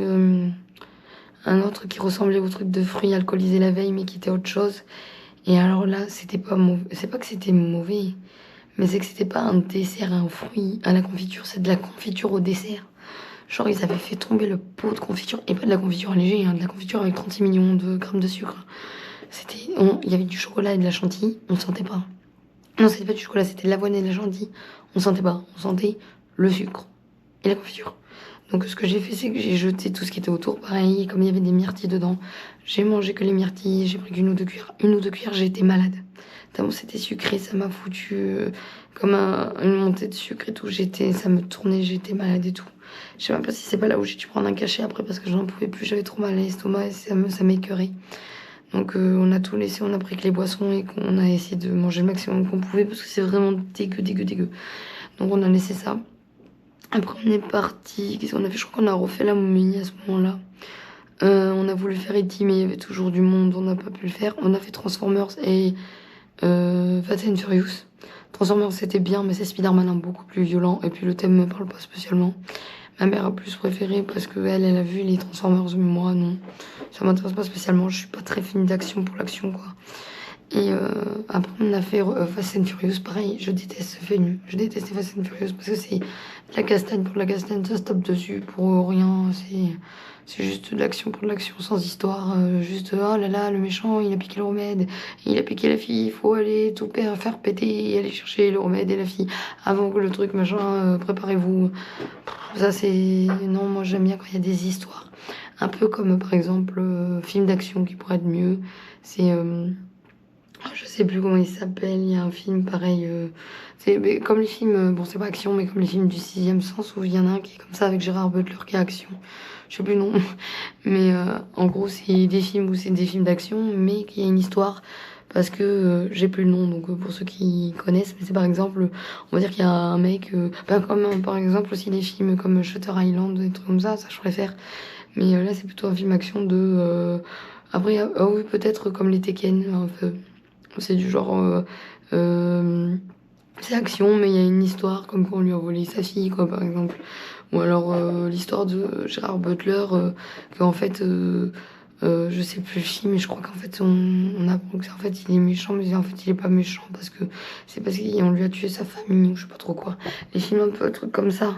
qui ressemblait au truc de fruits alcoolisés la veille mais qui était autre chose. Et alors là c'était pas mauvais, c'est pas que c'était mauvais, mais c'est que c'était pas un dessert, un fruit à la confiture, c'est de la confiture au dessert. Genre ils avaient fait tomber le pot de confiture, et pas de la confiture allégée, hein, de la confiture avec 36 millions de grammes de sucre. Il y avait du chocolat et de la chantilly, on sentait pas. Non, c'était pas du chocolat, c'était de l'avoine et de la chantilly. On sentait pas, on sentait le sucre et la confiture. Donc ce que j'ai fait, c'est que j'ai jeté tout ce qui était autour. Pareil, comme il y avait des myrtilles dedans, j'ai mangé que les myrtilles, j'ai pris qu'une ou deux cuillères. Une ou deux cuillères, j'ai été malade. Tellement c'était sucré, ça m'a foutu comme une montée de sucre et tout. Ça me tournait, j'étais malade et tout. Je sais même pas si c'est pas là où j'ai dû prendre un cachet après parce que j'en pouvais plus, j'avais trop mal à l'estomac et ça m'écœurait. Donc on a tout laissé, on a pris que les boissons et qu'on a essayé de manger le maximum qu'on pouvait parce que c'est vraiment dégueu. Donc on a laissé ça. Après on est parti, qu'est-ce qu'on a fait? Je crois qu'on a refait la momie à ce moment-là. On a voulu faire E.T. mais il y avait toujours du monde, on n'a pas pu le faire. On a fait Transformers et Fast and Furious. Transformers c'était bien mais c'est Spider-Man beaucoup plus violent et puis le thème me parle pas spécialement. Ma mère a plus préféré parce que elle a vu les Transformers, mais moi non. Ça m'intéresse pas spécialement, je suis pas très fan d'action pour l'action quoi. Et après on a fait Fast and Furious, pareil, je déteste ce film. Je détestais Fast and Furious parce que c'est de la castagne pour de la castagne, ça se tape dessus pour rien. C'est juste de l'action pour de l'action sans histoire. Juste oh là là, le méchant il a piqué le remède, il a piqué la fille, il faut aller tout faire péter et aller chercher le remède et la fille avant que le truc machin, préparez-vous. Ça c'est... Non, moi j'aime bien quand il y a des histoires. Un peu comme par exemple film d'action qui pourrait être mieux. C'est... je sais plus comment il s'appelle, il y a un film pareil, c'est comme les films, bon c'est pas action, mais comme les films du Sixième Sens où il y en a un qui est comme ça avec Gérard Butler qui est action. Je sais plus le nom, mais en gros c'est des films où c'est des films d'action, mais qu'il y a une histoire, parce que j'ai plus le nom, donc pour ceux qui connaissent, mais c'est par exemple, on va dire qu'il y a un mec, comme par exemple aussi des films comme Shutter Island, des trucs comme ça je préfère, mais là c'est plutôt un film action de... après, oui peut-être comme les Tekken, un peu. C'est du genre... c'est action, mais il y a une histoire, comme quand on lui a volé sa fille, quoi, par exemple. Ou alors l'histoire de Gérard Butler, qu'en fait... je sais plus le film, mais je crois qu'en fait, on apprend que en fait, il est méchant, mais en fait, il est pas méchant, parce que c'est parce qu'on lui a tué sa famille, ou je sais pas trop quoi. Les films un peu, trucs comme ça.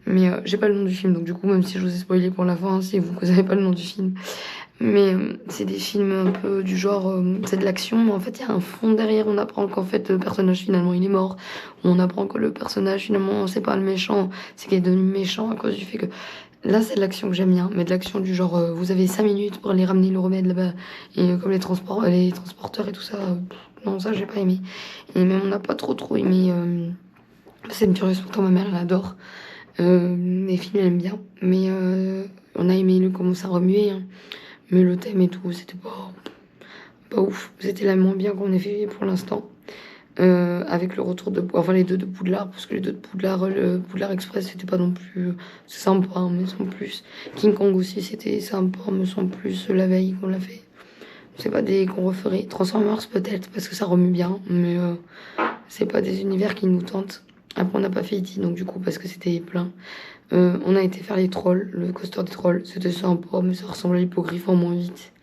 Mais j'ai pas le nom du film, donc du coup, même si je vous ai spoilé pour la fin, si vous avez pas le nom du film. Mais c'est des films un peu du genre, c'est de l'action, mais en fait il y a un fond derrière, on apprend qu'en fait le personnage finalement il est mort, on apprend que le personnage finalement c'est pas le méchant, c'est qu'il est devenu méchant à cause du fait que... Là c'est de l'action que j'aime bien, mais de l'action du genre, vous avez 5 minutes pour aller ramener le remède là-bas, et comme les transporteurs et tout ça, non ça j'ai pas aimé. Et même on n'a pas trop aimé, c'est une curieuse, pourtant ma mère elle adore. Les films elle aime bien, mais on a aimé le comment ça remuait, hein. Mais le thème et tout, c'était pas ouf. C'était la moins bien qu'on ait fait pour l'instant. Avec le retour de... Enfin, les deux de Poudlard, parce que les deux de Poudlard, le Poudlard Express, c'était pas non plus... C'est sympa, hein, mais sans plus. King Kong aussi, c'était sympa, mais sans plus la veille qu'on l'a fait. C'est pas des qu'on referait. Transformers peut-être, parce que ça remue bien, mais c'est pas des univers qui nous tentent. Après, on n'a pas fait E.T., donc du coup, parce que c'était plein. On a été faire les trolls, le coaster des trolls. C'était sympa, mais ça ressemble à l'hippogriffe en moins vite.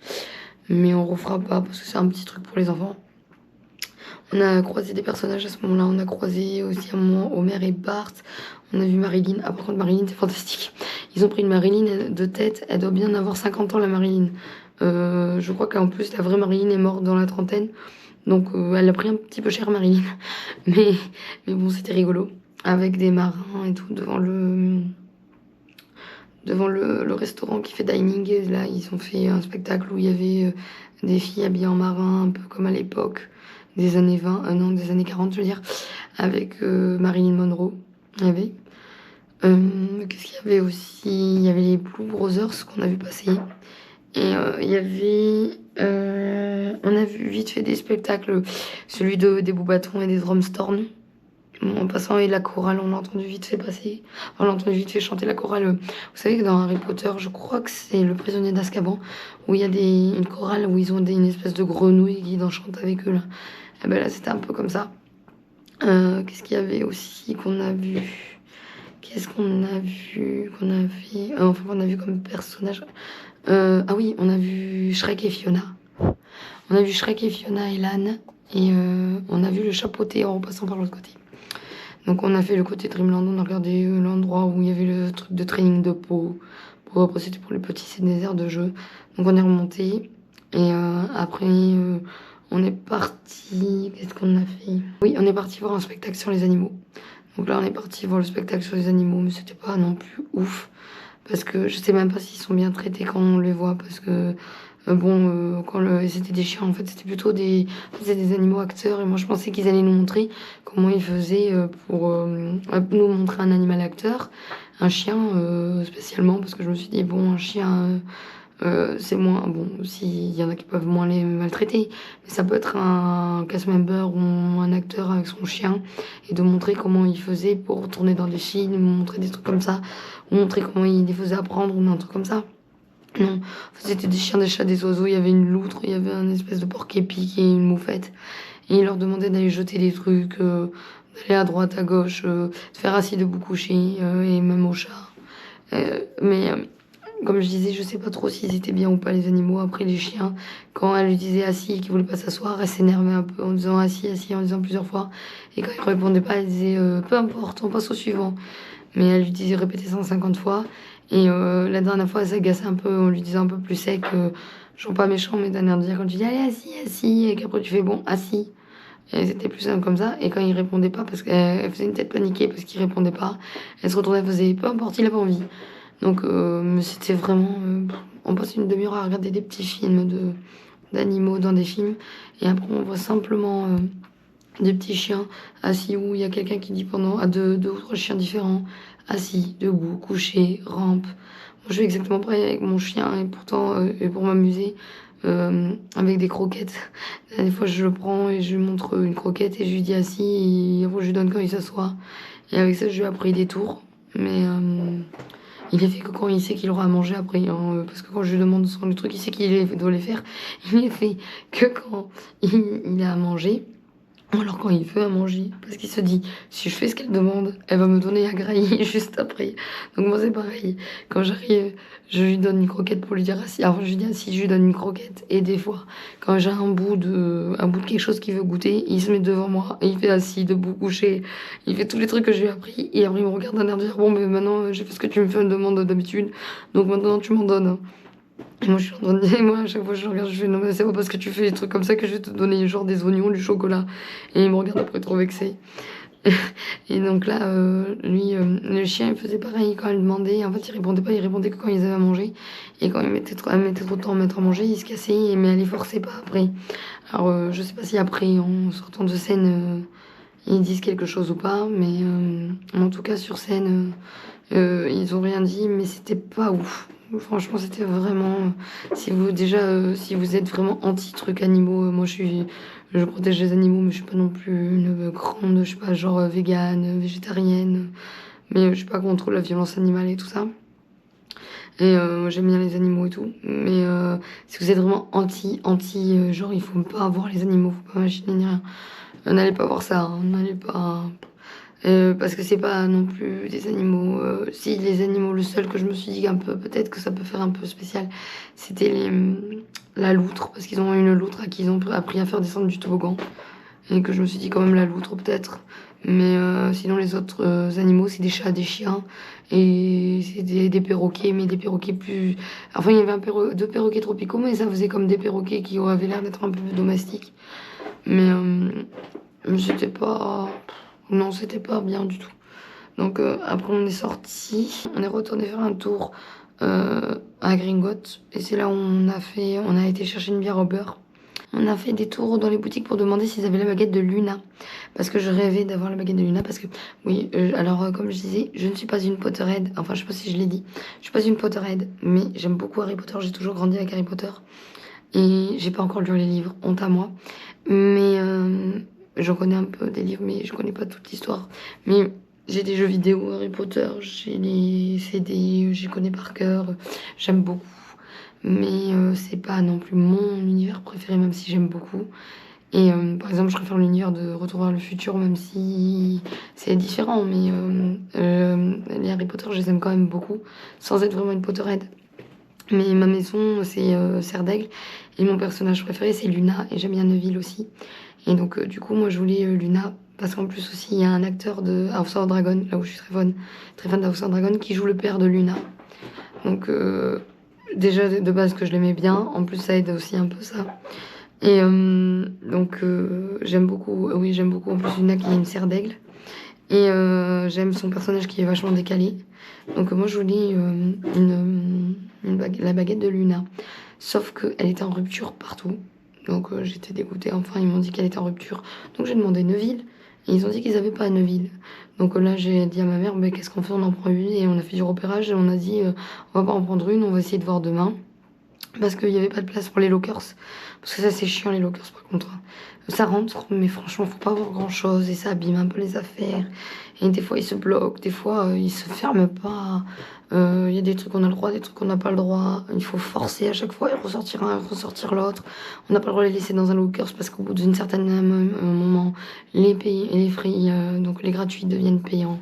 Mais on refera pas, parce que c'est un petit truc pour les enfants. On a croisé des personnages à ce moment-là. On a croisé aussi à un moment Homer et Bart. On a vu Marilyn. Ah, par contre, Marilyn, c'est fantastique. Ils ont pris une Marilyn de tête. Elle doit bien avoir 50 ans, la Marilyn. Je crois qu'en plus, la vraie Marilyn est morte dans la trentaine. Donc, elle a pris un petit peu cher, Marilyn. Mais bon, c'était rigolo. Avec des marins et tout devant le restaurant qui fait dining. Et là, ils ont fait un spectacle où il y avait des filles habillées en marin, un peu comme à l'époque des années 20, non, des années 40, je veux dire, avec Marilyn Monroe. Il y avait. Qu'est-ce qu'il y avait aussi? Il y avait les Blue Brothers qu'on a vu passer. Et il y avait... on a vu vite fait des spectacles, celui des Boubatons et des Drumstorm. En passant et la chorale, on a entendu vite fait passer. On a entendu vite fait chanter la chorale. Vous savez que dans Harry Potter, je crois que c'est le prisonnier d'Azkaban, où il y a une chorale où ils ont une espèce de grenouille qui chante avec eux là. Et ben là, c'était un peu comme ça. Qu'est-ce qu'il y avait aussi qu'on a vu? Qu'est-ce qu'on a vu qu'on a vu comme personnage? Ah oui, on a vu Shrek et Fiona. On a vu Shrek et Fiona et l'âne. Et on a vu le chapeauté en repassant par l'autre côté. Donc on a fait le côté Dreamland, on a regardé l'endroit où il y avait le truc de training de peau. Après c'était pour les petits, c'est des aires de jeu. Donc on est remonté. Et après on est parti... Qu'est-ce qu'on a fait? Oui, on est parti voir un spectacle sur les animaux. Donc là on est parti voir le spectacle sur les animaux, mais c'était pas non plus ouf. Parce que je sais même pas s'ils sont bien traités quand on les voit. Parce que c'était des chiens, en fait, c'était plutôt des animaux acteurs. Et moi, je pensais qu'ils allaient nous montrer comment ils faisaient pour nous montrer un animal acteur, un chien spécialement, parce que je me suis dit, bon, un chien, c'est moins... Bon, s'il y en a qui peuvent moins les maltraiter, mais ça peut être un cast member ou un acteur avec son chien, et de montrer comment il faisait pour tourner dans des films, montrer des trucs comme ça, ou montrer comment il les faisait apprendre, ou un truc comme ça. Non, c'était des chiens, des chats, des oiseaux, il y avait une loutre, il y avait un espèce de porc-épic et une moufette. Et il leur demandait d'aller jeter des trucs, d'aller à droite, à gauche, de faire assis, debout, couché, et même au chat. Comme je disais, je sais pas trop s'ils étaient bien ou pas les animaux. Après les chiens, quand elle lui disait assis et qu'il voulait pas s'asseoir, elle s'énervait un peu en disant assis, assis, en disant plusieurs fois. Et quand il répondait pas, elle disait peu importe, on passe au suivant. Mais elle lui disait répéter 150 fois. Et la dernière fois, elle s'agaçait un peu, on lui disait un peu plus sec, genre pas méchant, mais d'un air de dire quand tu dis allez, assis, assis, et qu'après tu fais bon, assis. Et c'était plus simple comme ça. Et quand il répondait pas, parce qu'elle faisait une tête paniquée parce qu'il répondait pas, elle se retournait, elle faisait peu importe, il a pas envie. Donc c'était vraiment. On passe une demi-heure à regarder des petits films d'animaux dans des films. Et après, on voit simplement des petits chiens assis où il y a quelqu'un qui dit pendant à deux ou trois chiens différents, assis, debout, couché, rampe. Moi, je fais exactement pareil avec mon chien et pourtant, et pour m'amuser, avec des croquettes. Des fois, je le prends et je lui montre une croquette et je lui dis assis et après, je lui donne quand il s'assoit. Et avec ça, je lui ai appris des tours. Mais il les fait que quand il sait qu'il aura à manger après. Hein, parce que quand je lui demande sur le truc, il sait qu'il doit les faire. Il les fait que quand il a à manger. Ou alors quand il veut à manger, parce qu'il se dit, si je fais ce qu'elle demande, elle va me donner à grailler juste après. Donc moi c'est pareil, quand j'arrive, je lui donne une croquette pour lui dire assis. Alors je lui dis assis, je lui donne une croquette. Et des fois, quand j'ai un bout de quelque chose qu'il veut goûter, il se met devant moi, et il fait assis, debout, couché. Il fait tous les trucs que je lui ai appris, et après il me regarde d'un air de dire, bon mais maintenant j'ai fait ce que tu me fais une demande d'habitude, donc maintenant tu m'en donnes. Et moi, je suis en train de dire, moi, à chaque fois, je le regarde, je fais, non, mais c'est pas parce que tu fais des trucs comme ça que je vais te donner, genre, des oignons, du chocolat. Et il me regarde après, trop vexé. Et donc là, le chien, il faisait pareil quand elle demandait. En fait, il répondait pas, il répondait que quand ils avaient à manger. Et quand elle mettait trop de temps à mettre à manger, il se cassait, mais elle les forçait pas après. Alors, je sais pas si après, en sortant de scène, ils disent quelque chose ou pas, mais en tout cas, sur scène, ils ont rien dit, mais c'était pas ouf. Franchement, c'était vraiment. Si vous êtes vraiment anti-trucs animaux, moi je protège les animaux, mais je suis pas non plus une grande, je sais pas, genre végane, végétarienne. Mais je suis pas contre la violence animale et tout ça. Et j'aime bien les animaux et tout. Mais si vous êtes vraiment anti, genre il faut pas avoir les animaux, faut pas imaginer ni rien. N'allez pas voir ça, hein, n'allez pas. Parce que c'est pas non plus des animaux. Si les animaux, le seul que je me suis dit un peu, peut-être que ça peut faire un peu spécial, c'était la loutre, parce qu'ils ont une loutre à qui ils ont appris à faire descendre du toboggan. Et que je me suis dit quand même la loutre peut-être. Mais sinon les autres animaux, c'est des chats, des chiens, et c'est des perroquets, mais des perroquets plus... Enfin il y avait deux perroquets tropicaux, mais ça faisait comme des perroquets qui avaient l'air d'être un peu plus domestiques. Mais c'était pas... Non, c'était pas bien du tout. Donc après on est sorti, on est retourné faire un tour à Gringotts. Et c'est là où on a été chercher une bière au beurre. On a fait des tours dans les boutiques pour demander s'ils avaient la baguette de Luna. Parce que je rêvais d'avoir la baguette de Luna. Parce que, oui, alors comme je disais, je ne suis pas une Potterhead. Enfin, je sais pas si je l'ai dit. Je suis pas une Potterhead. Mais j'aime beaucoup Harry Potter. J'ai toujours grandi avec Harry Potter. Et j'ai pas encore lu les livres. Honte à moi. Mais je connais un peu des livres, mais je connais pas toute l'histoire. Mais j'ai des jeux vidéo Harry Potter, j'ai les CD, j'y connais par cœur, j'aime beaucoup. Mais c'est pas non plus mon univers préféré, même si j'aime beaucoup. Et par exemple, je préfère l'univers de Retour vers le futur, même si c'est différent. Mais les Harry Potter, je les aime quand même beaucoup, sans être vraiment une Potterhead. Mais ma maison, c'est Serre d'Aigle. Et mon personnage préféré, c'est Luna. Et j'aime bien Neville aussi. Et donc, du coup, moi, je voulais Luna. Parce qu'en plus aussi, il y a un acteur de House of Dragon, là où je suis très fan de House of Dragon, qui joue le père de Luna. Donc, déjà, de base, que je l'aimais bien. En plus, ça aide aussi un peu ça. Et donc, j'aime beaucoup. Oui, j'aime beaucoup en plus Luna qui est une serre d'aigle. Et j'aime son personnage qui est vachement décalé. Donc, moi, je voulais la baguette de Luna. Sauf qu'elle était en rupture partout. Donc, j'étais dégoûtée. Enfin, ils m'ont dit qu'elle était en rupture. Donc, j'ai demandé Neuville. Et ils ont dit qu'ils n'avaient pas à Neuville. Donc là, j'ai dit à ma mère, qu'est-ce qu'on fait? On en prend une. Et on a fait du repérage. Et on a dit, on va pas en prendre une. On va essayer de voir demain. Parce qu'il n'y avait pas de place pour les lockers. Parce que ça, c'est chiant, les lockers, par contre. Ça rentre, mais franchement, faut pas avoir grand-chose. Et ça abîme un peu les affaires. Et des fois, ils se bloquent. Des fois, ils se ferment pas. Il y a des trucs qu'on a le droit, des trucs qu'on n'a pas le droit. Il faut forcer à chaque fois et ressortir un, ressortir l'autre. On n'a pas le droit de les laisser dans un lockers parce qu'au bout d'une certaine moment, les frais, donc les gratuits deviennent payants.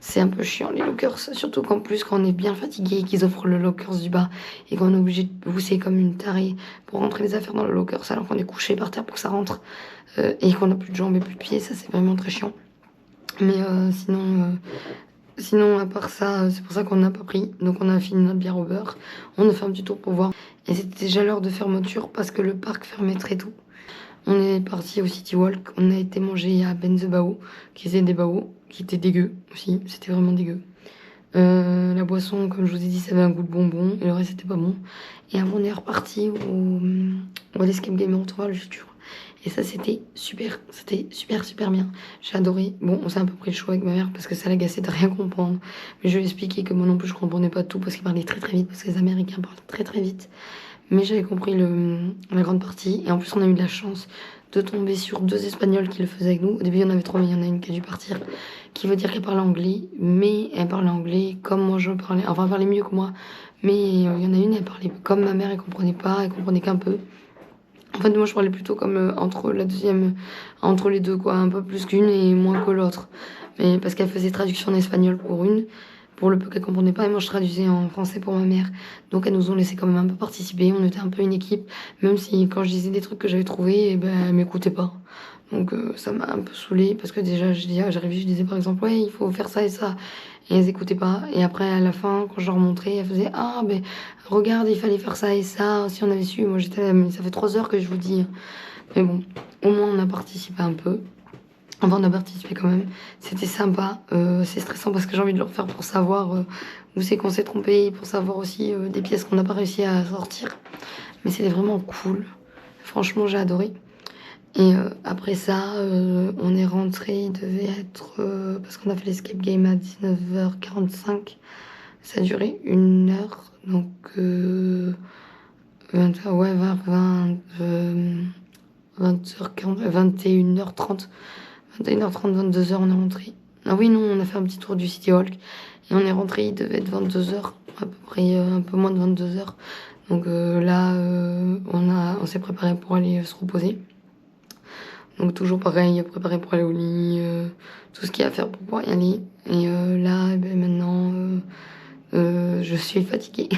C'est un peu chiant les lockers, surtout qu'en plus quand on est bien fatigué et qu'ils offrent le lockers du bas et qu'on est obligé de pousser comme une tarée pour rentrer les affaires dans le lockers alors qu'on est couché par terre pour que ça rentre et qu'on n'a plus de jambes et plus de pieds, ça c'est vraiment très chiant. Mais sinon à part ça, c'est pour ça qu'on n'a pas pris. Donc on a fini notre bière au beurre, on a fait un petit tour pour voir et c'était déjà l'heure de fermeture parce que le parc fermait très tôt. On est parti au City Walk, on a été manger à Ben the Bao, qui faisait des bao, qui était dégueu aussi, c'était vraiment dégueu. La boisson, comme je vous ai dit, ça avait un goût de bonbon, et le reste c'était pas bon. Et après on est reparti au Escape Game Retour vers le futur. Et ça c'était super bien. J'ai adoré. Bon, on s'est un peu pris le chaud avec ma mère parce que ça l'agaçait de rien comprendre. Mais je lui ai expliqué que moi non plus je comprenais pas tout parce qu'il parlait très vite, parce que les Américains parlent très vite. Mais j'avais compris la grande partie. Et en plus, on a eu de la chance de tomber sur 2 Espagnols qui le faisaient avec nous. Au début, il y en avait 3, mais il y en a une qui a dû partir. Qui veut dire qu'elle parlait anglais. Mais elle parlait anglais comme moi je parlais. Enfin, elle parlait mieux que moi. Mais il y en a une, elle parlait comme ma mère, elle comprenait pas. Elle comprenait qu'un peu. En fait, moi, je parlais plutôt comme entre les deux, quoi. Un peu plus qu'une et moins que l'autre. Mais parce qu'elle faisait traduction en espagnol pour une. Pour le peu qu'elle comprenait pas, et moi je traduisais en français pour ma mère. Donc elles nous ont laissé quand même un peu participer, on était un peu une équipe, même si quand je disais des trucs que j'avais trouvés, elle m'écoutait pas. Donc ça m'a un peu saoulée, parce que déjà j'arrivais, je disais par exemple, ouais, il faut faire ça et ça, et elles écoutaient pas. Et après à la fin, quand je leur montrais, elles faisaient, ah regarde, il fallait faire ça et ça, si on avait su. Moi j'étais là, mais ça fait 3 heures que je vous dis. Mais bon, au moins on a participé un peu. Enfin, on a participé quand même. C'était sympa. C'est stressant parce que j'ai envie de le refaire pour savoir où c'est qu'on s'est trompé, pour savoir aussi des pièces qu'on n'a pas réussi à sortir. Mais c'était vraiment cool. Franchement, j'ai adoré. Et après ça, on est rentré. Il devait être... parce qu'on a fait l'escape game à 19h45. Ça a duré 1 heure. Donc... 20h40... 21h30. 21h30, 22h, on est rentré. Ah oui, non, on a fait un petit tour du City Walk. Et on est rentré, il devait être 22h, à peu près un peu moins de 22h. Donc là, on s'est préparé pour aller se reposer. Donc toujours pareil, préparé pour aller au lit, tout ce qu'il y a à faire pour pouvoir y aller. Et là, maintenant, je suis fatiguée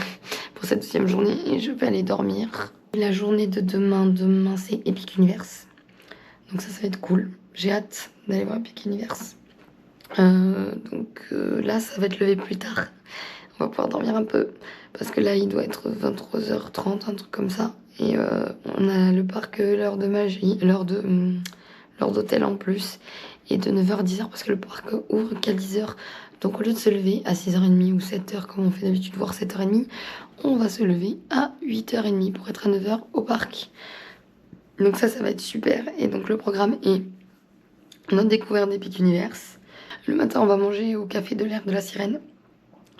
pour cette 2e journée et je vais aller dormir. La journée de demain c'est Epic Universe. Donc ça va être cool. J'ai hâte d'aller voir Epic Universe. Donc là, ça va être levé plus tard. On va pouvoir dormir un peu. Parce que là, il doit être 23h30, un truc comme ça. Et on a le parc, l'heure de magie, l'heure d'hôtel en plus. Et de 9h à 10h, parce que le parc ouvre qu'à 10h. Donc au lieu de se lever à 6h30 ou 7h, comme on fait d'habitude, voire 7h30, on va se lever à 8h30 pour être à 9h au parc. Donc ça va être super. Et donc le programme est notre découverte d'Epic Universe. Le matin, on va manger au café de l'air de la Sirène.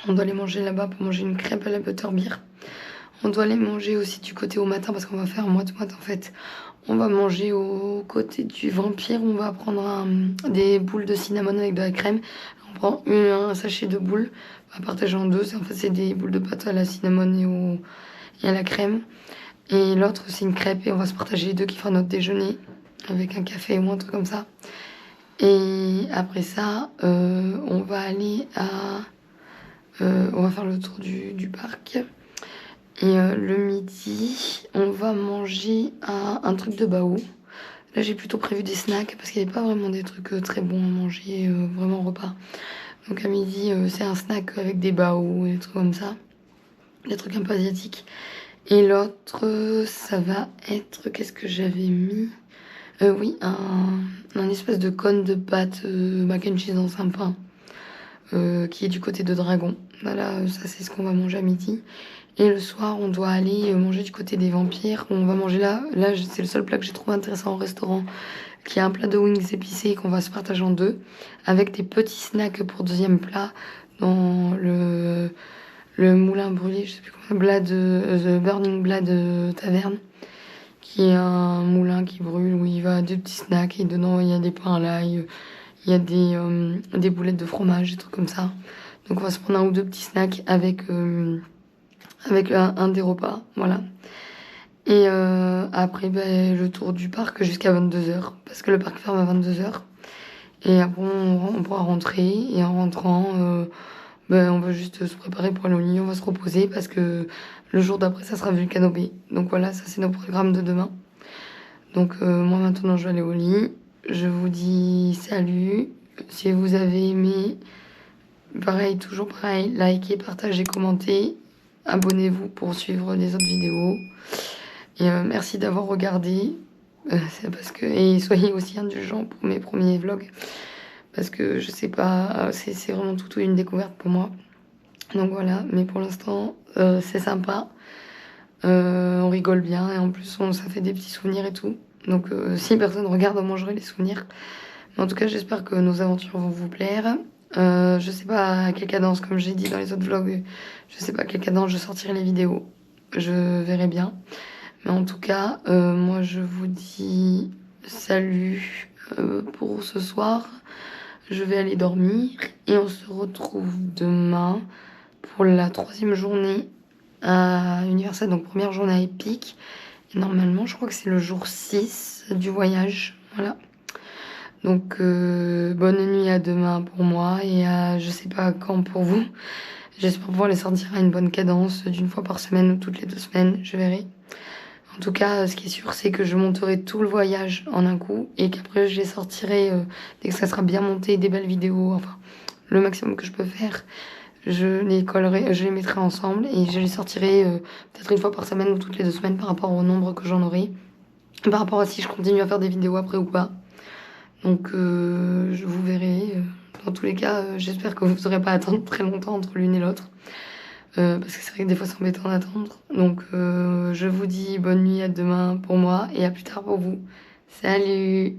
On doit aller manger là-bas pour manger une crêpe à la butterbeer. On doit aller manger aussi du côté au matin parce qu'on va faire moite-moite en fait. On va manger au côté du vampire. On va prendre des boules de cinnamon avec de la crème. On prend un sachet de boules, on va partager en deux. En fait, c'est des boules de pâte à la cinnamon et à la crème. Et l'autre, c'est une crêpe et on va se partager les deux qui fera notre déjeuner avec un café ou un truc comme ça. Et après ça, on va aller on va faire le tour du parc. Et le midi, on va manger un truc de Bao. Là, j'ai plutôt prévu des snacks parce qu'il n'y avait pas vraiment des trucs très bons à manger, vraiment repas. Donc à midi, c'est un snack avec des Bao et des trucs comme ça. Des trucs un peu asiatiques. Et l'autre, ça va être... Qu'est-ce que j'avais mis oui, un espèce de cône de pâte mac and cheese dans un pain qui est du côté de Dragon. Voilà, ça c'est ce qu'on va manger à midi. Et le soir, on doit aller manger du côté des vampires. On va manger là. Là, c'est le seul plat que j'ai trouvé intéressant au restaurant, qui est un plat de wings épicés qu'on va se partager en deux, avec des petits snacks pour deuxième plat dans le moulin brûlé, je sais plus comment, The Burning Blood Taverne, qui est un moulin qui brûle où il va des petits snacks et dedans il y a des pains à l'ail, il y a des boulettes de fromage, des trucs comme ça. Donc on va se prendre un ou deux petits snacks avec un des repas, voilà. Et après, le tour du parc jusqu'à 22h, parce que le parc ferme à 22h. Et après, on pourra rentrer, et en rentrant, on va juste se préparer pour aller au lit, on va se reposer, parce que le jour d'après, ça sera Vulcano Bay. Donc voilà, ça c'est nos programmes de demain. Donc moi maintenant, je vais aller au lit. Je vous dis salut. Si vous avez aimé, toujours pareil, likez, partagez, commentez. Abonnez-vous pour suivre les autres vidéos. Et merci d'avoir regardé. C'est parce que... Et soyez aussi indulgents pour mes premiers vlogs. Parce que je sais pas, c'est vraiment tout une découverte pour moi. Donc voilà, mais pour l'instant, c'est sympa. On rigole bien et en plus, ça fait des petits souvenirs et tout. Donc si personne regarde, au moins j'aurai les souvenirs. Mais en tout cas, j'espère que nos aventures vont vous plaire. Je sais pas à quelle cadence, comme j'ai dit dans les autres vlogs, je sais pas à quelle cadence je sortirai les vidéos. Je verrai bien. Mais en tout cas, moi je vous dis salut pour ce soir. Je vais aller dormir et on se retrouve demain pour la 3e journée à Universal. Donc première journée à Epic. Et normalement, je crois que c'est le jour 6 du voyage. Voilà. Donc bonne nuit à demain pour moi et à je sais pas quand pour vous. J'espère pouvoir les sortir à une bonne cadence d'une fois par semaine ou toutes les 2 semaines, je verrai. En tout cas, ce qui est sûr, c'est que je monterai tout le voyage en un coup et qu'après je les sortirai dès que ça sera bien monté, des belles vidéos, enfin le maximum que je peux faire. Je les mettrai ensemble et je les sortirai peut-être une fois par semaine ou toutes les 2 semaines par rapport au nombre que j'en aurai. Par rapport à si je continue à faire des vidéos après ou pas. Donc je vous verrai. Dans tous les cas, j'espère que vous n'aurez pas à attendre très longtemps entre l'une et l'autre. Parce que c'est vrai que des fois c'est embêtant d'attendre. Donc je vous dis bonne nuit à demain pour moi et à plus tard pour vous. Salut!